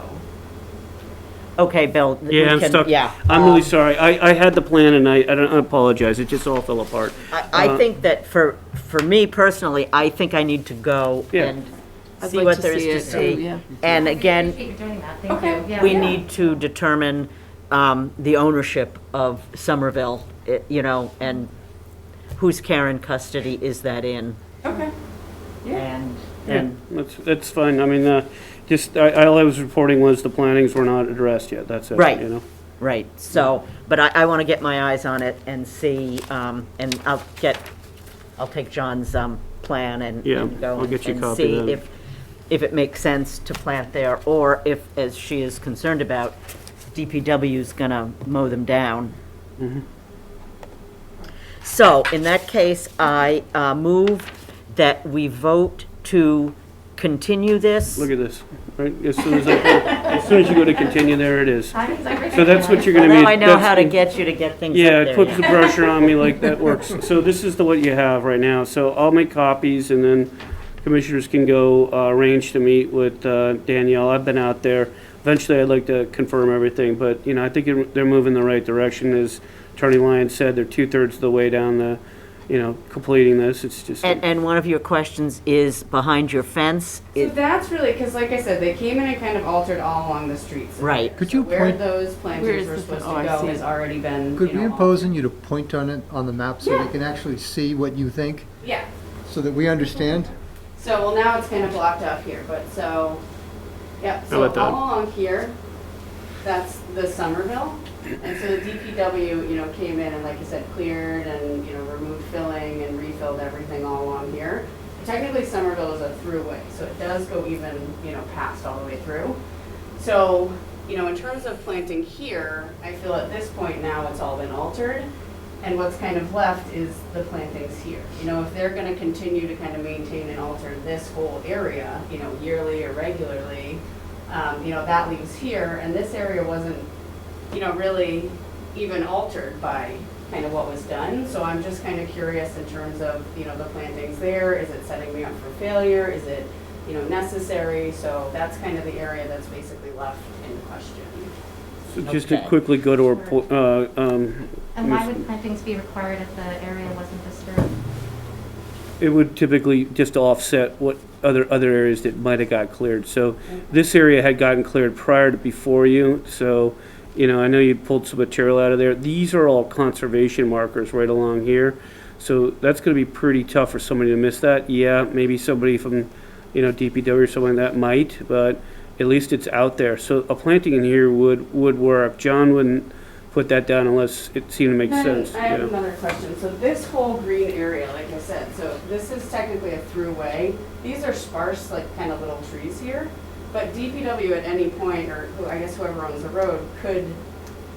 Okay, Bill. we Yeah, I'm can- stuck. Yeah. I'm really sorry. I had the plan and I apologize. It just all fell apart. I think that for me personally, I think I need to go Yeah. and I'd see like what to there is see to it, see. too, yeah. And I again, appreciate you doing that, thank Okay. you. Yeah. we need to determine the ownership of Somerville, you know, and whose care and custody is that in? okay. And Yeah, that's fine. I mean, just, all I was reporting was the plantings were not addressed yet. That's it, Right. you know? right, so, but I want to get my eyes on it and see, and I'll take John's plan and Yeah, and go I'll get you a and copy see of that. if it makes sense to plant there, or if, as she is concerned about, DPW's gonna mow them down. Mm-hmm. So, in that case, I move that we vote to continue this. Look at this, right? As soon as you go to continue, there it is. Time's everything. So that's what you're gonna Now be. I know that's how to the- get you to get things up Yeah, there. it puts the pressure on me like that works. So this is what you have right now. So I'll make copies and then commissioners can go arrange to meet with Danielle. I've been out there. Eventually, I'd like to confirm everything, but, you know, I think they're moving in the right direction. As Attorney Lyons said, they're 2/3 of the way down the, you know, completing this. It's just. And one of your questions is behind your fence. So that's really, because like I said, they came in and kind of altered all along the streets. Right. Could you Where point, those Where plantings is were the- supposed oh, to I go see has it. already been, could you we know, impose on you to point on it on the map so Yeah. we can actually see what you think, Yeah. so that we understand? So, well, now it's kind of blocked off here, but so, yep, How so about that? all along here, that's the Somerville. And so the DPW, you know, came in and like you said, cleared and, you know, removed filling and refilled everything all along here. Technically, Somerville is a throughway, so it does go even, you know, past all the way through. So, you know, in terms of planting here, I feel at this point now it's all been altered. And what's kind of left is the plantings here. You know, if they're gonna continue to kind of maintain and alter this whole area, you know, yearly or regularly, you know, that leaves here, and this area wasn't, you know, really even altered by kind of what was done. So I'm just kind of curious in terms of, you know, the plantings there. Is it setting me up for failure? Is it, you know, necessary? So that's kind of the area that's basically left in question. So just to Okay. quickly go to our, And why would plantings be required if the area wasn't disturbed? it would typically just offset what other areas that might have got cleared. So this area had gotten cleared prior to before you, so, you know, I know you pulled some material out of there. These are all conservation markers right along here. So that's gonna be pretty tough for somebody to miss that. Yeah, maybe somebody from, you know, DPW or something like that might, but at least it's out there. So a planting in here would work. John wouldn't put that down unless it seemed to make sense. I have Yeah. another question. So this whole green area, like I said, so this is technically a throughway. These are sparse, like kind of little trees here. But DPW at any point, or I guess whoever owns the road, could,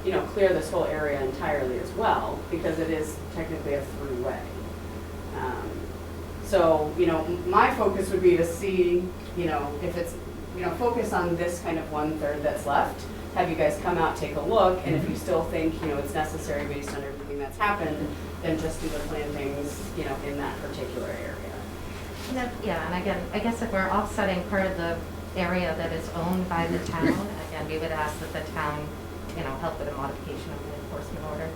you know, clear this whole area entirely as well, because it is technically a throughway. So, you know, my focus would be to see, you know, if it's, you know, focus on this kind of 1/3 that's left. Have you guys come out, take a look, and if you still think, you know, it's necessary based on everything that's happened, then just do the plantings, you know, in that particular area. You know, yeah, and again, I guess if we're offsetting part of the area that is owned by the town, again, we would ask that the town, you know, help with a modification of the enforcement order.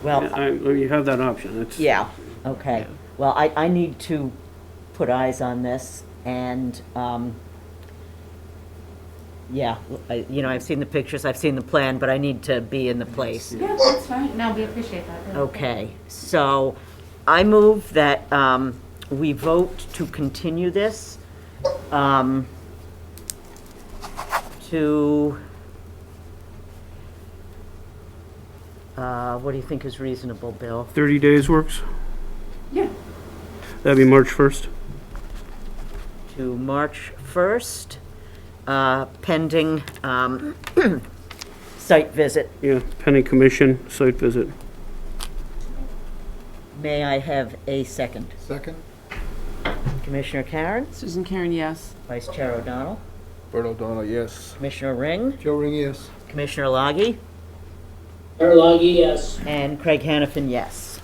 Well, You have that option. It's. yeah, okay. Well, I need to put eyes on this, and, yeah, you know, I've seen the pictures, I've seen the plan, but I need to be in the place. Yeah, that's fine. No, we appreciate that. really. Okay, so I move that we vote to continue this to, what do you think is reasonable, Bill? 30 days works? Yeah. That'd be March 1st? To March 1st, pending site visit. Yeah, pending commission, site visit. May I have a second? Second? Commissioner Karen, Susan Karen, yes. Vice Chair O'Donnell, Bert O'Donnell, yes. Commissioner Ring, Joe Ring, yes. Commissioner Loggy, Erlogi, yes. and Craig Hannafin, yes.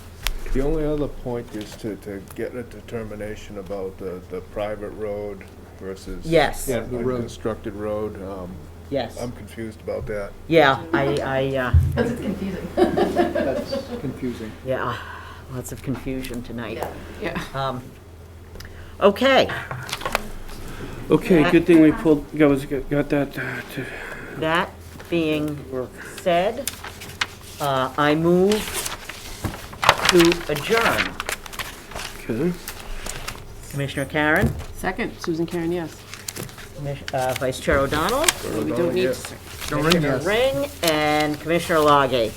The only other point is to get a determination about the private road versus. Yes. a the road. constructed road. Yes. I'm confused about that. Yeah, Because it's confusing. That's confusing. yeah, lots of confusion tonight. Yeah. Okay, Okay, good thing we got that. that being said, I move to adjourn. Okay. Commissioner Karen, Second, Susan Karen, yes. Vice Chair O'Donnell, We don't need to. Commissioner Ring, and Commissioner Lage.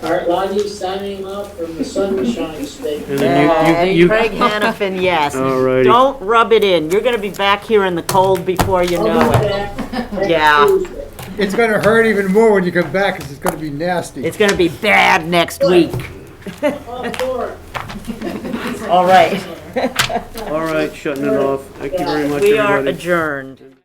Art Lodge signing off from the Sunshine State. And then And you- Craig Hannafin, yes. Alrighty. Don't rub it in. You're gonna be back here in the cold before you know it. Yeah. It's gonna hurt even more when you come back, because it's gonna be nasty. It's gonna be bad next week. All for it. All right. All right, shutting it off. Thank you very much, We are everybody. adjourned.